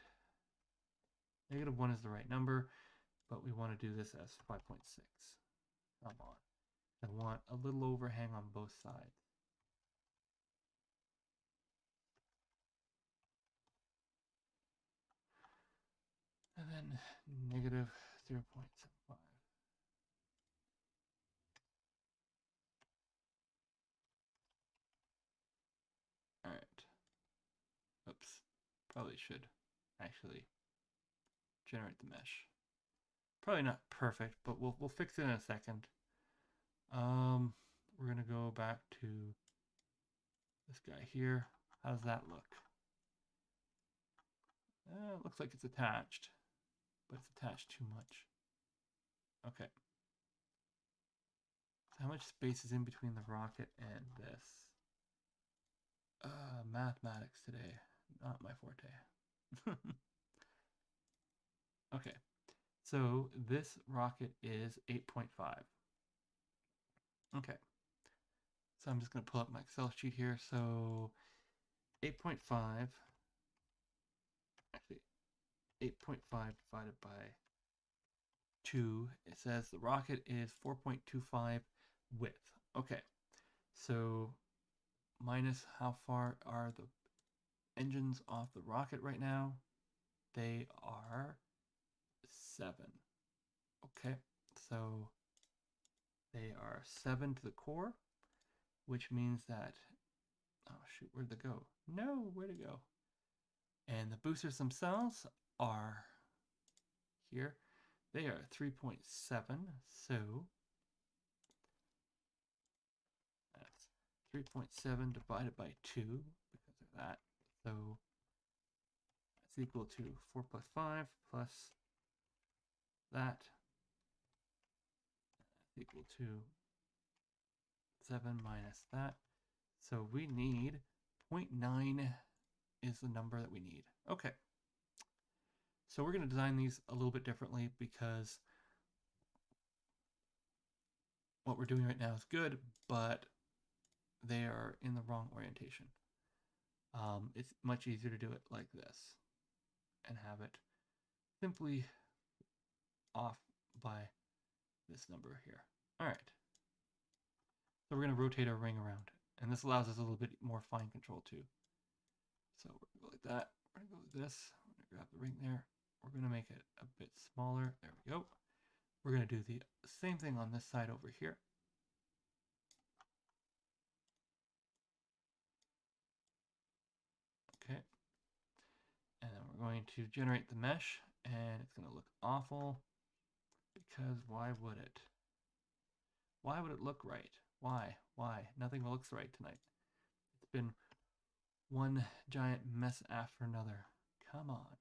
-1 is the right number, but we want to do this as 5.6. Come on. I want a little overhang on both sides. And then -0.75. Probably should actually generate the mesh. Probably not perfect, but we'll fix it in a second. We're gonna go back to this guy here. How does that look? It looks like it's attached, but it's attached too much. Okay. So how much space is in between the rocket and this? Mathematics today, not my forte. Okay, so this rocket is 8.5. Okay, so I'm just going to pull up my Excel sheet here. So 8.5, actually 8.5 divided by 2, it says the rocket is 4.25 width. Okay, so minus how far are the engines off the rocket right now? They are 7. Okay, so they are 7 to the core, which means that, oh shoot, where'd they go? No, where'd it go? And the boosters themselves are here. They are 3.7, so that's 3.7 divided by 2 because of that. So that's equal to 4 plus 5 plus that. That's equal to 7 minus that. So we need 0.9 is the number that we need. Okay. So we're going to design these a little bit differently because what we're doing right now is good, but they are in the wrong orientation. It's much easier to do it like this and have it simply off by this number here. All right. So we're going to rotate our ring around, and this allows us a little bit more fine control too. So we're going to go like that. We're going to go like this. We're going to grab the ring there. We're going to make it a bit smaller. There we go. We're going to do the same thing on this side over here. Okay. And then we're going to generate the mesh, and it's going to look awful because why would it? Why would it look right? Why? Why? Nothing looks right tonight. It's been one giant mess after another. Come on.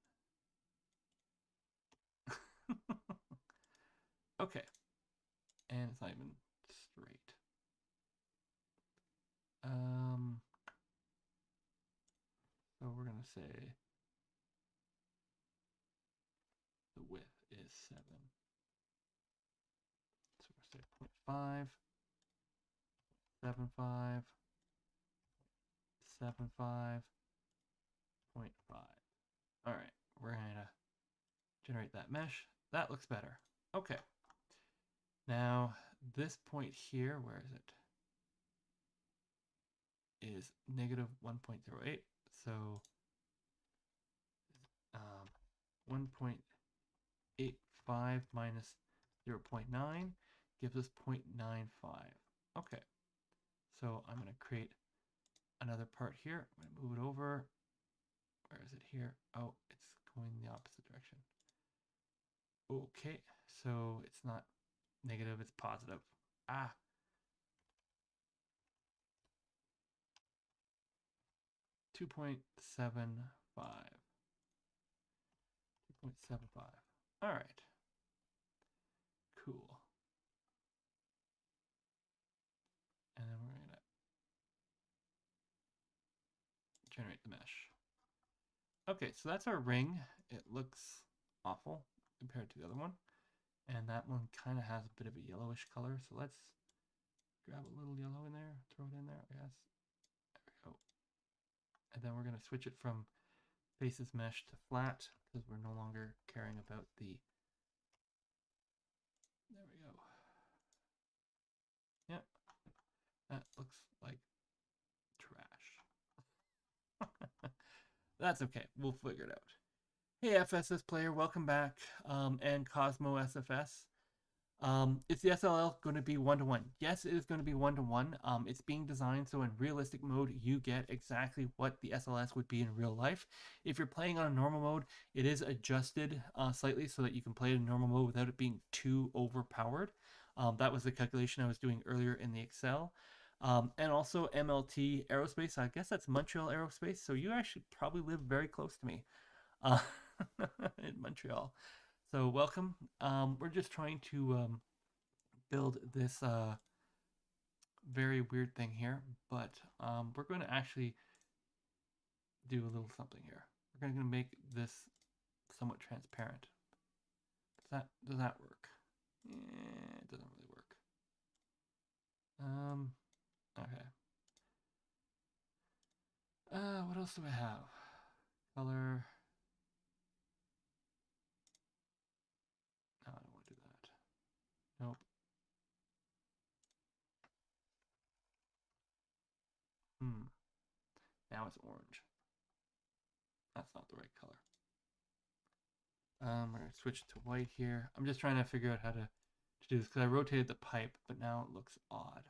Okay. And it's not even straight. So we're going to say the width is 7. So we're going to say 0.5, 7.5, 7.5, 0.5. All right, we're going to generate that mesh. That looks better. Okay. Now, this point here, where is it? Is negative 1.08. So 1.85 minus 0.9 gives us 0.95. Okay. So I'm going to create another part here. I'm going to move it over. Where is it here? Oh, it's going in the opposite direction. Okay, so it's not negative, it's positive. Ah. 2.75. 2.75. All right. Cool. And then we're going to generate the mesh. Okay, so that's our ring. It looks awful compared to the other one. And that one kind of has a bit of a yellowish color. So let's grab a little yellow in there, throw it in there, I guess. There we go. And then we're going to switch it from faces mesh to flat because we're no longer caring about the... There we go. Yep. That looks like trash. That's okay. We'll figure it out. Hey, FSS player, welcome back. And Cosmo SFS. Is the SLL going to be one-to-one? Yes, it is going to be one-to-one. It's being designed so in realistic mode, you get exactly what the SLS would be in real life. If you're playing on a normal mode, it is adjusted slightly so that you can play it in normal mode without it being too overpowered. That was the calculation I was doing earlier in the Excel. And also MLT Aerospace, I guess that's Montreal Aerospace, so you actually probably live very close to me uh, in Montreal. So welcome. We're just trying to build this very weird thing here, but we're going to actually do a little something here. We're going to make this somewhat transparent. Does that work? It doesn't really work. Okay. What else do I have? Color. No, I don't want to do that. Nope. Now it's orange. That's not the right color. We're going to switch to white here. I'm just trying to figure out how to do this because I rotated the pipe, but now it looks odd.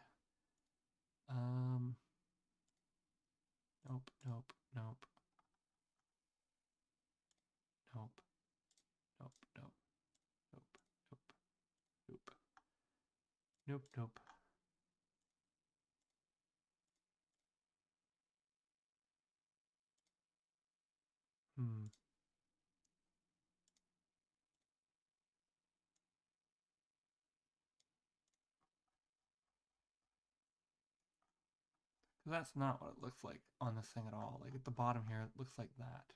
Nope, nope, nope. Nope, nope, nope, nope, nope, nope, nope, nope. Because that's not what it looks like on this thing at all. Like at the bottom here, it looks like that.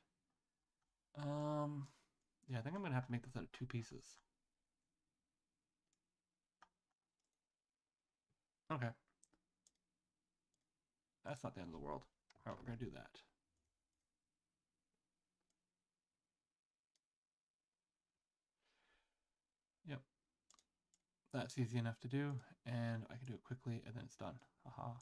Yeah, I think I'm gonna have to make this out of 2 pieces. Okay. That's not the end of the world. Alright, we're gonna do that. Yep. That's easy enough to do, and I can do it quickly, and then it's done. Haha.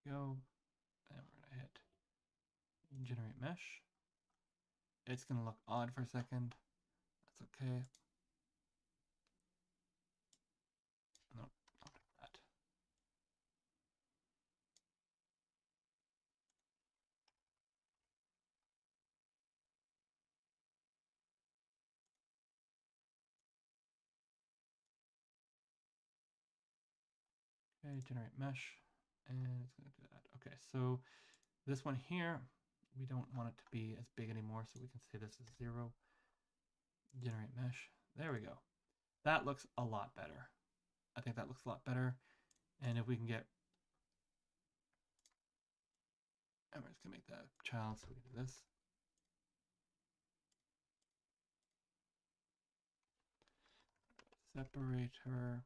Go, and we're gonna hit generate mesh. It's gonna look odd for a second. That's okay. No, not that. Okay, generate mesh, and it's gonna do that. Okay, so this one here, we don't want it to be as big anymore, so we can say this is 0. Generate mesh. There we go. That looks a lot better. I think that looks a lot better. And if we can get, and we're just gonna make that child, so we can do this. Separator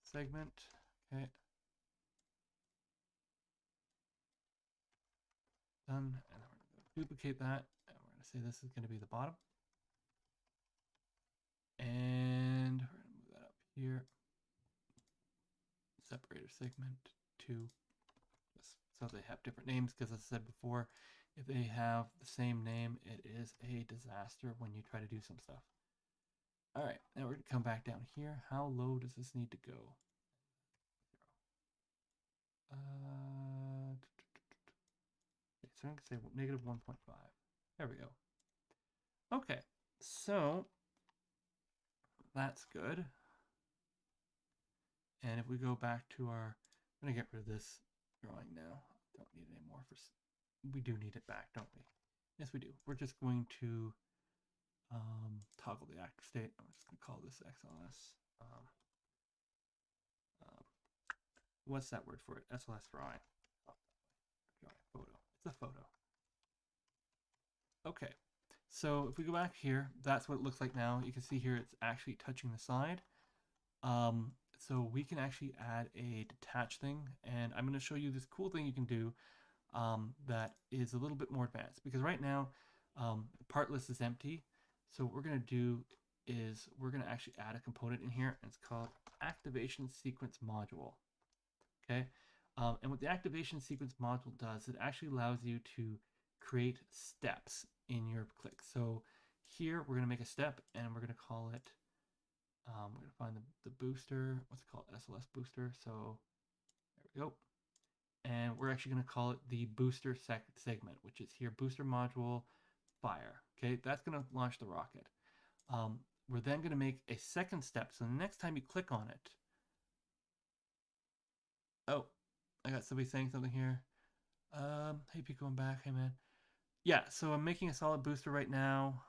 segment. Okay. Done. And then we're going to duplicate that. And we're going to say this is going to be the bottom. And we're going to move that up here. Separator segment 2. Just so they have different names, because as I said before, if they have the same name, it is a disaster when you try to do some stuff. All right, now we're going to come back down here. How low does this need to go? So I'm going to say negative 1.5. There we go. Okay, so that's good. And if we go back to our, I'm going to get rid of this drawing now. Don't need it anymore. We do need it back, don't we? Yes, we do. We're just going to toggle the active state. I'm just going to call this XLS. What's that word for it? SLS drawing. Photo. It's a photo. Okay. So if we go back here, that's what it looks like now. You can see here it's actually touching the side. so we can actually add a detach thing, and I'm going to show you this cool thing you can do that is a little bit more advanced, because right now the part list is empty. So what we're going to do is we're going to actually add a component in here, and it's called activation sequence module. Okay, and what the activation sequence module does, it actually allows you to create steps in your click. So here we're going to make a step, and we're going to call it, we're going to find the booster, what's it called, SLS booster. So there we go. And we're actually going to call it the booster segment, which is here, booster module fire. Okay, that's going to launch the rocket. We're then going to make a second step. So the next time you click on it, oh, I got somebody saying something here. Hey, Pete, going back. Hey, man. Yeah, so I'm making a solid booster right now.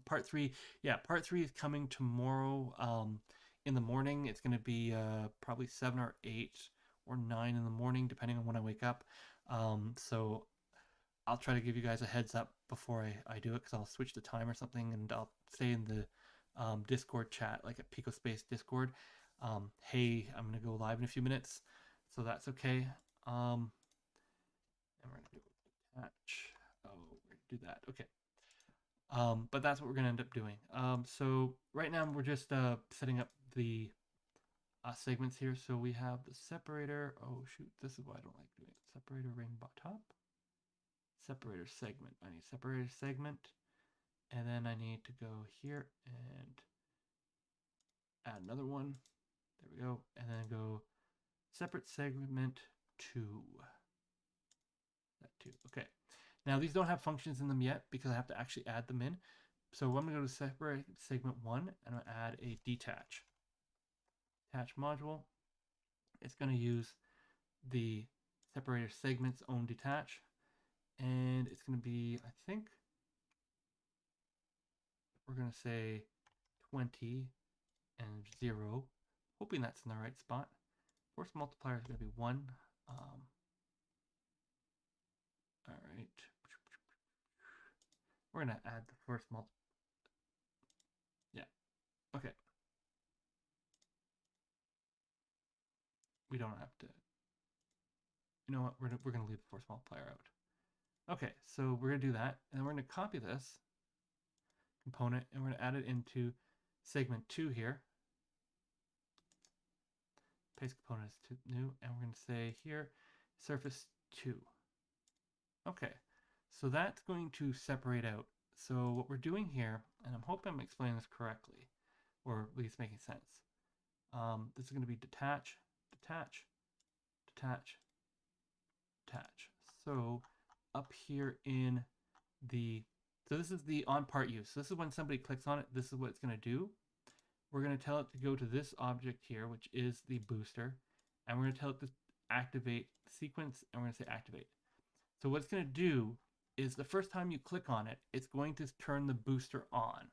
Part 3, yeah, part 3 is coming tomorrow in the morning. It's going to be probably 7 or 8 or 9 in the morning, depending on when I wake up. So I'll try to give you guys a heads up before I do it, because I'll switch the time or something, and I'll say in the Discord chat, like at Pico Space Discord, hey, I'm going to go live in a few minutes, so that's okay. And we're going to do attach. Oh, we're going to do that. Okay. But that's what we're going to end up doing. So right now we're just setting up the segments here. So we have the separator. Oh, shoot. This is why I don't like doing it. Separator ring top. Separator segment. I need separator segment. And then I need to go here and add another one. There we go. And then go separate segment 2. That 2. Okay. Now these don't have functions in them yet because I have to actually add them in. So I'm going to go to separate segment 1 and I'm going to add a detach. Detach module. It's going to use the separator segment's own detach. And it's going to be, I think, we're going to say 20 and 0. Hoping that's in the right spot. Force multiplier is going to be 1. All right. We're going to add the force multiplier. Yeah. Okay. We don't have to. You know what? We're going to leave the force multiplier out. Okay, so we're going to do that. And then we're going to copy this component and we're going to add it into segment 2 here. Paste component is new. And we're going to say here, surface 2. Okay, so that's going to separate out. So what we're doing here, and I'm hoping I'm explaining this correctly, or at least making sense. This is going to be detach, detach, detach, detach. So up here in the, so this is the on part use. So this is when somebody clicks on it, this is what it's going to do. We're going to tell it to go to this object here, which is the booster. And we're going to tell it to activate sequence, and we're going to say activate. So what it's going to do is the first time you click on it, it's going to turn the booster on.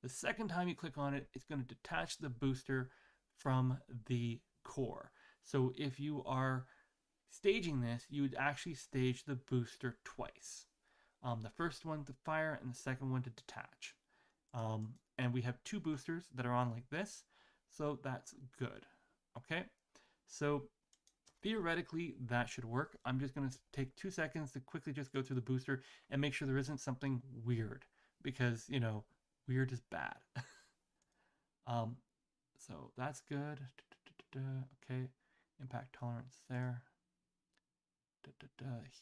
The second time you click on it, it's going to detach the booster from the core. So if you are staging this, you would actually stage the booster twice. The first one to fire and the second one to detach. And we have 2 boosters that are on like this, so that's good. Okay, so theoretically that should work. I'm just going to take 2 seconds to quickly just go through the booster and make sure there isn't something weird, because, you know, weird is bad. So that's good. Okay, impact tolerance there.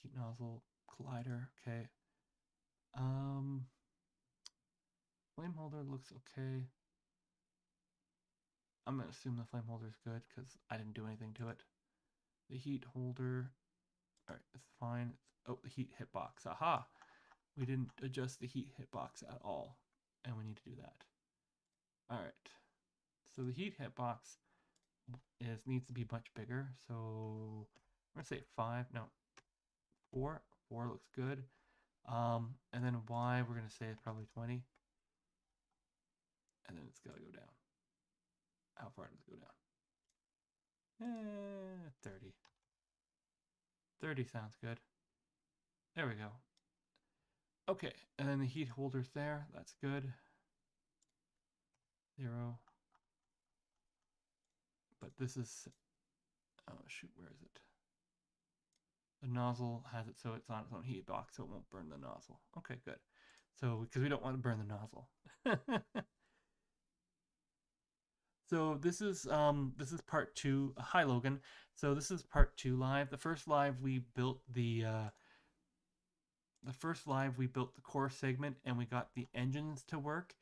Heat nozzle collider. Okay. Flame holder looks okay. I'm gonna assume the flame holder is good because I didn't do anything to it. The heat holder, all right, it's fine. Oh, the heat hitbox. Aha! We didn't adjust the heat hitbox at all, and we need to do that. All right. So the heat hitbox needs to be much bigger. So I'm gonna say 5. No, 4. 4 looks good. And then Y we're gonna say it's probably 20. And then it's gotta go down. How far does it go down? 30. 30 sounds good. There we go. Okay, and then the heat holder's there. That's good. 0. But this is, oh shoot, where is it? The nozzle has it so it's on its own heat box, so it won't burn the nozzle. Okay, good. So, because we don't want to burn the nozzle. So this is part two. Hi Logan. So this is part two live. The first live we built the core segment and we got the engines to work.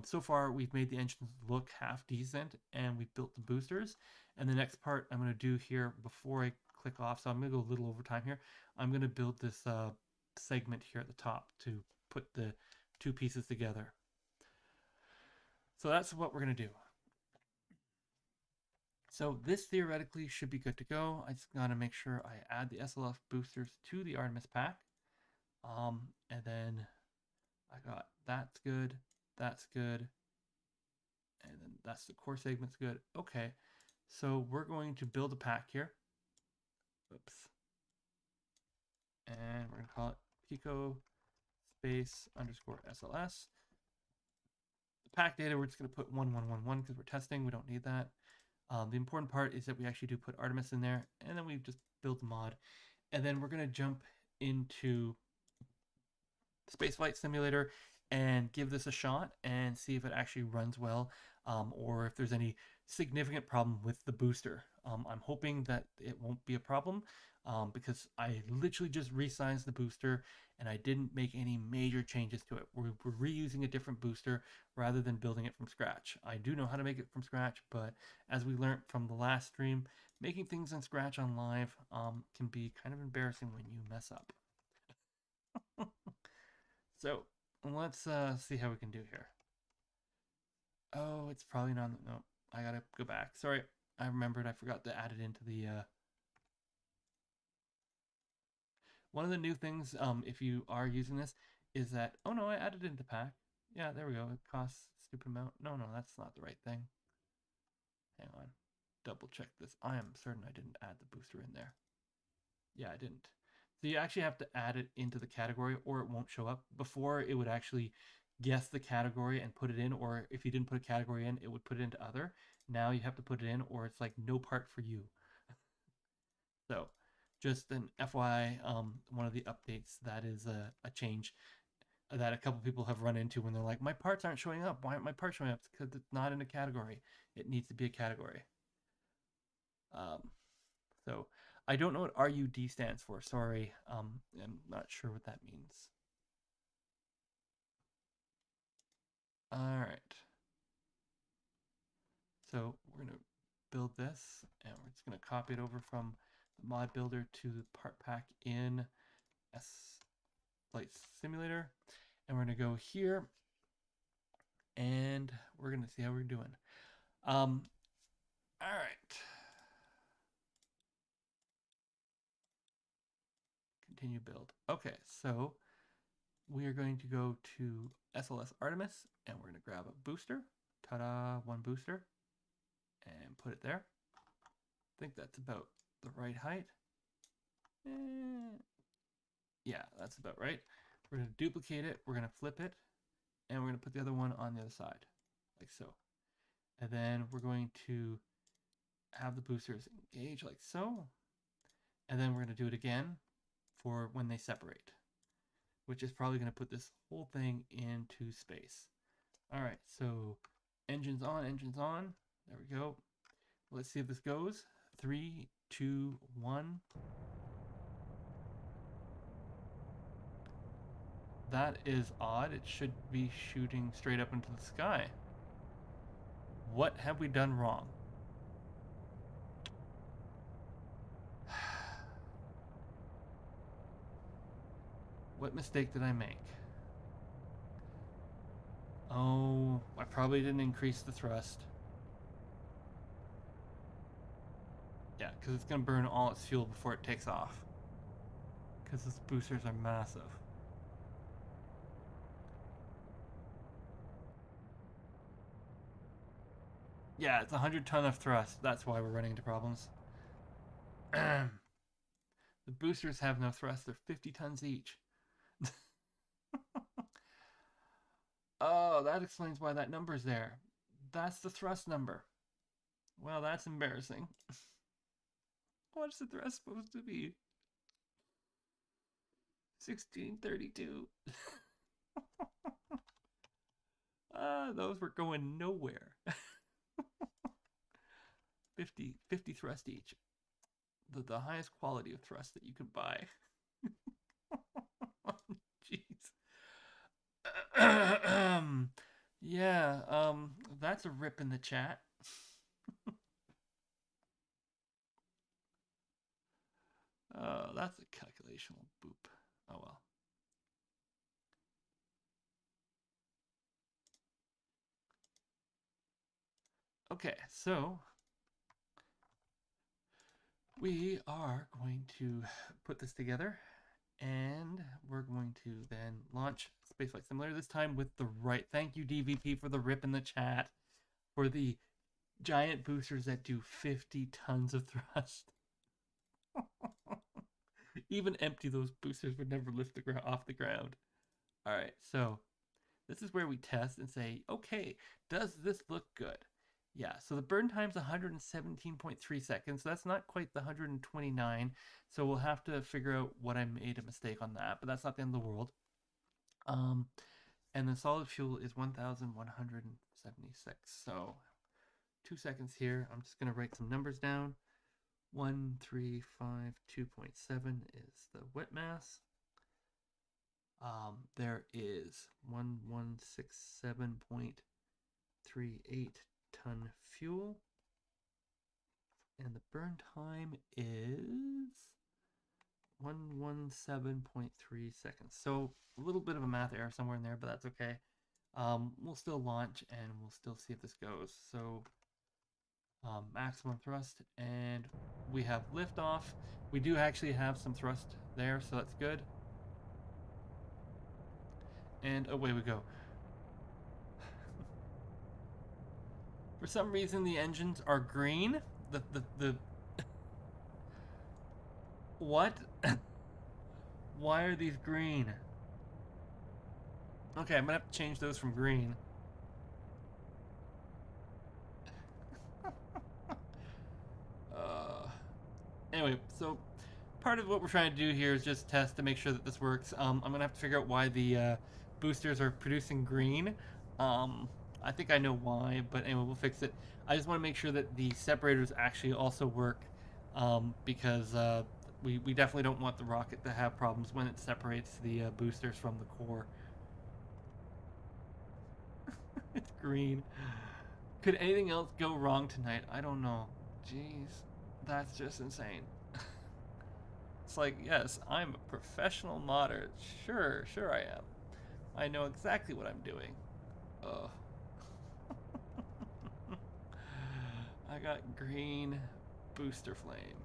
So far we've made the engines look half decent and we built the boosters. And the next part I'm going to do here before I click off, so I'm going to go a little over time here. I'm going to build this segment here at the top to put the two pieces together. So that's what we're going to do. So this theoretically should be good to go. I just got to make sure I add the SLS boosters to the Artemis pack. And then I got that's good, and then that's the core segment's good. Okay, so we're going to build a pack here. Oops. And we're going to call it Pico space underscore SLS. The pack data, we're just going to put 1111 because we're testing. We don't need that. The important part is that we actually do put Artemis in there, and then we just build the mod. And then we're going to jump into SpaceFlight Simulator and give this a shot and see if it actually runs well, or if there's any significant problem with the booster. I'm hoping that it won't be a problem, because I literally just resized the booster and I didn't make any major changes to it. We're reusing a different booster rather than building it from scratch. I do know how to make it from scratch, but as we learned from the last stream, making things in scratch on live can be kind of embarrassing when you mess up. So let's see how we can do here. Oh, it's probably not. No, I gotta go back. Sorry, I remembered. I forgot to add it into the. One of the new things, if you are using this, is that, oh no, I added it into pack. Yeah, there we go. It costs a stupid amount. No, that's not the right thing. Hang on, double check this. I am certain I didn't add the booster in there. Yeah, I didn't. So you actually have to add it into the category or it won't show up. Before, it would actually guess the category and put it in, or if you didn't put a category in, it would put it into other. Now you have to put it in, or it's like no part for you. So just an FYI, one of the updates, that is a change that a couple people have run into when they're like, my parts aren't showing up. Why aren't my parts showing up? It's because it's not in a category. It needs to be a category. So I don't know what RUD stands for. Sorry. I'm not sure what that means. All right. So we're going to build this, and we're just going to copy it over from the mod builder to the part pack in SFlight Simulator. And we're going to go here, and we're going to see how we're doing. All right. Continue build. Okay, so we are going to go to SLS Artemis, and we're going to grab a booster. Ta-da, one booster. And put it there. I think that's about the right height. Yeah, that's about right. We're going to duplicate it. We're going to flip it. And we're going to put the other one on the other side, like so. And then we're going to have the boosters engage like so. And then we're going to do it again for when they separate, which is probably going to put this whole thing into space. All right, so engines on, engines on. There we go. Let's see if this goes. 3, 2, 1. That is odd. It should be shooting straight up into the sky. What have we done wrong? What mistake did I make? Oh, I probably didn't increase the thrust. Yeah, because it's going to burn all its fuel before it takes off. Because these boosters are massive. Yeah, it's 100 ton of thrust. That's why we're running into problems. The boosters have no thrust. They're 50 tons each. Oh, that explains why that number's there. That's the thrust number. Well, that's embarrassing. What's the thrust supposed to be? 1632. Those were going nowhere. 50 thrust each. The highest quality of thrust that you could buy. Jeez. Yeah, that's a rip in the chat. That's a calculational boop. Oh well. Okay, so we are going to put this together, and we're going to then launch SpaceFlight Simulator, this time with the right. Thank you, DVP, for the rip in the chat for the giant boosters that do 50 tons of thrust. Even empty, those boosters would never lift off the ground. All right, so this is where we test and say, okay, does this look good? Yeah, so the burn time's 117.3 seconds. So that's not quite the 129. So we'll have to figure out what I made a mistake on that, but that's not the end of the world. And the solid fuel is 1,176. So 2 seconds here. I'm just going to write some numbers down. 1352.7 is the wet mass. There is 1167.38 ton fuel, and the burn time is 117.3 seconds. So a little bit of a math error somewhere in there, but that's okay. We'll still launch and we'll still see if this goes. So maximum thrust, and we have liftoff. We do actually have some thrust there, so that's good. And away we go. For some reason, the engines are green. The what? Why are these green? Okay, I'm gonna have to change those from green. Anyway, so part of what we're trying to do here is just test to make sure that this works. I'm gonna have to figure out why the boosters are producing green. I think I know why, but anyway, we'll fix it. I just want to make sure that the separators actually also work, because we definitely don't want the rocket to have problems when it separates the boosters from the core. It's green. Could anything else go wrong tonight? I don't know. Jeez, that's just insane. It's like, yes, I'm a professional modder. Sure I am. I know exactly what I'm doing. Ugh. I got green booster flame.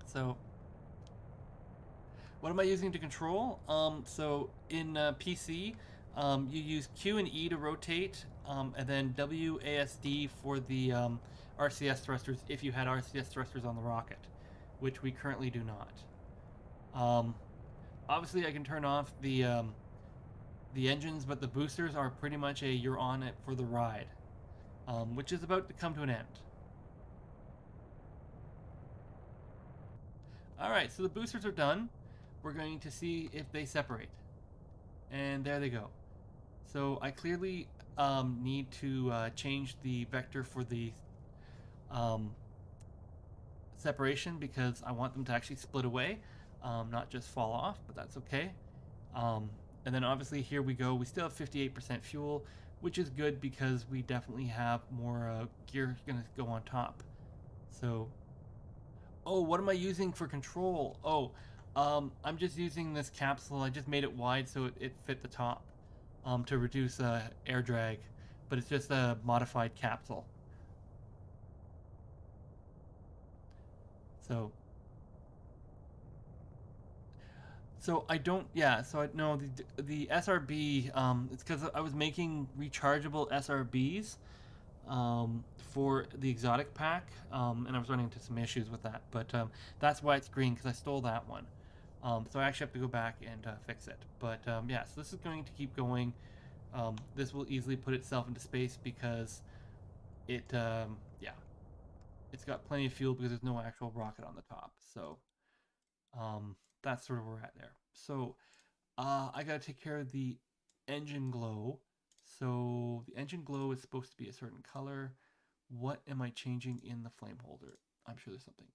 So, what am I using to control? So in PC, you use Q and E to rotate, and then WASD for the RCS thrusters if you had RCS thrusters on the rocket, which we currently do not. Obviously, I can turn off the engines, but the boosters are pretty much a you're on it for the ride, which is about to come to an end. Alright, so the boosters are done. We're going to see if they separate. And there they go. So I clearly need to change the vector for the separation, because I want them to actually split away, not just fall off, but that's okay. And then obviously here we go. We still have 58% fuel, which is good because we definitely have more gear going to go on top. So, oh, what am I using for control? Oh, I'm just using this capsule. I just made it wide so it fit the top, to reduce air drag, but it's just a modified capsule. So I don't, yeah, so I know the SRB, it's because I was making rechargeable SRBs, for the exotic pack, and I was running into some issues with that, but that's why it's green, because I stole that one. So I actually have to go back and fix it. But yeah, so this is going to keep going. This will easily put itself into space because yeah, it's got plenty of fuel because there's no actual rocket on the top. So that's sort of where we're at there. So I gotta take care of the engine glow. So the engine glow is supposed to be a certain color. What am I changing in the flame holder? I'm sure there's something.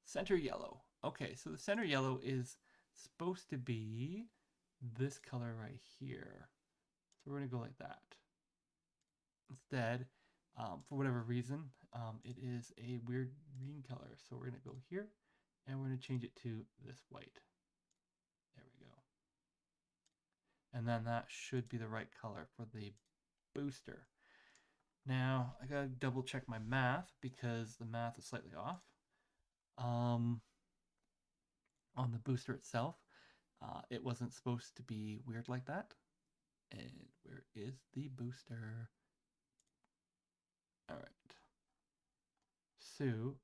Center yellow. Okay, so the center yellow is supposed to be this color right here. So we're gonna go like that. Instead, for whatever reason, it is a weird green color. So we're gonna go here and we're gonna change it to this white. There we go. And then that should be the right color for the booster. Now, I gotta double check my math because the math is slightly off. On the booster itself, it wasn't supposed to be weird like that. And where is the booster? All right. So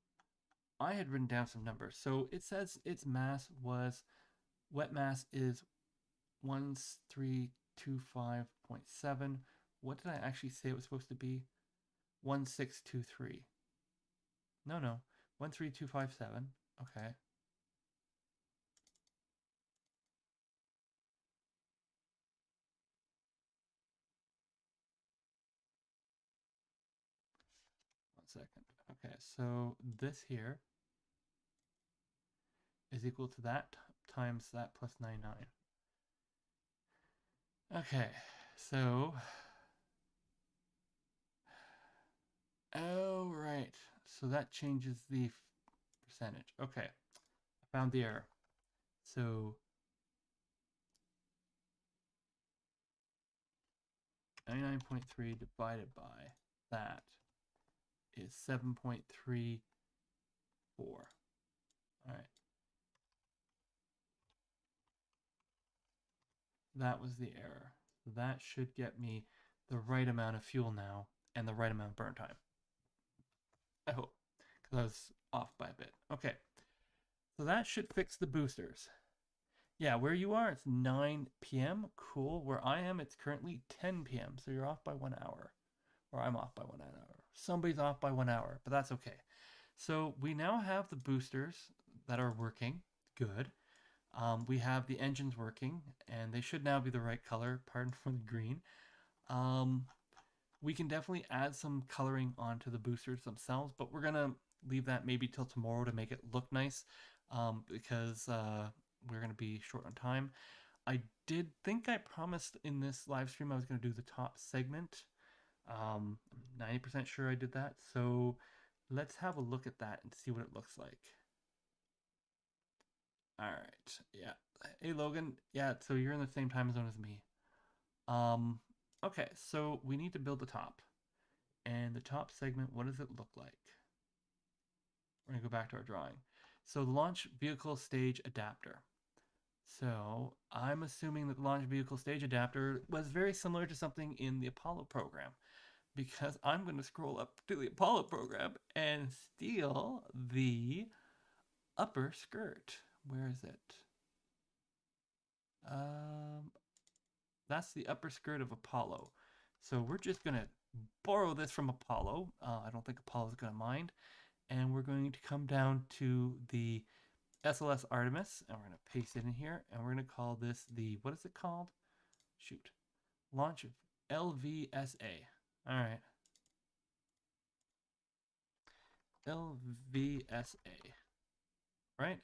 I had written down some numbers. So it says its mass was, wet mass is 1325.7. What did I actually say it was supposed to be? 1623. No, 13257. Okay. One second. Okay, so this here is equal to that times that plus 99. Okay, so oh right, so that changes the percentage. Okay, I found the error. So 99.3 divided by that is 7.34. All right, that was the error. So that should get me the right amount of fuel now and the right amount of burn time. I hope, because I was off by a bit. Okay, so that should fix the boosters. Yeah, where you are, it's 9 p.m. Cool. Where I am, it's currently 10 p.m. So you're off by 1 hour. Or I'm off by 1 hour. Somebody's off by 1 hour, but that's okay. So we now have the boosters that are working. Good. We have the engines working, and they should now be the right color, pardon for the green. We can definitely add some coloring onto the boosters themselves, but we're going to leave that maybe till tomorrow to make it look nice, because we're going to be short on time. I did think I promised in this live stream I was going to do the top segment. I'm 90% sure I did that. So let's have a look at that and see what it looks like. All right. Yeah. Hey, Logan. Yeah, so you're in the same time zone as me. Okay, so we need to build the top. And the top segment, what does it look like? We're going to go back to our drawing. So the launch vehicle stage adapter. So I'm assuming that the launch vehicle stage adapter was very similar to something in the Apollo program, because I'm going to scroll up to the Apollo program and steal the upper skirt. Where is it? That's the upper skirt of Apollo. So we're just going to borrow this from Apollo. I don't think Apollo's going to mind. And we're going to come down to the SLS Artemis, and we're going to paste it in here, and we're going to call this the, what is it called? Shoot. Launch LVSA. All right. LVSA. Right?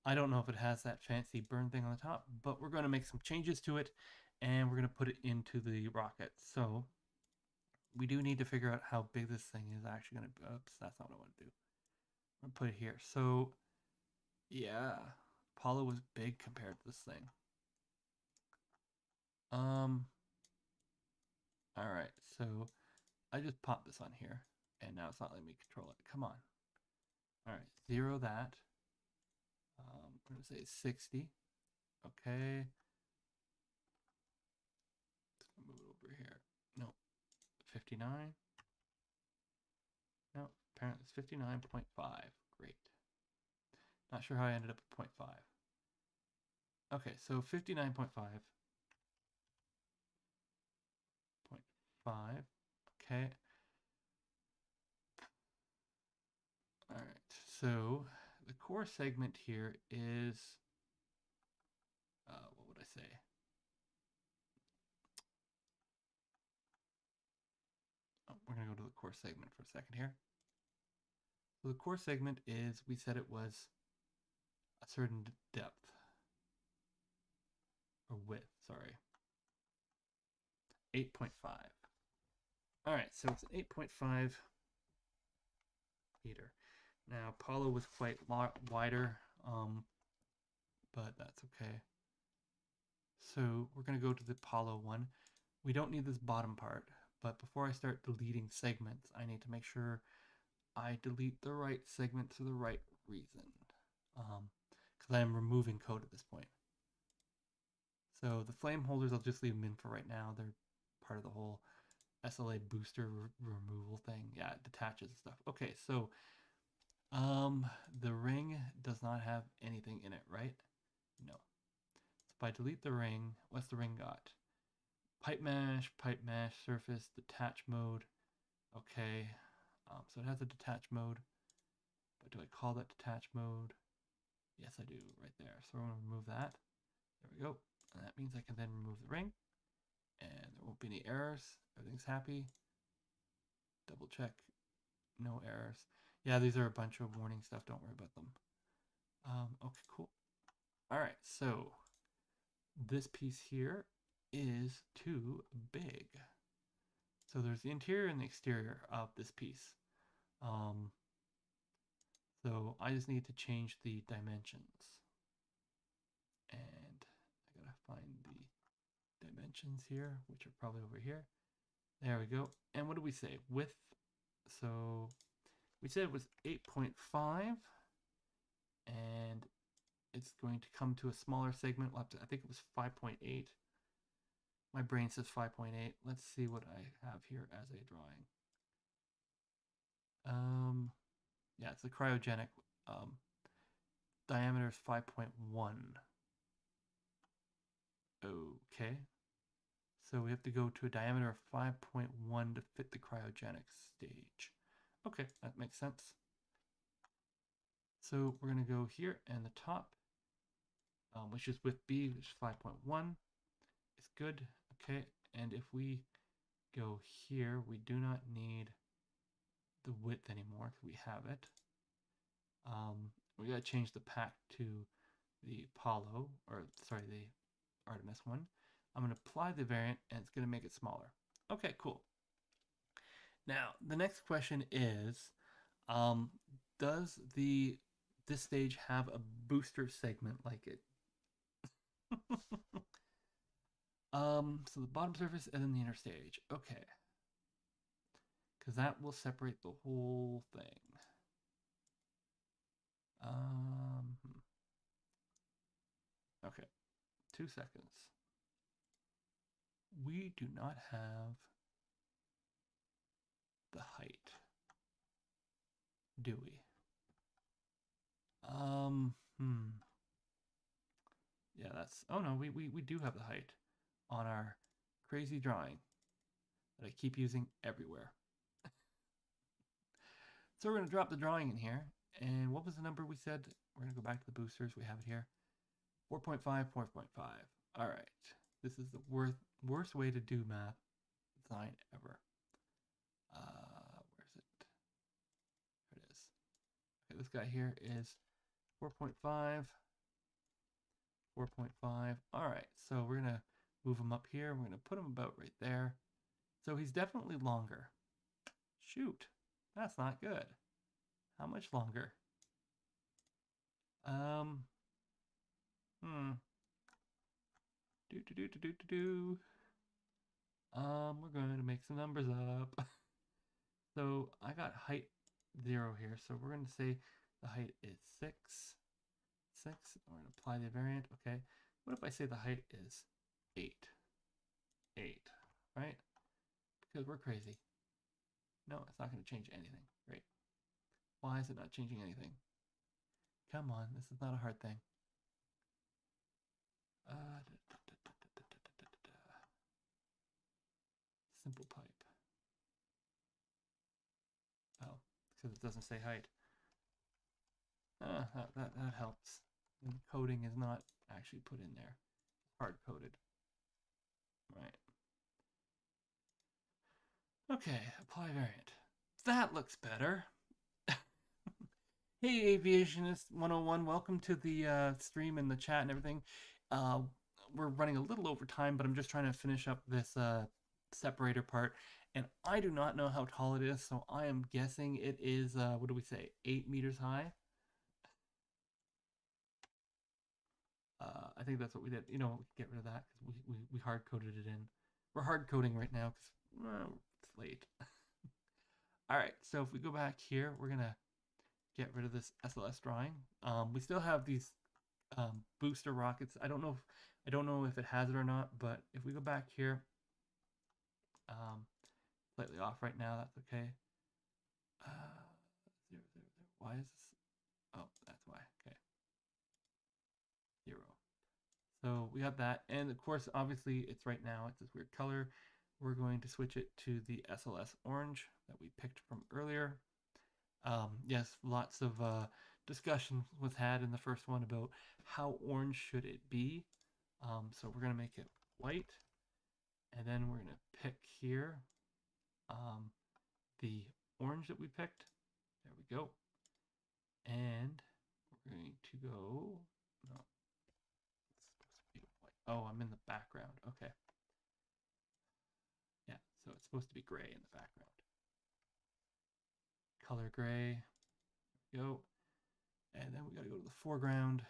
I don't know if it has that fancy burn thing on the top, but we're going to make some changes to it, and we're going to put it into the rocket. So we do need to figure out how big this thing is actually going to, oops, that's not what I want to do. I'm going to put it here. So yeah, Apollo was big compared to this thing. All right, so I just popped this on here, and now it's not letting me control it. Come on. All right, 0 that. I'm going to say 60. Okay. Let's move it over here. No, 59. apparently it's 59.5. Great. Not sure how I ended up at 0.5. Okay, so 59.5. 0.5. Okay. All right. So the core segment here is, what would I say? Oh, we're going to go to the core segment for a second here. So the core segment is, we said it was a certain depth, or width, sorry. 8.5. All right, so it's an 8.5 meter. Now, Apollo was quite wider, but that's okay. So we're going to go to the Apollo one. We don't need this bottom part, but before I start deleting segments, I need to make sure I delete the right segment for the right reason, because I am removing code at this point. So the flame holders, I'll just leave them in for right now. They're part of the whole SLA booster removal thing. Yeah, it detaches and stuff. Okay, so the ring does not have anything in it, right? No. So if I delete the ring, what's the ring got? Pipe mesh, surface, detach mode. Okay, so it has a detach mode, but do I call that detach mode? Yes, I do, right there. So we're going to remove that. There we go. And that means I can then remove the ring, and there won't be any errors. Everything's happy. Double check. No errors. Yeah, these are a bunch of warning stuff. Don't worry about them. Okay, cool. All right, so this piece here is too big. So there's the interior and the exterior of this piece. So I just need to change the dimensions. And I gotta find the dimensions here, which are probably over here. There we go. And what do we say? Width. So we said it was 8.5. And it's going to come to a smaller segment. We'll have to, I think it was 5.8. My brain says 5.8. Let's see what I have here as a drawing. Yeah, it's the cryogenic. Diameter is 5.1. Okay. So we have to go to a diameter of 5.1 to fit the cryogenic stage. Okay, that makes sense. So we're going to go here and the top, which is width B, which is 5.1. It's good. Okay, and if we go here, we do not need the width anymore because we have it. We got to change the pack to the Apollo, or sorry, the Artemis one. I'm going to apply the variant and it's going to make it smaller. Okay, cool. Now, the next question is, does this stage have a booster segment like it? So the bottom surface and then the inner stage. Okay. Because that will separate the whole thing. Okay. 2 seconds. We do not have the height, do we? Yeah, that's, oh no, we do have the height on our crazy drawing that I keep using everywhere. So we're going to drop the drawing in here. And what was the number we said? We're going to go back to the boosters. We have it here. 4.5, 4.5. All right. This is the worst way to do math design ever. Where's it? There it is. Okay, this guy here is 4.5. 4.5. All right. So we're going to move him up here. We're going to put him about right there. So he's definitely longer. Shoot. That's not good. How much longer? We're going to make some numbers up. So I got height 0 here. So we're going to say the height is 6. 6. We're going to apply the variant. Okay. What if I say the height is 8? 8. Right? Because we're crazy. No, it's not going to change anything. Great. Why is it not changing anything? Come on, this is not a hard thing. Simple pipe. Oh, because it doesn't say height. That helps. And the coding is not actually put in there. Hard coded. Right. Okay, apply variant. That looks better. Hey, Aviationist 101, welcome to the stream and the chat and everything. We're running a little over time, but I'm just trying to finish up this separator part. And I do not know how tall it is, so I am guessing it is, what do we say, 8 meters high? I think that's what we did. You know, get rid of that because we hard coded it in. We're hard coding right now because it's late. All right, so if we go back here, we're gonna get rid of this SLS drawing. We still have these booster rockets. I don't know if it has it or not, but if we go back here, slightly off right now, that's okay. Why is this? Oh, that's why. Okay. 0. So we got that. And of course, obviously, it's right now. It's this weird color. We're going to switch it to the SLS orange that we picked from earlier. Yes, lots of discussion was had in the first one about how orange should it be. So we're going to make it white. And then we're going to pick here the orange that we picked. There we go. And we're going to go, no, it's supposed to be white. Oh, I'm in the background. Okay. Yeah, so it's supposed to be gray in the background. Color gray. There we go. And then we got to go to the foreground.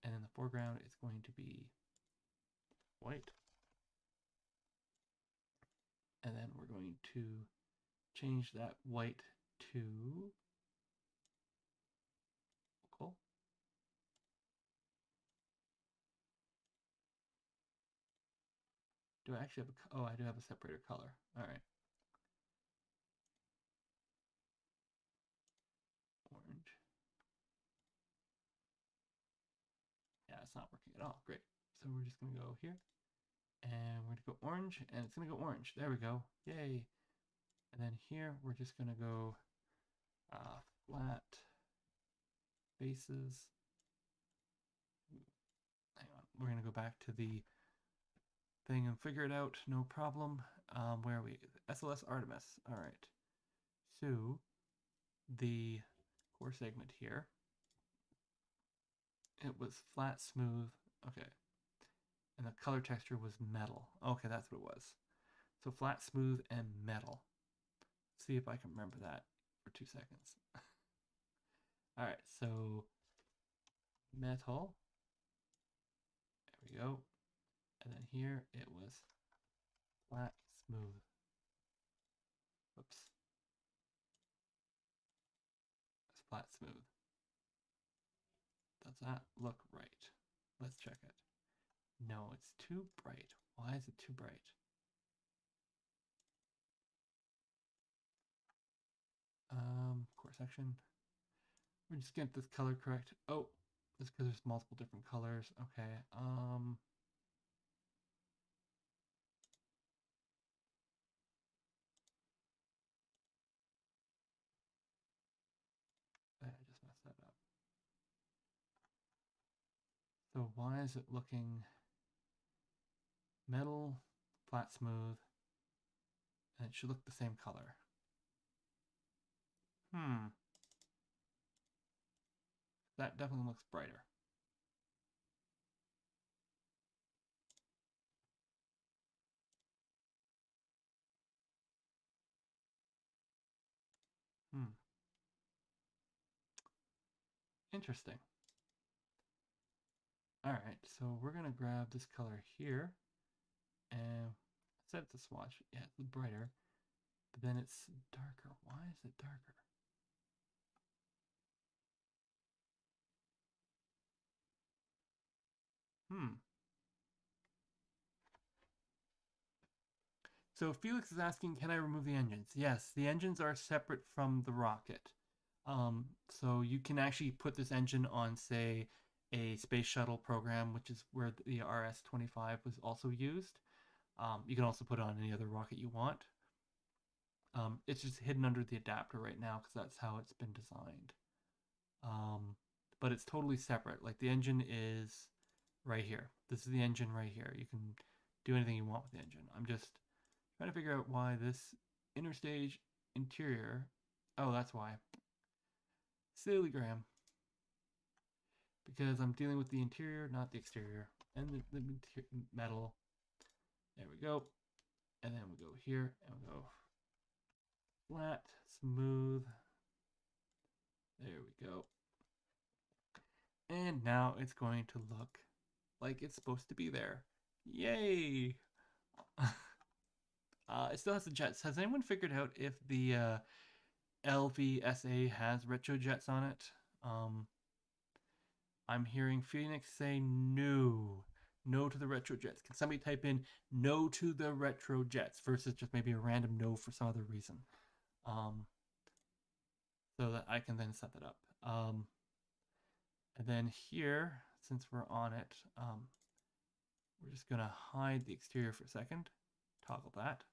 And in the foreground, it's going to be white. And then we're going to change that white to cool. Do I actually have a, oh, I do have a separator color. All right. Orange. Yeah, it's not working at all. Great. So we're just going to go here. And we're going to go orange. And it's going to go orange. There we go. Yay. And then here, we're just going to go flat faces. Hang on. We're going to go back to the thing and figure it out. No problem. Where are we? SLS Artemis. All right. So the core segment here, it was flat, smooth. Okay. And the color texture was metal. Okay, that's what it was. So flat, smooth, and metal. Let's see if I can remember that for 2 seconds. All right, so metal. There we go. And then here it was flat, smooth. Whoops. It's flat, smooth. Does that look right? Let's check it. No, it's too bright. Why is it too bright? Core section. We're just getting this color correct. Oh, it's because there's multiple different colors. Okay. I just messed that up. So why is it looking metal, flat, smooth, and it should look the same color? That definitely looks brighter. Interesting. All right, so we're gonna grab this color here and set it to swatch. Yeah, it's brighter, but then it's darker. Why is it darker? So Felix is asking, can I remove the engines? Yes, the engines are separate from the rocket. So you can actually put this engine on, say, a space shuttle program, which is where the RS-25 was also used. You can also put it on any other rocket you want. It's just hidden under the adapter right now because that's how it's been designed. Um, but it's totally separate. Like the engine is right here. This is the engine right here. You can do anything you want with the engine. I'm just trying to figure out why this interstage interior. Oh, that's why. Silly Graham. Because I'm dealing with the interior, not the exterior. And the metal. There we go. And then we go here and we go flat, smooth. There we go. And now it's going to look like it's supposed to be there. Yay! It still has the jets. Has anyone figured out if the LVSA has retrojets on it? I'm hearing Phoenix say no. No to the retrojets. Can somebody type in no to the retrojets versus just maybe a random no for some other reason? So that I can then set that up. And then here, since we're on it, we're just going to hide the exterior for a second. Toggle that.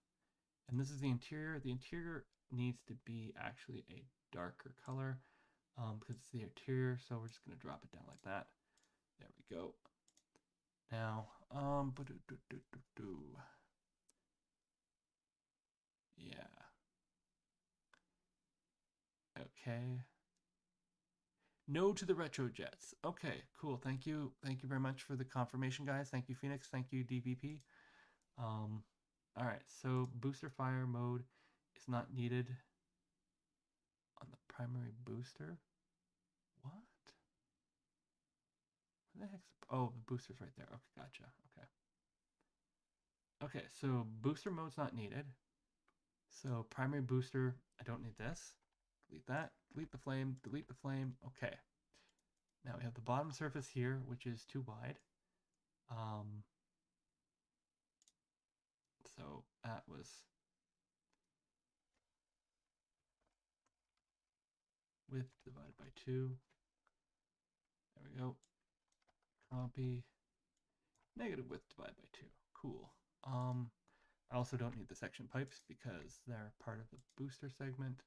And this is the interior. The interior needs to be actually a darker color because it's the interior. So we're just going to drop it down like that. There we go. Now, yeah. Okay. No to the retrojets. Okay, cool. Thank you. Thank you very much for the confirmation, guys. Thank you, Phoenix. Thank you, DVP. All right, so booster fire mode is not needed on the primary booster. What? Where the heck's... Oh, the booster's right there. Okay, gotcha. Okay. Okay, so booster mode's not needed. So primary booster, I don't need this. Delete that. Delete the flame. Delete the flame. Okay. Now we have the bottom surface here, which is too wide. So that was width divided by 2. There we go. Copy. Negative width divided by 2. Cool. I also don't need the section pipes because they're part of the booster segment.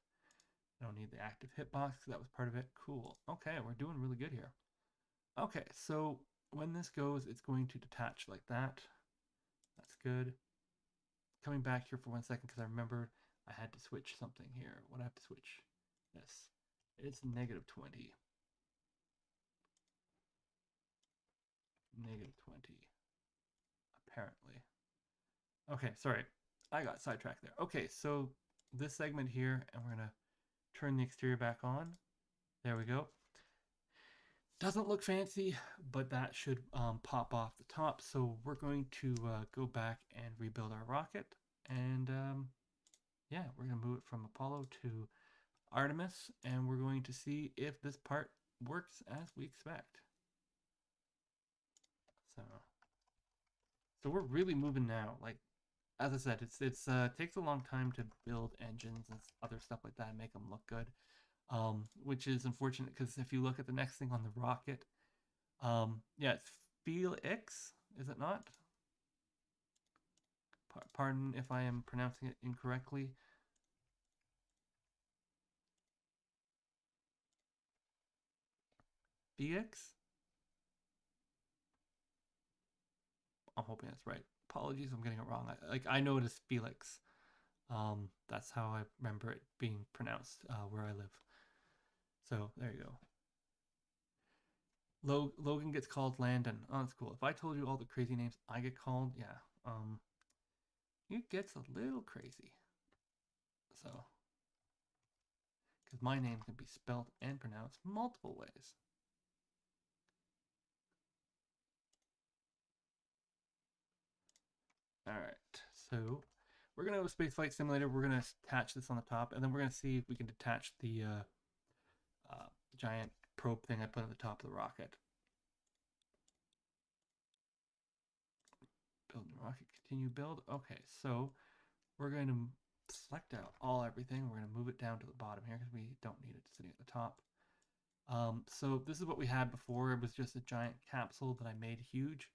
I don't need the active hitbox because that was part of it. Cool. Okay, we're doing really good here. Okay, so when this goes, it's going to detach like that. That's good. Coming back here for 1 second because I remembered I had to switch something here. What do I have to switch? This. It's negative 20. Negative 20. Apparently. Okay, sorry. I got sidetracked there. Okay, so this segment here, and we're going to turn the exterior back on. There we go. Doesn't look fancy, but that should pop off the top. So we're going to go back and rebuild our rocket. And yeah, we're going to move it from Apollo to Artemis. And we're going to see if this part works as we expect. So we're really moving now. Like, as I said, it's takes a long time to build engines and other stuff like that and make them look good. Which is unfortunate because if you look at the next thing on the rocket, yeah, it's Felix, is it not? Pardon if I am pronouncing it incorrectly. Felix? I'm hoping that's right. Apologies if I'm getting it wrong. I know it as Felix. That's how I remember it being pronounced where I live. So there you go. Logan gets called Landon. Oh, that's cool. If I told you all the crazy names I get called, yeah, it gets a little crazy. So, because my name can be spelled and pronounced multiple ways. All right, so we're gonna have a SpaceFlight Simulator. We're gonna attach this on the top, and then we're gonna see if we can detach the giant probe thing I put on the top of the rocket. Build the rocket, continue build. Okay, so we're going to select out all everything. We're going to move it down to the bottom here because we don't need it sitting at the top. So this is what we had before. It was just a giant capsule that I made huge,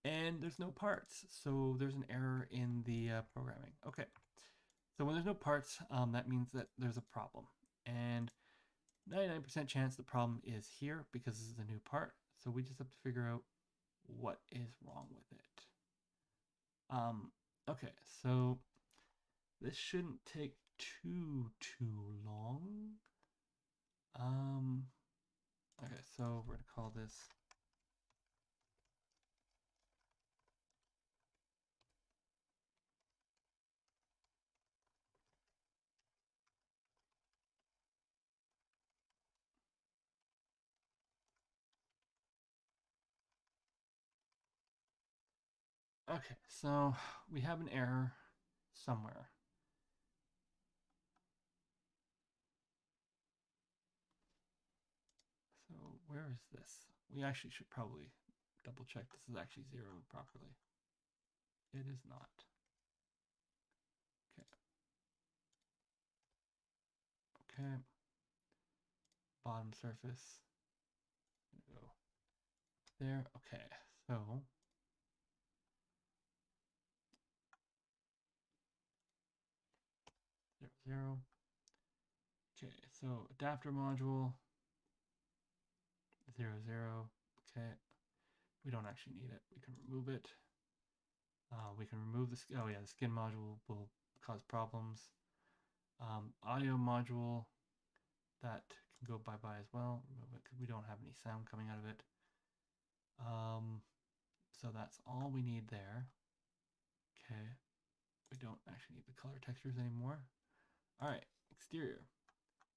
and there's no parts. So there's an error in the programming. Okay. So when there's no parts, that means that there's a problem. And 99% chance the problem is here because this is a new part. So we just have to figure out what is wrong with it. Okay, so this shouldn't take too long. Okay, so we're gonna call this okay, so we have an error somewhere. So where is this? We actually should probably double check this is actually zeroed properly. It is not. Okay. Okay. Bottom surface. Go there. Okay. So 0, 0. Okay. So adapter module 0, 0. Okay. We don't actually need it. We can remove it. We can remove the oh yeah, the skin module will cause problems. Audio module, that can go bye-bye as well. Remove it because we don't have any sound coming out of it. So that's all we need there. Okay, we don't actually need the color textures anymore. All right, exterior.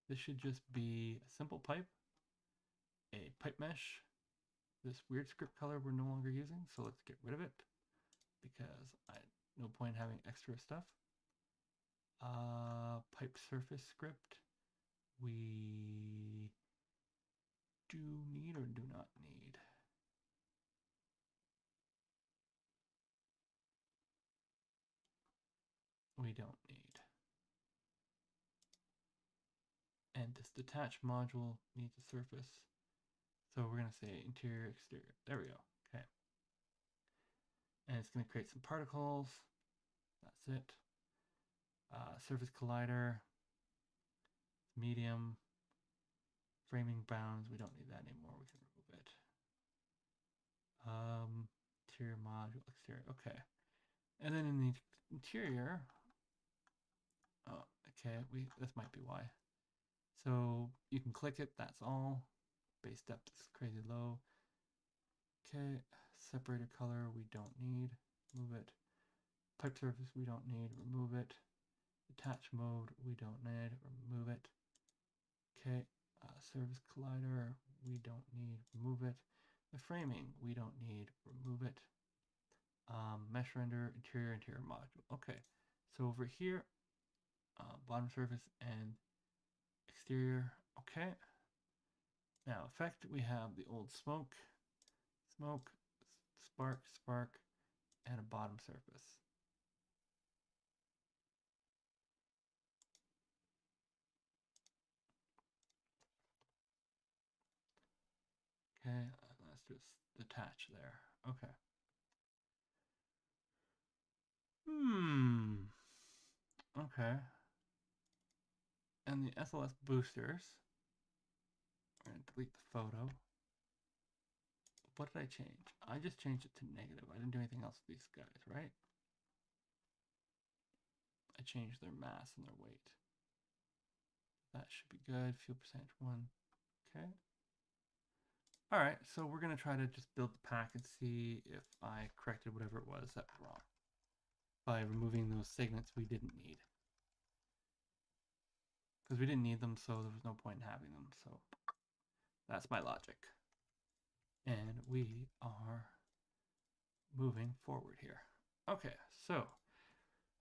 This should just be a simple pipe, a pipe mesh. This weird script color we're no longer using, so let's get rid of it because no point having extra stuff. Pipe surface script. We do need or do not need. We don't need. And this detach module needs a surface. So we're going to say interior, exterior. There we go. Okay. And it's going to create some particles. That's it. Surface collider, medium, framing bounds. We don't need that anymore. We can remove it. Interior module, exterior. Okay. And then in the interior, oh, okay, this might be why. So you can click it, that's all. Base depth is crazy low. Okay, separator color we don't need, move it. Pipe surface we don't need, remove it. Attach mode we don't need, remove it. Okay, surface collider we don't need, remove it. The framing we don't need, remove it. Mesh render, interior module. Okay, so over here, bottom surface and exterior. Okay. Now effect, we have the old smoke, spark, and a bottom surface. Okay, let's just detach there. Okay. Okay. And the SLS boosters. We're going to delete the photo. What did I change? I just changed it to negative. I didn't do anything else with these guys, right? I changed their mass and their weight. That should be good. Fuel percentage 1. Okay. All right, so we're going to try to just build the pack and see if I corrected whatever it was that was wrong by removing those segments we didn't need. Because we didn't need them, so there was no point in having them. So that's my logic. And we are moving forward here. Okay, so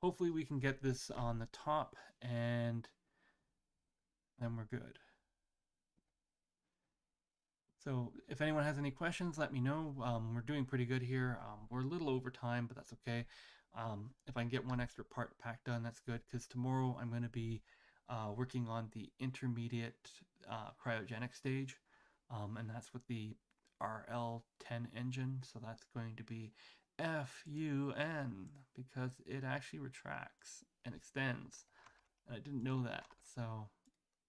hopefully we can get this on the top and then we're good. So if anyone has any questions, let me know. We're doing pretty good here. We're a little over time, but that's okay. If I can get one extra part pack done, that's good, because tomorrow I'm going to be working on the intermediate cryogenic stage, and that's with the RL10 engine, so that's going to be FUN, because it actually retracts and extends, and I didn't know that, so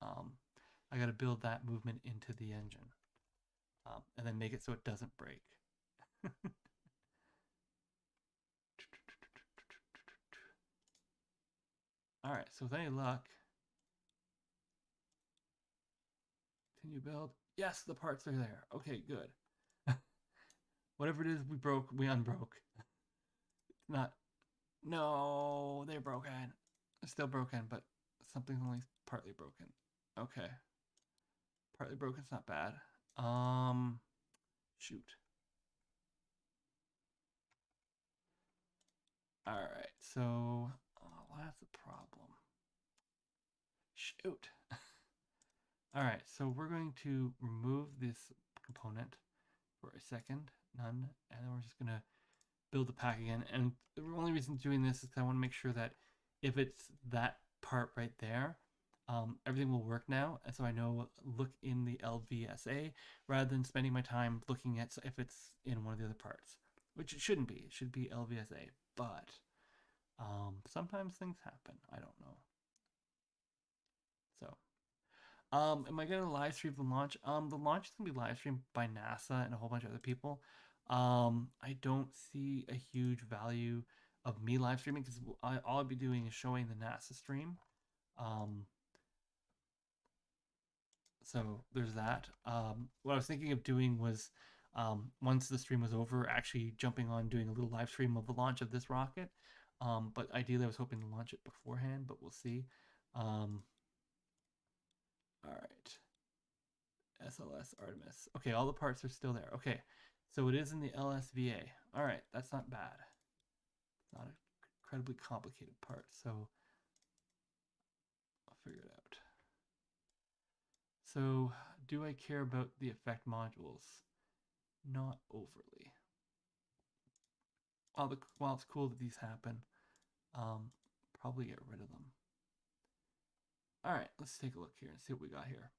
I got to build that movement into the engine, and then make it so it doesn't break. All right, so with any luck, can you build? Yes, the parts are there. Okay, good. Whatever it is we broke, we unbroke. Not, no, they're broken. It's still broken, but something's only partly broken. Okay. Partly broken's not bad. Shoot. All right, so, well, that's a problem. Shoot. All right, so we're going to remove this component for a second, none, and then we're just gonna build the pack again. And the only reason doing this is because I want to make sure that if it's that part right there, everything will work now. And so I know look in the LVSA rather than spending my time looking at if it's in one of the other parts, which it shouldn't be. It should be LVSA, but sometimes things happen. I don't know. So am I gonna live stream the launch? The launch is gonna be live streamed by NASA and a whole bunch of other people. I don't see a huge value of me live streaming because all I'll be doing is showing the NASA stream. So there's that. What I was thinking of doing was, once the stream was over, actually jumping on doing a little live stream of the launch of this rocket. But ideally, I was hoping to launch it beforehand, but we'll see. All right. SLS Artemis. Okay, all the parts are still there. Okay, so it is in the LSVA. All right, that's not bad. It's not an incredibly complicated part, so I'll figure it out. So, do I care about the effect modules? Not overly. While it's cool that these happen, probably get rid of them. All right, let's take a look here and see what we got here.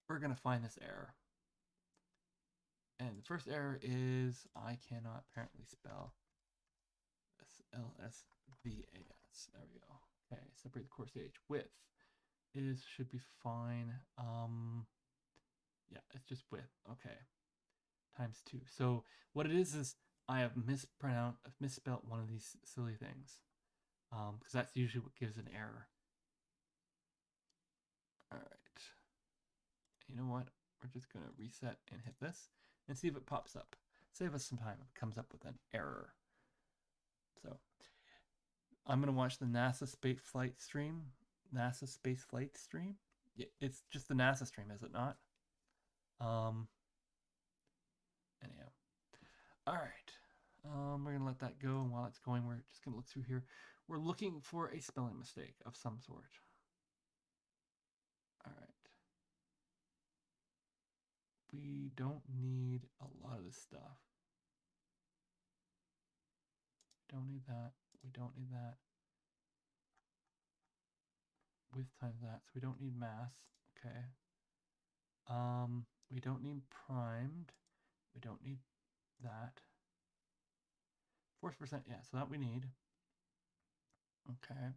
We're gonna find this error. And the first error is I cannot apparently spell SLSVAS. There we go. Okay, separate the core stage. Width should be fine. Yeah, it's just width. Okay, times 2. So what it is I have misspelt one of these silly things, because that's usually what gives an error. All right. You know what? We're just gonna reset and hit this and see if it pops up. Save us some time if it comes up with an error. So I'm gonna watch the NASA SpaceFlight stream. NASA SpaceFlight stream. Yeah, it's just the NASA stream, is it not? Anyhow, all right. We're gonna let that go, and while it's going, we're just gonna look through here. We're looking for a spelling mistake of some sort. All right. We don't need a lot of this stuff. We don't need that. We don't need that. Width times that. So we don't need mass. Okay. We don't need primed. We don't need that. Force percent, yeah, so that we need. Okay.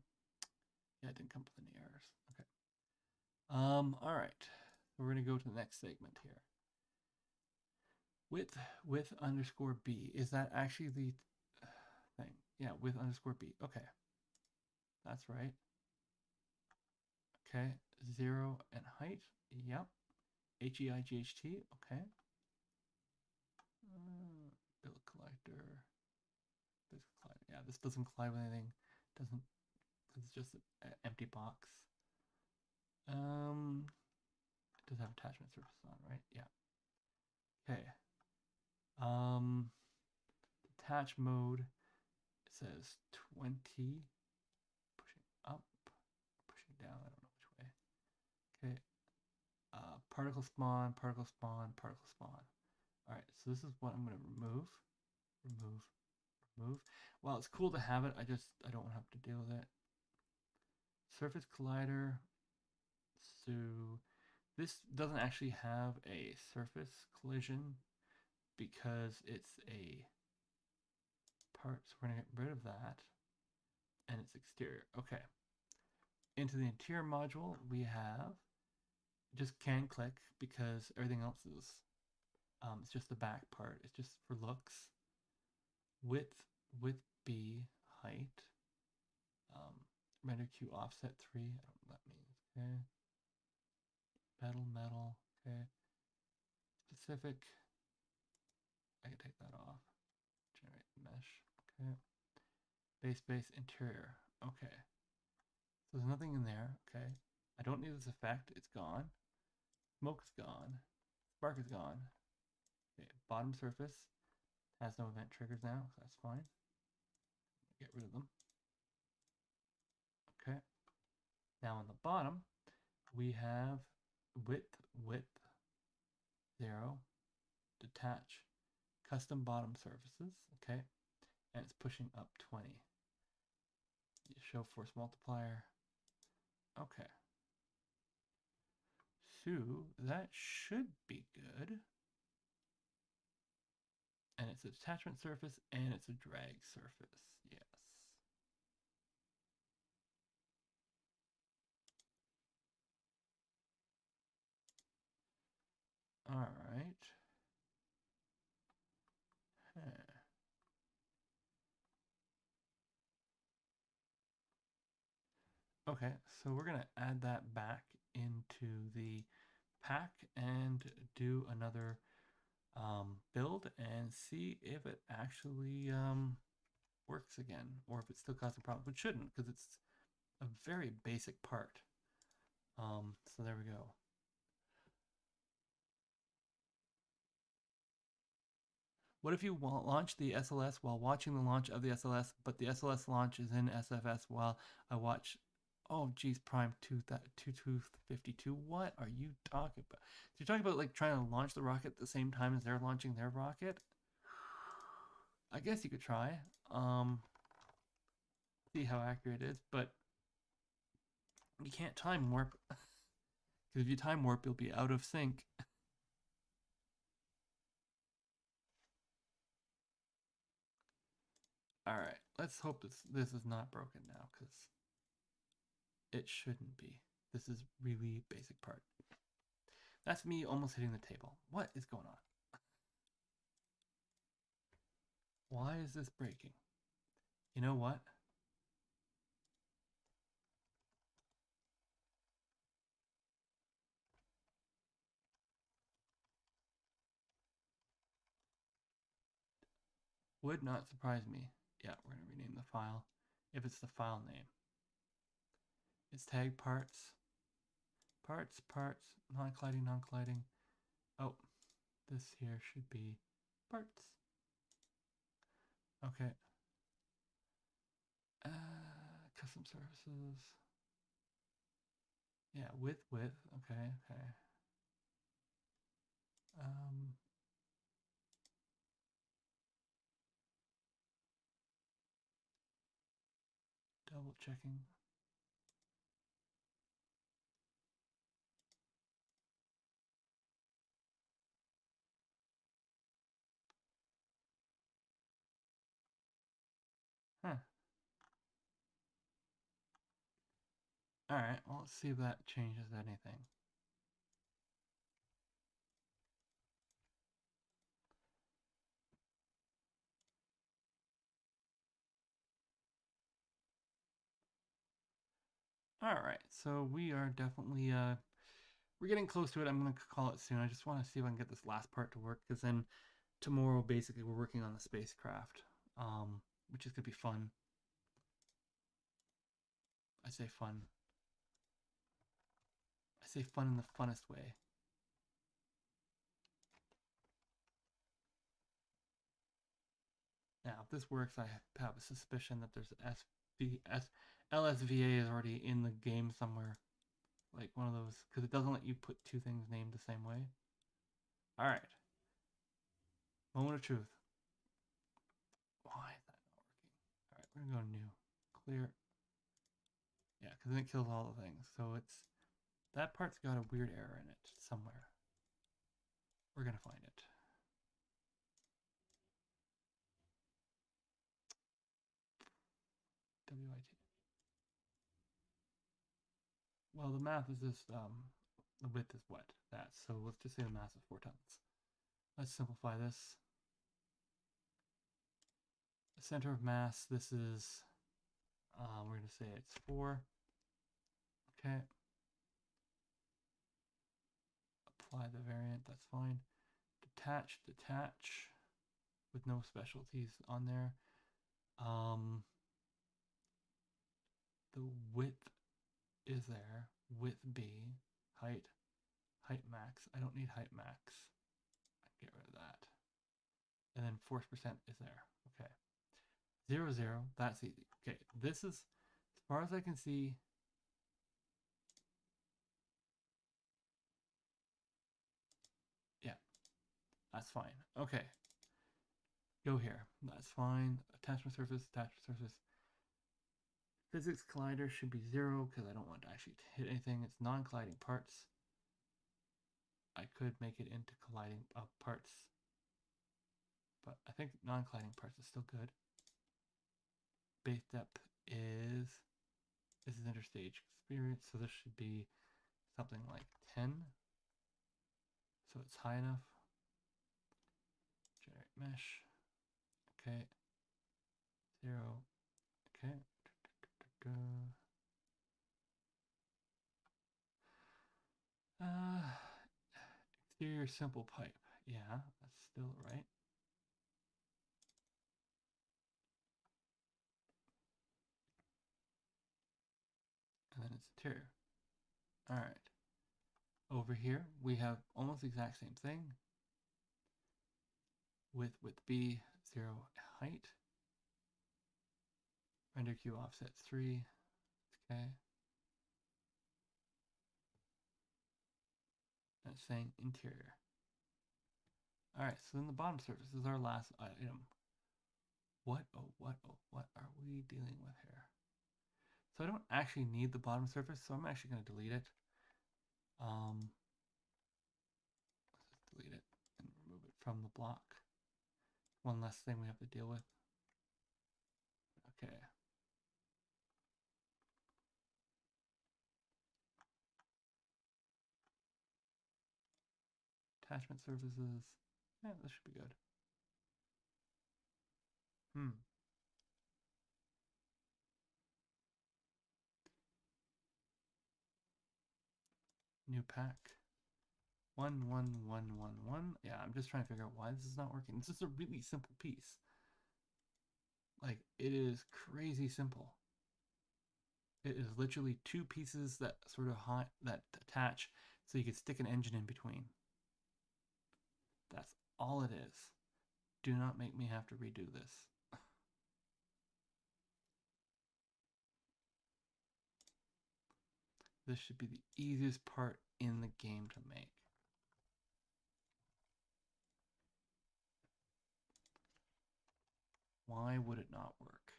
Yeah, it didn't come with any errors. Okay. All right. So we're gonna go to the next segment here. Width underscore B. Is that actually the thing? Yeah, width underscore B. Okay. That's right. Okay. 0 and height. Yep. HEIGHT. Okay. Build collector. Yeah, this doesn't collide with anything. Doesn't. It's just an empty box. It does have attachment surface on, right? Yeah. Okay. Attach mode. It says 20. Pushing up, pushing down. I don't know which way. Okay. Particle spawn, particle spawn, particle spawn. All right. So this is what I'm going to remove. Remove. remove. Well, it's cool to have it. I don't have to deal with it. Surface collider. So this doesn't actually have a surface collision because it's a part. So we're gonna get rid of that, and it's exterior. Okay. Into the interior module, we have just can click because everything else is it's just the back part. It's just for looks. Width B, height. Render Q offset 3. I don't know what that means. Okay. Metal. Okay. Specific. I can take that off. Generate mesh. Okay. Base interior. Okay. So there's nothing in there. Okay. I don't need this effect. It's gone. Smoke is gone. Spark is gone. Okay. Bottom surface has no event triggers now, so that's fine. Get rid of them. Okay. Now on the bottom, we have width 0, detach, custom bottom surfaces. Okay. And it's pushing up 20. You show force multiplier. Okay. So that should be good. And it's a detachment surface and it's a drag surface. Yes. All right. Okay, so we're going to add that back into the pack and do another build and see if it actually works again, or if it's still causing problems, which shouldn't, because it's a very basic part. So there we go. What if you launch the SLS while watching the launch of the SLS, but the SLS launch is in SfS while I watch, oh geez, Prime 2252? What are you talking about? So you're talking about like trying to launch the rocket at the same time as they're launching their rocket? I guess you could try. See how accurate it is, but you can't time warp. Because if you time warp, you'll be out of sync. All right, let's hope this is not broken now, because it shouldn't be. This is really basic part. That's me almost hitting the table. What is going on? Why is this breaking? You know what? Would not surprise me. Yeah, we're going to rename the file if it's the file name. It's tag parts, non-colliding. Oh, this here should be parts. Okay. Custom services. Yeah, width. Okay. Double checking. Huh. All right. Well, let's see if that changes anything. All right. So we are definitely we're getting close to it. I'm gonna call it soon. I just want to see if I can get this last part to work, because then tomorrow basically we're working on the spacecraft, which is gonna be fun. I say fun. I say fun in the funnest way. Now, if this works, I have a suspicion that there's LSVA is already in the game somewhere. Like one of those, because it doesn't let you put two things named the same way. All right. Moment of truth. Why is that? we're gonna go new, clear. Yeah, because then it kills all the things. So it's that part's got a weird error in it somewhere. We're gonna find it. WIT. Well, the math is just the width is what that. So let's just say the mass is 4 tons. Let's simplify this. The center of mass. This is we're gonna say it's 4. Okay. Apply the variant. That's fine. Detach, detach, with no specialties on there. The width is there. Width B, height, height max. I don't need height max. I can get rid of that. And then force percent is there. Okay. 0, 0. That's easy. Okay. This is, as far as I can see, yeah, that's fine. Okay. Go here. That's fine. Attachment surface, attachment surface. Physics collider should be 0 because I don't want to actually hit anything. It's non-colliding parts. I could make it into colliding parts, but I think non-colliding parts is still good. Base depth is, this is interstage experience, so this should be something like 10. So it's high enough. Generate mesh. Okay. 0. Okay. Exterior simple pipe. Yeah, that's still right. And then it's interior. All right. Over here, we have almost the exact same thing. Width B, 0 height. Render Q offset 3. Okay. That's saying interior. All right, so then the bottom surface is our last item. What are we dealing with here? So I don't actually need the bottom surface, so I'm actually going to delete it. Let's just delete it and remove it from the block. One less thing we have to deal with. Okay. Attachment surfaces. Yeah, this should be good. New pack. 1, 1, 1, 1, 1. Yeah, I'm just trying to figure out why this is not working. This is a really simple piece. Like, it is crazy simple. It is literally 2 pieces that sort of that attach so you could stick an engine in between. That's all it is. Do not make me have to redo this. This should be the easiest part in the game to make. Why would it not work?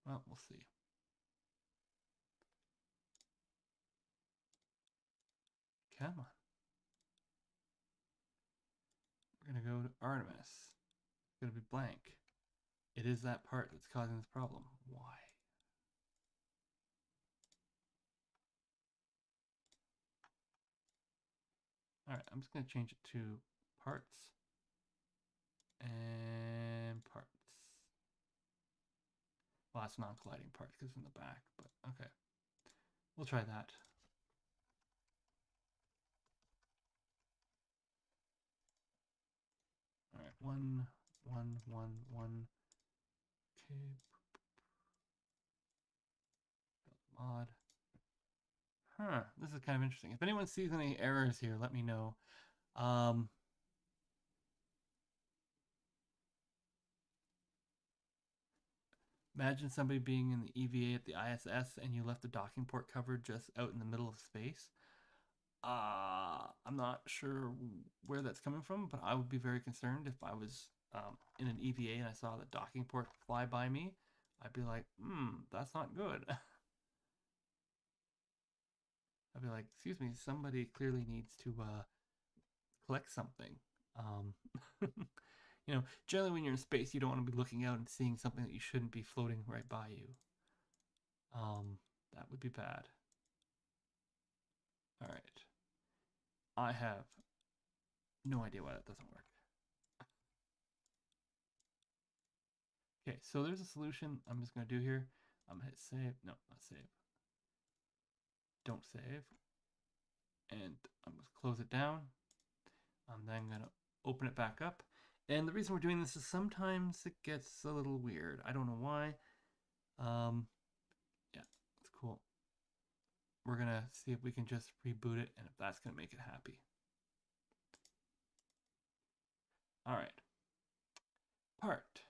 Well, we'll see. Come on. We're going to go to Artemis. It's going to be blank. It is that part that's causing this problem. Why? All right, I'm just going to change it to parts and parts. Well, that's non-colliding parts because it's in the back, but okay. We'll try that. All right, 1, 1, 1, 1. Okay. Mod. This is kind of interesting. If anyone sees any errors here, let me know. Imagine somebody being in the EVA at the ISS and you left the docking port covered just out in the middle of space. I'm not sure where that's coming from, but I would be very concerned if I was in an EVA and I saw the docking port fly by me, I'd be like, that's not good. I'd be like, excuse me, somebody clearly needs to collect something. Um, generally when you're in space, you don't want to be looking out and seeing something that you shouldn't be floating right by you. That would be bad. All right. I have no idea why that doesn't work. Okay, so there's a solution I'm just going to do here. I'm going to hit save. No, not save. Don't save. And I'm going to close it down. I'm then going to open it back up. And the reason we're doing this is sometimes it gets a little weird. I don't know why. Yeah, it's cool. We're going to see if we can just reboot it and if that's going to make it happy. All right. Part.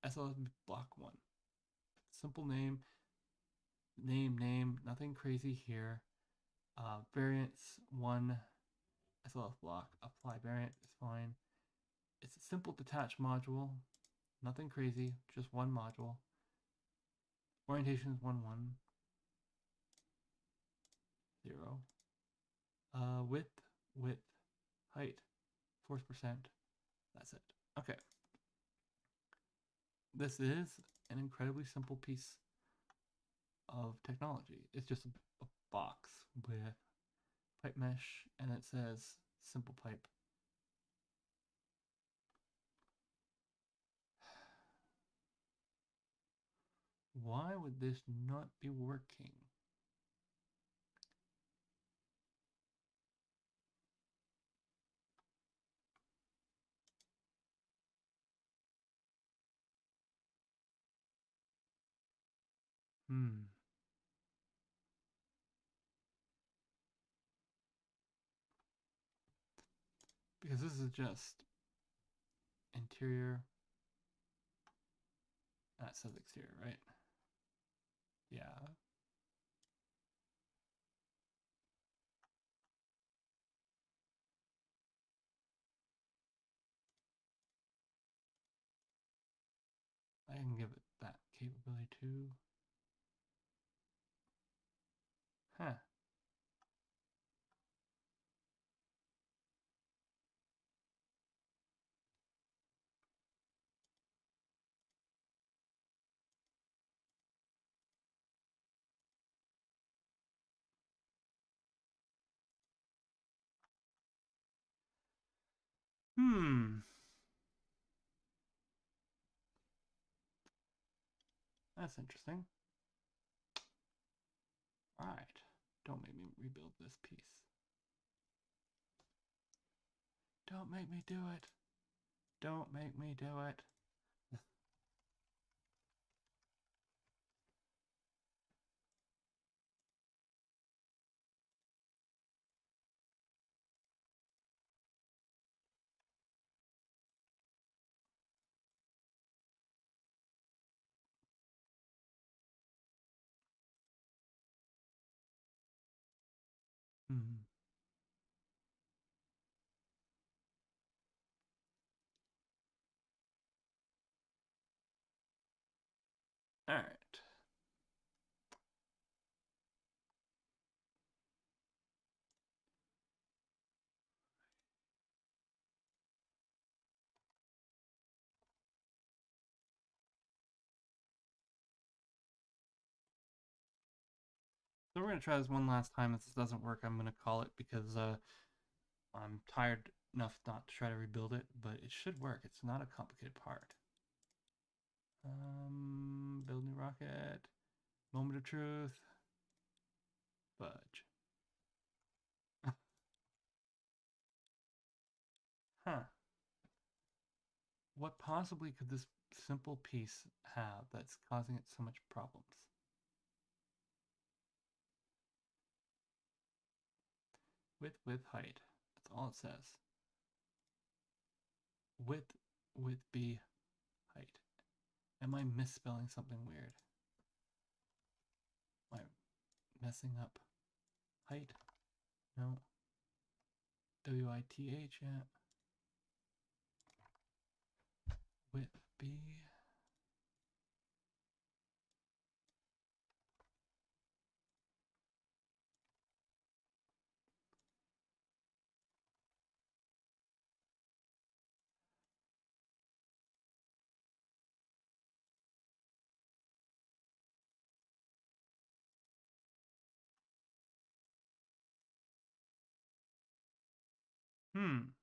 SLS block 1. Simple name. Name. Nothing crazy here. Variance 1. SLS block. Apply variant is fine. It's a simple detached module. Nothing crazy. Just one module. Orientation is 1, 1. 0. Width, height, force percent. That's it. Okay. This is an incredibly simple piece of technology. It's just a box with pipe mesh and it says simple pipe. Why would this not be working? Because this is just interior. That says exterior, right? Yeah. I can give it that capability too. Huh. That's interesting. All right. Don't make me rebuild this piece. Don't make me do it. Don't make me do it. All right. So we're going to try this one last time. If this doesn't work, I'm going to call it because I'm tired enough not to try to rebuild it, but it should work. It's not a complicated part. Build new rocket. Moment of truth. Fudge. Huh. What possibly could this simple piece have that's causing it so much problems? Width, height. That's all it says. Width, B, height. Am I misspelling something weird? Am I messing up height? No. WITH, yeah. width be? Hmm.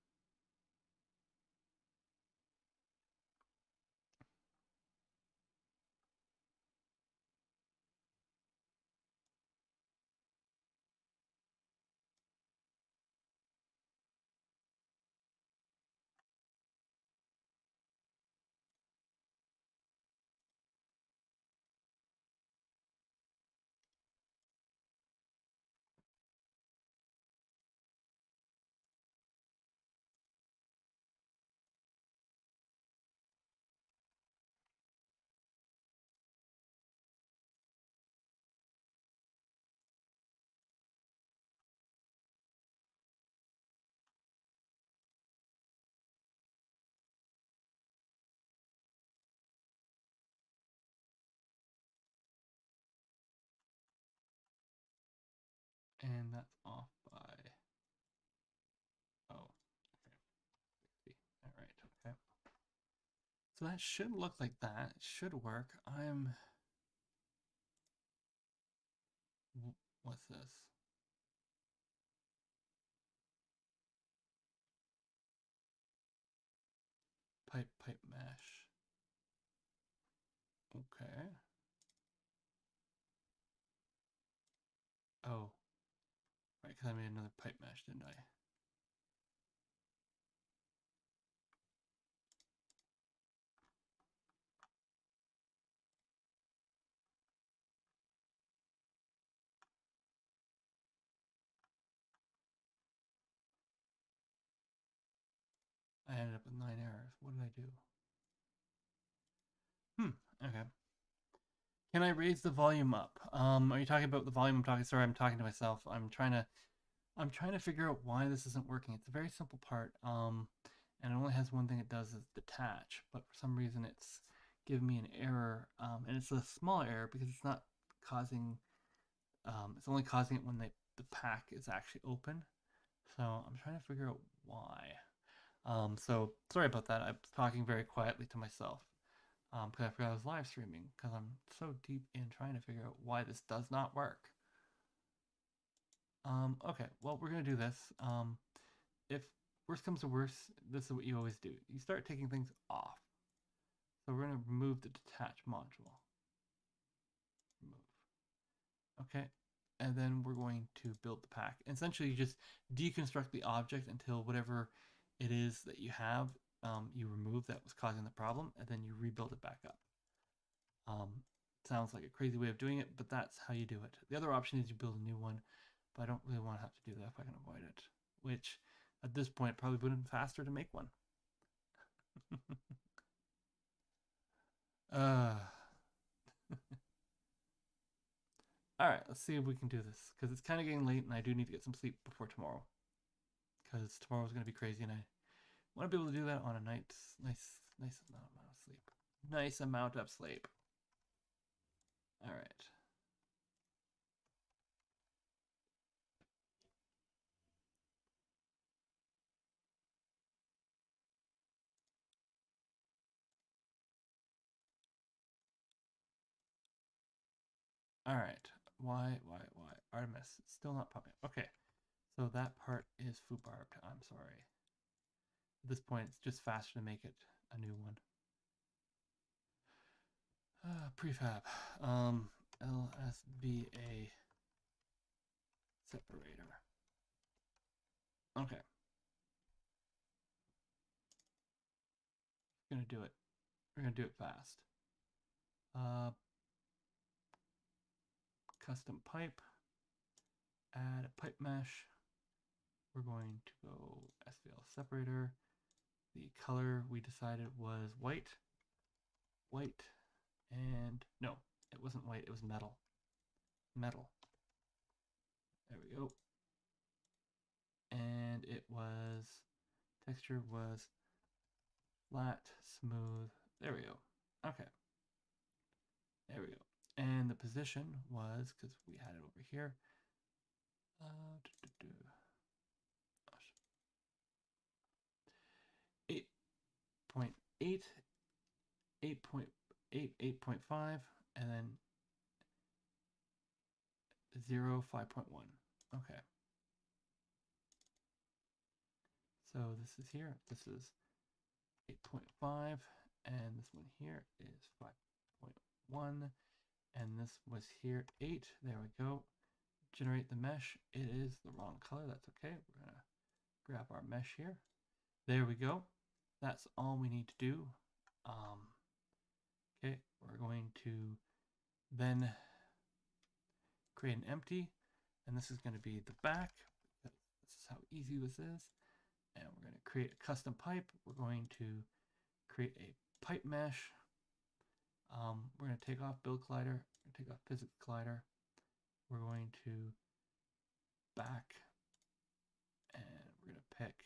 And that's off by, oh, okay. All right, okay. So that should look like that. It should work. What's this? Pipe mesh. Okay. Oh, right, because I made another pipe mesh, didn't I? I ended up with 9 errors. What did I do? Okay. Can I raise the volume up? Are you talking about the volume? Sorry, I'm talking to myself. I'm trying to figure out why this isn't working. It's a very simple part. And it only has one thing it does is detach, but for some reason it's giving me an error. And it's a small error because it's not causing, it's only causing it when the pack is actually open. So I'm trying to figure out why. So sorry about that. I'm talking very quietly to myself. Because I forgot I was live streaming because I'm so deep in trying to figure out why this does not work. Okay, well, we're going to do this. If worst comes to worst, this is what you always do. You start taking things off. So we're going to remove the detach module. Remove. Okay, and then we're going to build the pack. And essentially, you just deconstruct the object until whatever it is that you have, you remove that was causing the problem, and then you rebuild it back up. Sounds like a crazy way of doing it, but that's how you do it. The other option is you build a new one, but I don't really want to have to do that if I can avoid it, which at this point probably would have been faster to make one. uh, all right, let's see if we can do this because it's kind of getting late and I do need to get some sleep before tomorrow because tomorrow's going to be crazy and I want to be able to do that on a nice amount of sleep. Nice amount of sleep. All right. All right. Why? Artemis. It's still not popping. Okay. So that part is foobarbed. I'm sorry. At this point, it's just faster to make it a new one. Prefab. LSBA separator. Okay. We're gonna do it. We're gonna do it fast. Custom pipe. Add a pipe mesh. We're going to go SVL separator. The color we decided was white. White. And no, it wasn't white. It was metal. Metal. There we go. And it was, texture was flat, smooth, There we go. Okay. There we go. And the position was, because we had it over here, 8.8, 8.8, 8.5, and then 0, 5.1. Okay. So this is here. This is 8.5, and this one here is 5.1, and this was here 8. There we go. Generate the mesh. It is the wrong color. That's okay. We're gonna grab our mesh here. There we go. That's all we need to do. Okay, we're going to then create an empty, and this is going to be the back. This is how easy this is. And we're going to create a custom pipe. We're going to create a pipe mesh. We're going to take off build collider, take off physics collider. We're going to back, and we're going to pick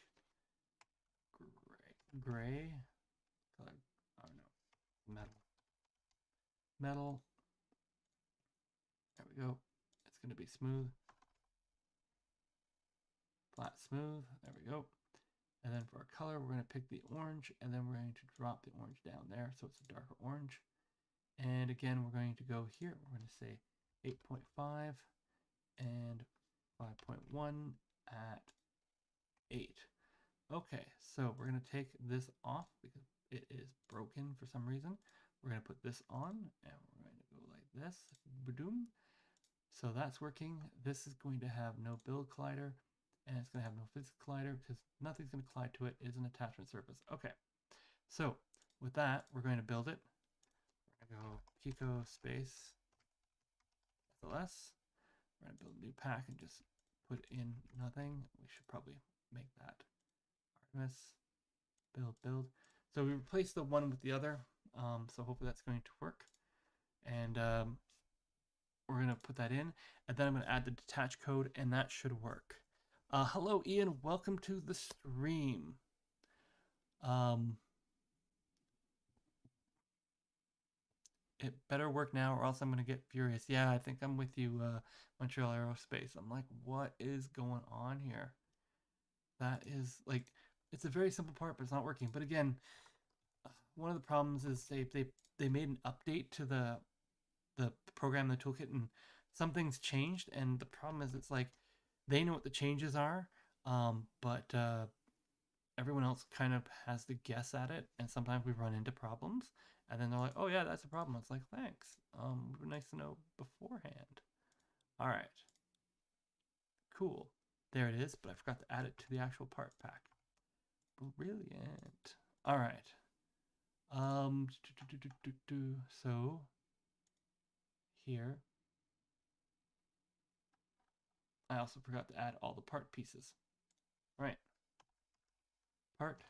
gray color. Oh no, metal. There we go. It's going to be smooth, flat, smooth. There we go. And then for our color, we're going to pick the orange, and then we're going to drop the orange down there so it's a darker orange. And again, we're going to go here. We're going to say 8.5 and 5.1 at 8. Okay, so we're going to take this off because it is broken for some reason. We're going to put this on, and we're going to go like this. Boom. So that's working. This is going to have no build collider, and it's going to have no physics collider because nothing's going to collide to it. It is an attachment surface. Okay, so with that, we're going to build it. We're going to go Pico space SLS. We're going to build a new pack and just put in nothing. We should probably make that Artemis. Build. So we replaced the one with the other. So hopefully that's going to work. And we're going to put that in. And then I'm going to add the detach code, and that should work. Hello, Ian. Welcome to the stream. It better work now or else I'm going to get furious. Yeah, I think I'm with you, Montreal Aerospace. I'm like, what is going on here? That is, like, it's a very simple part, but it's not working. But again, one of the problems is they made an update to the program, the toolkit, and some things changed. And the problem is it's like they know what the changes are, but everyone else kind of has to guess at it. And sometimes we run into problems. And then they're like, oh, yeah, that's a problem. It's like, thanks. It would be nice to know beforehand. All right. Cool. There it is, but I forgot to add it to the actual part pack. Brilliant. All right. So here, I also forgot to add all the part pieces. All right. Part.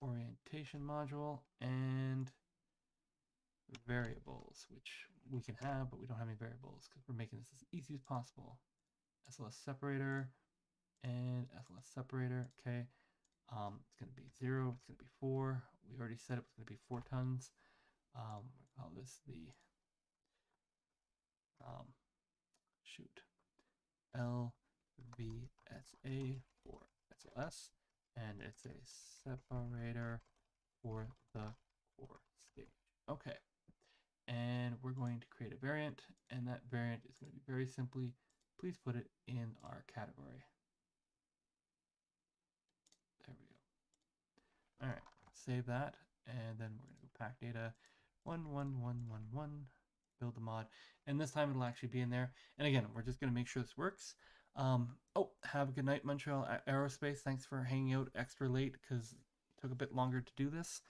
Orientation module and variables, which we can have, but we don't have any variables because we're making this as easy as possible. SLS separator and SLS separator. Okay. It's going to be 0. It's going to be 4. We already said it was going to be 4 tons. We call this the LVSA for SLS, and it's a separator for the core stage. Okay, and we're going to create a variant, and that variant is going to be very simply, please put it in our category. There we go. All right, save that, and then we're going to go pack data 11111, build the mod, and this time it'll actually be in there. And again, we're just going to make sure this works. Oh, have a good night, Montreal Aerospace. Thanks for hanging out extra late because it took a bit longer to do this.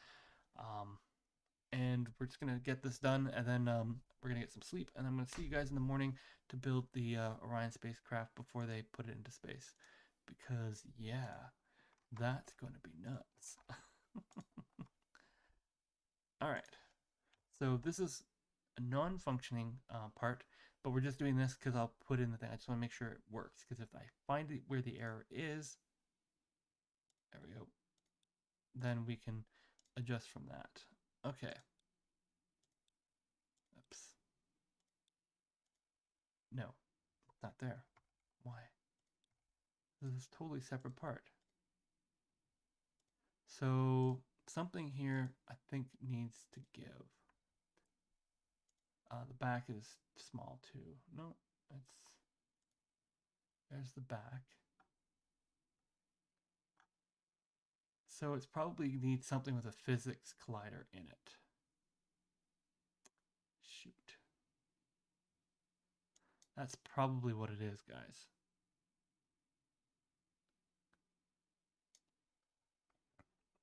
And we're just going to get this done, and then we're going to get some sleep, and I'm going to see you guys in the morning to build the Orion spacecraft before they put it into space. Because, yeah, that's going to be nuts. All right. So this is a non-functioning part, but we're just doing this because I'll put in the thing. I just want to make sure it works, because if I find where the error is, There we go. Then we can adjust from that. Okay. Oops. No, not there. Why? This is a totally separate part. So something here I think needs to give. The back is small too. No, there's the back. So it's probably needs something with a physics collider in it. Shoot. That's probably what it is, guys.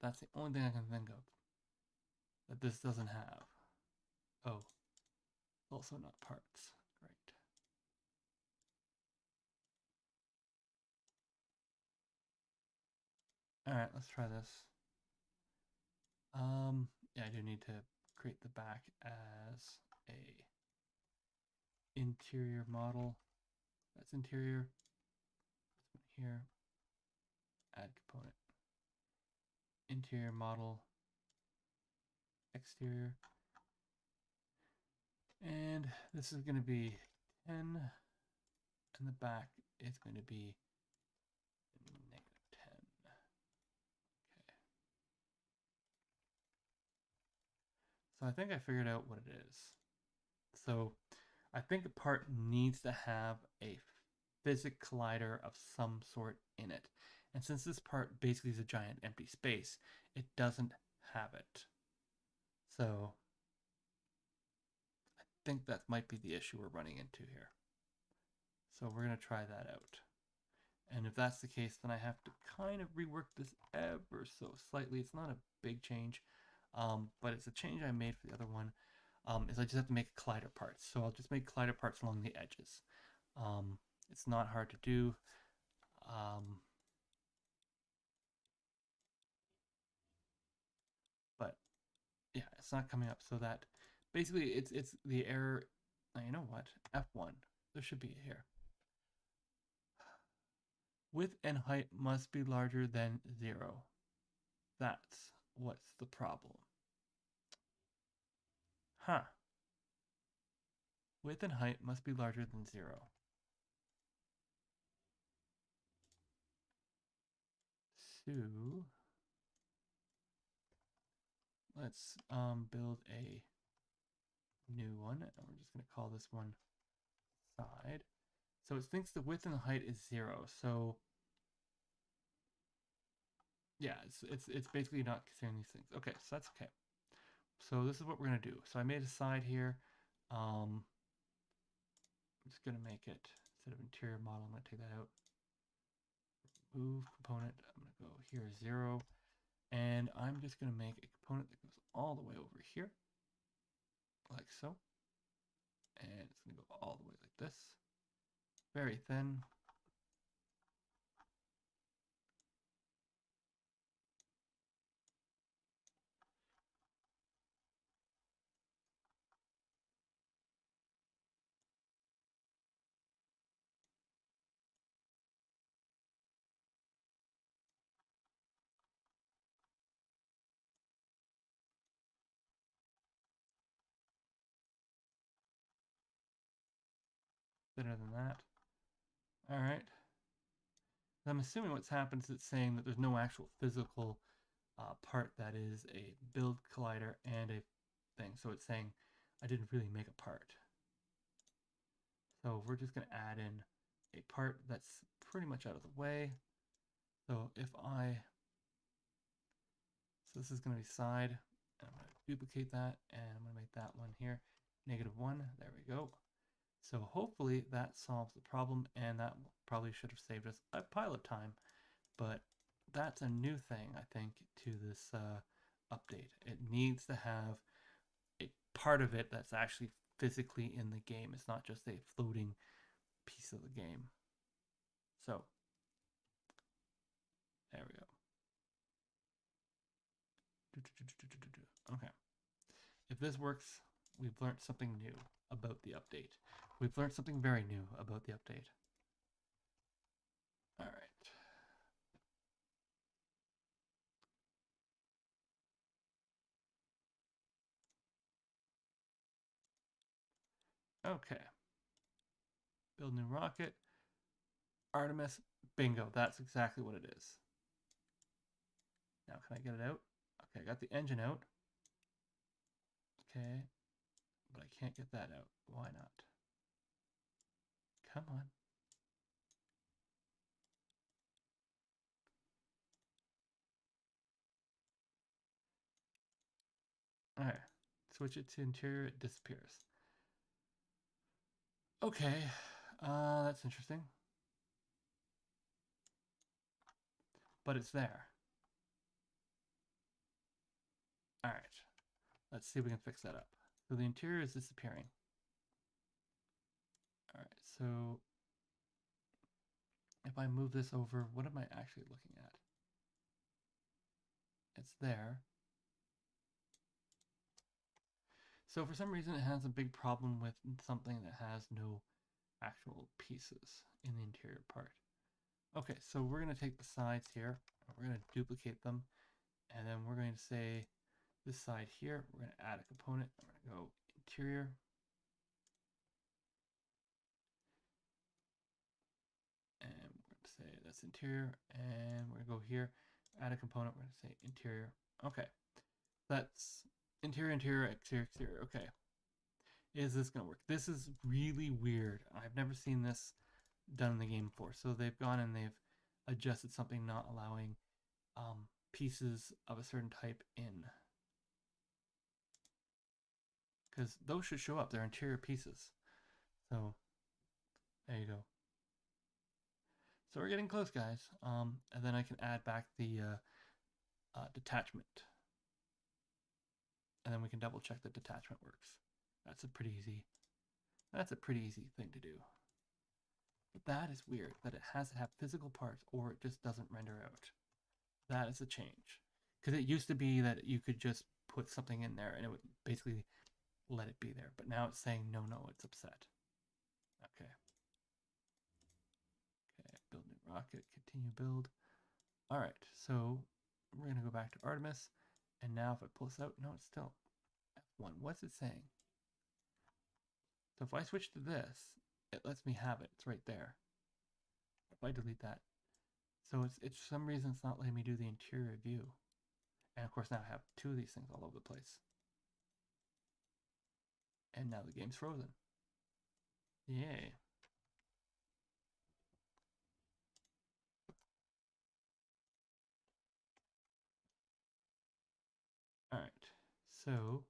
That's the only thing I can think of that this doesn't have. Oh, also not parts. Great. All right, let's try this. Yeah, I do need to create the back as a interior model. That's interior. This one here. Add component. Interior model. Exterior. And this is going to be 10. And the back is going to be -10. Okay. So I think I figured out what it is. So I think the part needs to have a physics collider of some sort in it. And since this part basically is a giant empty space, it doesn't have it. So I think that might be the issue we're running into here. So we're going to try that out. And if that's the case, then I have to kind of rework this ever so slightly. It's not a big change, but it's a change I made for the other one. Is I just have to make collider parts. So I'll just make collider parts along the edges. It's not hard to do. But yeah, it's not coming up. So that basically it's the error. Now, you know what? F1. There should be here. Width and height must be larger than 0. That's what's the problem. Huh. Width and height must be larger than 0. So let's build a new one, and we're just going to call this one side. So it thinks the width and the height is 0. So yeah, it's basically not considering these things. Okay, so that's okay. So this is what we're going to do. So I made a side here. I'm just going to make it, instead of interior model, I'm going to take that out. Move component. I'm going to go here 0. And I'm just going to make a component that goes all the way over here, like so. And it's going to go all the way like this. Very thin. Thinner than that. All right. I'm assuming what's happened is it's saying that there's no actual physical part that is a build collider and a thing. So it's saying I didn't really make a part. So we're just going to add in a part that's pretty much out of the way. So if so this is going to be side, and I'm going to duplicate that, and I'm going to make that one here -1. There we go. So hopefully that solves the problem, and that probably should have saved us a pile of time. But that's a new thing, I think, to this update. It needs to have a part of it that's actually physically in the game. It's not just a floating piece of the game. So there we go. Okay. If this works, we've learned something new about the update. We've learned something very new about the update. All right. Okay. Build new rocket. Artemis. Bingo. That's exactly what it is. Now, can I get it out? Okay, I got the engine out. Okay. But I can't get that out. Why not? Come on. Alright. Switch it to interior, it disappears. Okay. That's interesting. But it's there. Alright. Let's see if we can fix that up. So the interior is disappearing. Alright, so if I move this over, what am I actually looking at? It's there. So for some reason it has a big problem with something that has no actual pieces in the interior part. Okay, so we're going to take the sides here, we're going to duplicate them, and then we're going to say this side here, we're going to add a component, we're going to go interior, and we're going to say that's interior, and we're going to go here, add a component, we're going to say interior. Okay, that's interior, interior, exterior, exterior. Okay, is this going to work? This is really weird. I've never seen this done in the game before. So they've gone and they've adjusted something not allowing pieces of a certain type in. Because those should show up. They're interior pieces. So there you go. So we're getting close, guys. And then I can add back the detachment. And then we can double check the detachment works. That's a pretty easy thing to do. But that is weird, that it has to have physical parts or it just doesn't render out. That is a change. Because it used to be that you could just put something in there and it would basically let it be there. But now it's saying, no, it's upset. Okay. Okay, build new rocket, continue build. All right, so we're going to go back to Artemis. And now if I pull this out, no, it's still F1. What's it saying? So if I switch to this, it lets me have it. It's right there. If I delete that. So it's for some reason it's not letting me do the interior view. And of course now I have two of these things all over the place. And now the game's frozen. Yay. All right. So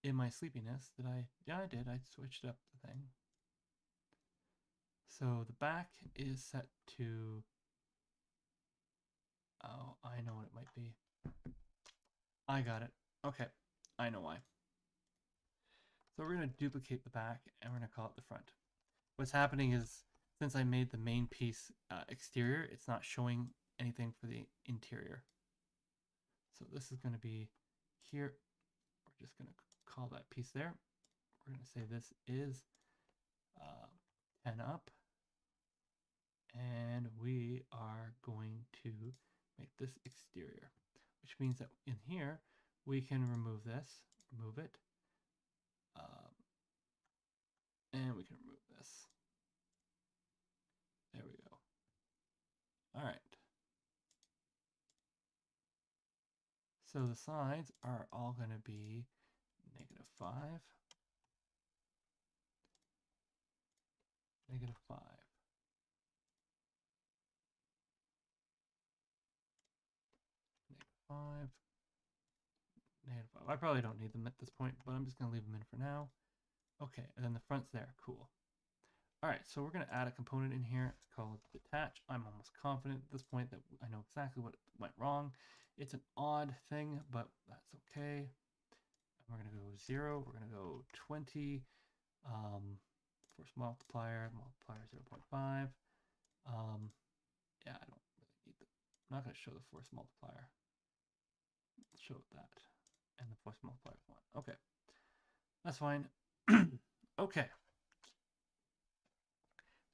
in my sleepiness, did I? Yeah, I did. I switched up the thing. So the back is set to, oh, I know what it might be. I got it. Okay, I know why. So we're going to duplicate the back and we're going to call it the front. What's happening is, since I made the main piece exterior, it's not showing anything for the interior. So this is going to be here. We're just going to call that piece there. We're going to say this is 10 up. And we are going to make this exterior, which means that in here we can remove this, remove it, and we can remove this. There we go. All right. So the sides are all going to be -5, -5. -5, -5. I probably don't need them at this point, but I'm just going to leave them in for now. Okay, and then the front's there. Cool. All right, so we're going to add a component in here called detach. I'm almost confident at this point that I know exactly what went wrong. It's an odd thing, but that's okay. And we're going to go 0. We're going to go 20. Force multiplier 0.5. Yeah, I don't really need the, I'm not going to show the force multiplier. Let's show that. And the force multiplier is 1. Okay, that's fine. Okay.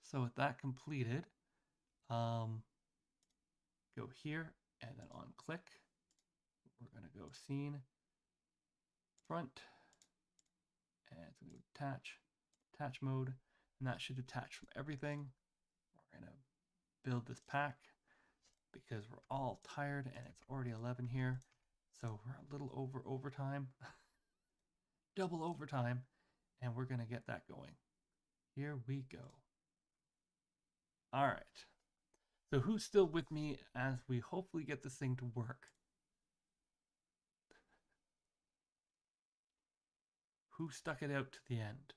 So with that completed, go here and then on click, we're going to go scene, front, and it's going to attach mode, and that should attach from everything. We're going to build this pack because we're all tired and it's already 11 here. So we're a little over overtime, double overtime, and we're going to get that going. Here we go. All right. So who's still with me as we hopefully get this thing to work? Who stuck it out to the end?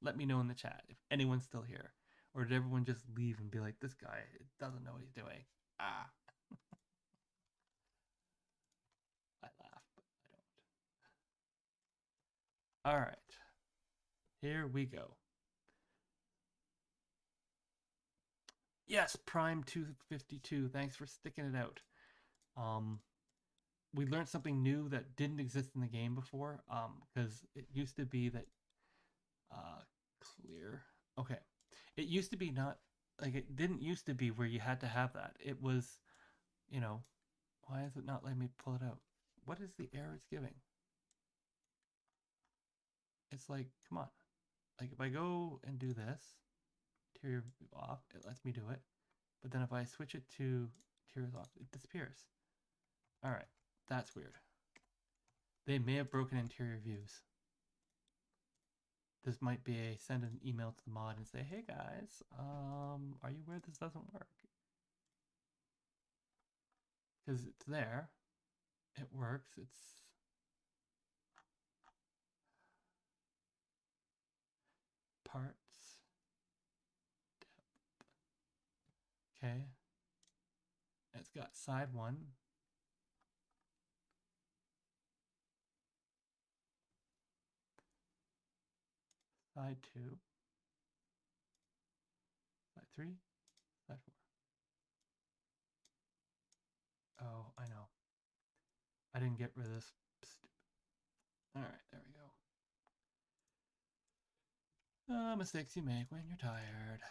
Let me know in the chat if anyone's still here. Or did everyone just leave and be like, this guy doesn't know what he's doing? Ah. I laugh, but I don't. All right. Here we go. Yes, Prime 252. Thanks for sticking it out. We learned something new that didn't exist in the game before. Because it used to be that clear. Okay. It used to be not like it didn't used to be where you had to have that. It was, you know, why is it not letting me pull it out? What is the error it's giving? It's like, come on. Like if I go and do this, interior off, it lets me do it. But then if I switch it to interior off, it disappears. All right, that's weird. They may have broken interior views. This might be a send an email to the mod and say, hey guys, are you aware this doesn't work? Because it's there, it works, it's parts, depth. Okay, it's got side 1, side 2, side 3, side 4. Oh, I know. I didn't get rid of this. All right, there we go. Mistakes you make when you're tired.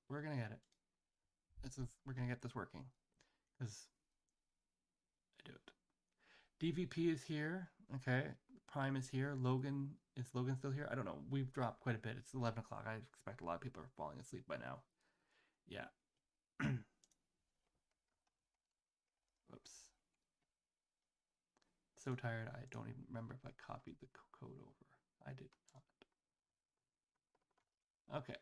We're gonna get it. We're gonna get this working because I do it. DVP is here. Okay, Prime is here. Logan still here? I don't know. We've dropped quite a bit. It's 11 o'clock. I expect a lot of people are falling asleep by now. Yeah. Whoops. So tired, I don't even remember if I copied the code over. I did not. Okay.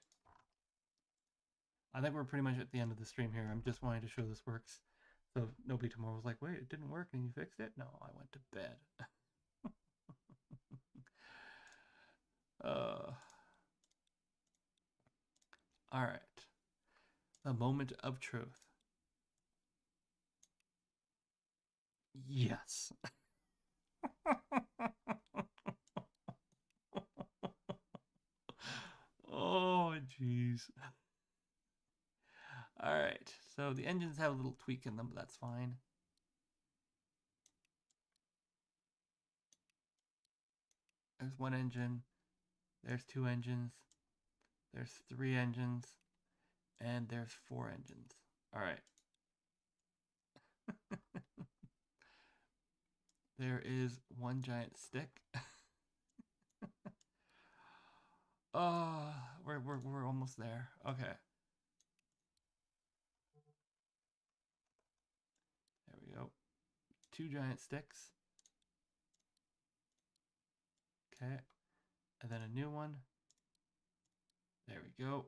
I think we're pretty much at the end of the stream here. I'm just wanting to show this works. So nobody tomorrow was like, wait, it didn't work and you fixed it? No, I went to bed. All right. The moment of truth. Yes. Oh, jeez. All right. So the engines have a little tweak in them, but that's fine. There's one engine. There's 2 engines. There's 3 engines. And there's 4 engines. All right. There is one giant stick. Oh, we're almost there. Okay. There we go. 2 giant sticks. Okay. And then a new one. There we go.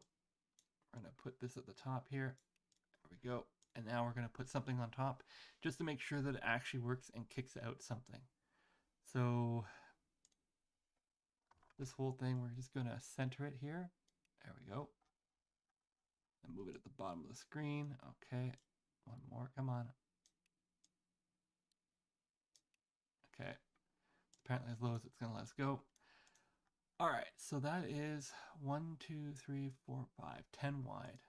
We're going to put this at the top here. There we go. And now we're going to put something on top just to make sure that it actually works and kicks out something. So this whole thing, we're just going to center it here. There we go. And move it at the bottom of the screen. Okay. One more. Come on. Okay. Apparently as low as it's going to let us go. All right. So that is 1, 2, 3, 4, 5, 10 wide.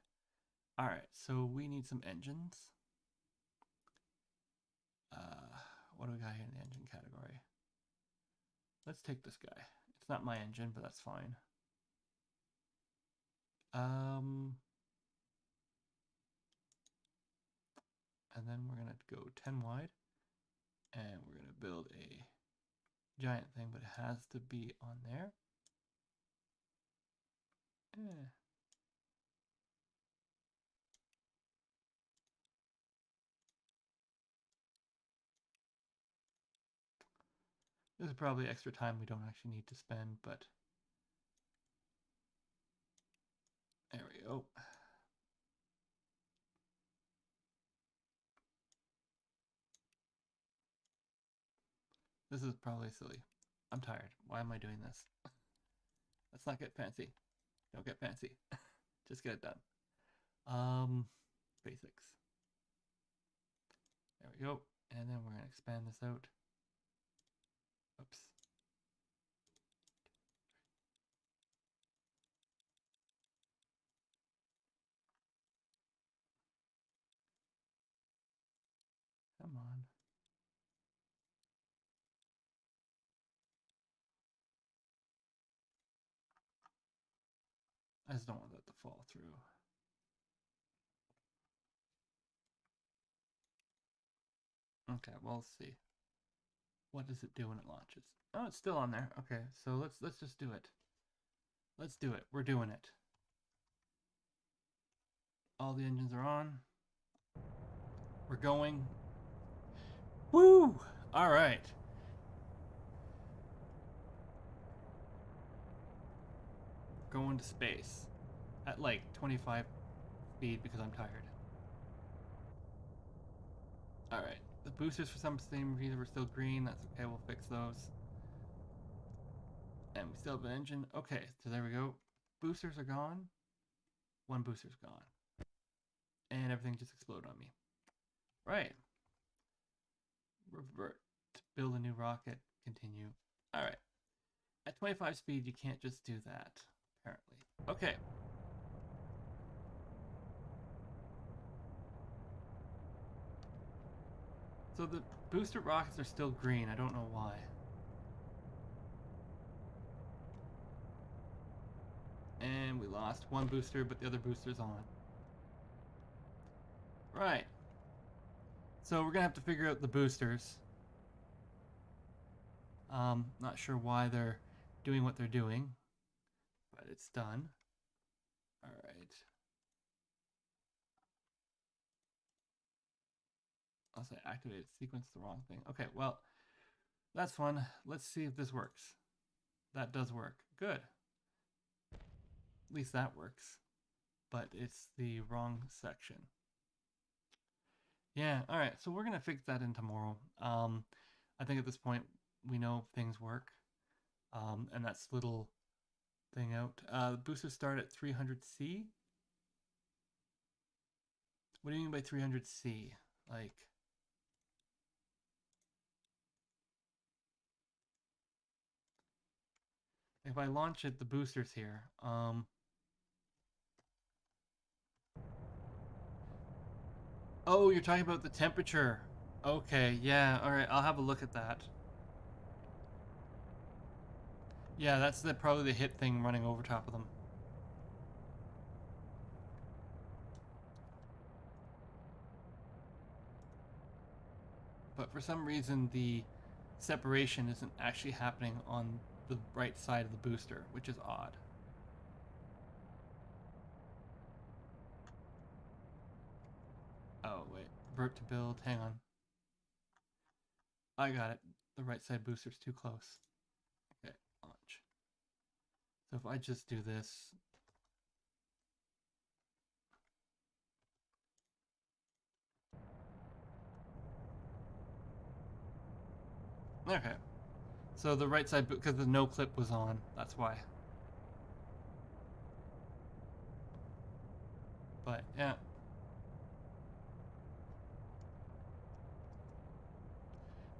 All right. So we need some engines. What do we got here in the engine category? Let's take this guy. It's not my engine, but that's fine. And then we're going to go 10 wide. And we're going to build a giant thing, but it has to be on there. This is probably extra time we don't actually need to spend, but there we go. This is probably silly. I'm tired. Why am I doing this? Let's not get fancy. Don't get fancy. Just get it done. Basics. There we go. And then we're going to expand this out. Oops. Come on. I just don't want that to fall through. Okay, well, let's see. What does it do when it launches? Oh, it's still on there. Okay, so let's just do it. Let's do it. We're doing it. All the engines are on. We're going. Woo! All right. Going to space at like 25 speed because I'm tired. All right. The boosters for some same reason were still green. That's okay. We'll fix those. And we still have an engine. Okay, so there we go. Boosters are gone. One booster's gone. And everything just exploded on me. Right. Revert. Build a new rocket. Continue. All right. At 25 speed, you can't just do that, apparently. Okay. So the booster rockets are still green. I don't know why. And we lost one booster, but the other booster's on. Right. So we're going to have to figure out the boosters. Not sure why they're doing what they're doing, but it's done. All right. I'll say activated sequence, the wrong thing. Okay, well, that's fun. Let's see if this works. That does work. Good. At least that works. But it's the wrong section. Yeah, all right. So we're going to fix that in tomorrow. I think at this point, we know things work. And that's little thing out. The boosters start at 300C. What do you mean by 300C? Like... If I launch it, the boosters here. Oh, you're talking about the temperature. Okay, yeah, alright, I'll have a look at that. Yeah, that's probably the hit thing running over top of them. But for some reason, the separation isn't actually happening on the right side of the booster, which is odd. Oh, wait. Revert to build. Hang on. I got it. The right side booster's too close. Okay, launch. So if I just do this... Okay. So the right side, because the no clip was on, that's why. But, yeah.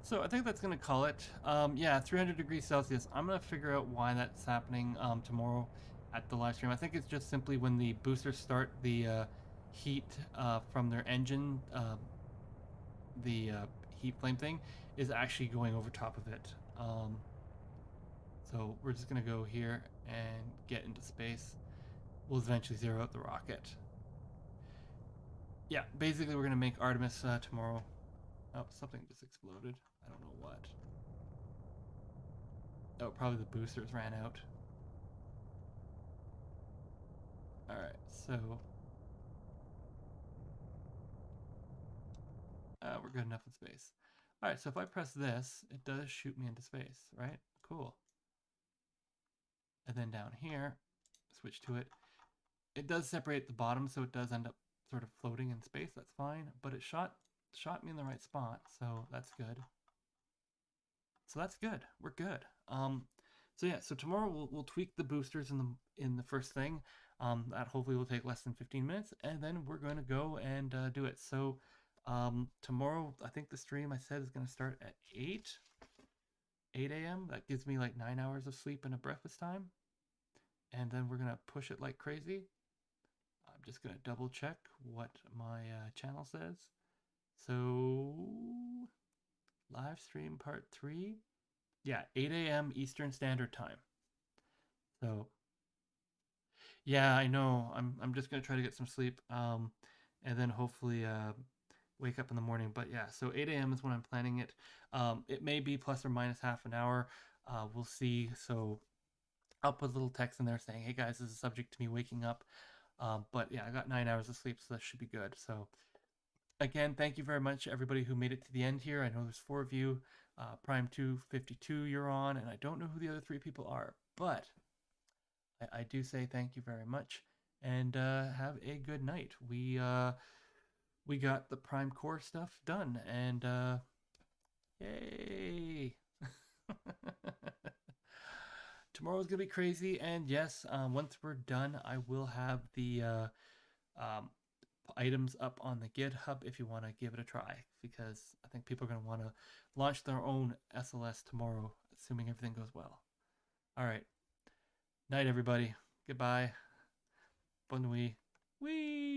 So I think that's going to call it. Yeah, 300 degrees Celsius. I'm going to figure out why that's happening tomorrow at the live stream. I think it's just simply when the boosters start, the heat from their engine, the heat flame thing, is actually going over top of it. So we're just going to go here and get into space. We'll eventually zero out the rocket. Yeah, basically we're going to make Artemis tomorrow. Oh, something just exploded. I don't know what. Oh, probably the boosters ran out. Alright, so we're good enough in space. Alright, so if I press this, it does shoot me into space, right? Cool. And then down here, switch to it. It does separate the bottom, so it does end up sort of floating in space. That's fine, but it shot me in the right spot, so that's good. So that's good. We're good. So yeah, so tomorrow we'll tweak the boosters in the first thing. That hopefully will take less than 15 minutes, and then we're going to go and do it. So tomorrow, I think the stream I said is going to start at 8 a.m. That gives me like 9 hours of sleep and a breakfast time, and then we're going to push it like crazy. I'm just going to double check what my channel says. So live stream part 3. Yeah, 8 a.m. Eastern Standard Time. So, yeah, I know. I'm just gonna try to get some sleep, and then hopefully wake up in the morning. But yeah, so 8 a.m. is when I'm planning it. It may be plus or minus half an hour. We'll see. So I'll put a little text in there saying, "Hey guys, this is subject to me waking up." But yeah, I got 9 hours of sleep, so that should be good. So again, thank you very much, everybody who made it to the end here. I know there's 4 of you. Prime 252, you're on, and I don't know who the other 3 people are, but I do say thank you very much, and have a good night. We got the Prime Core stuff done, and yay! Tomorrow's gonna be crazy, and yes, once we're done, I will have the um, items up on the GitHub if you want to give it a try, because I think people are going to want to launch their own SLS tomorrow, assuming everything goes well. All right. Night, everybody. Goodbye. Bonne nuit. Whee!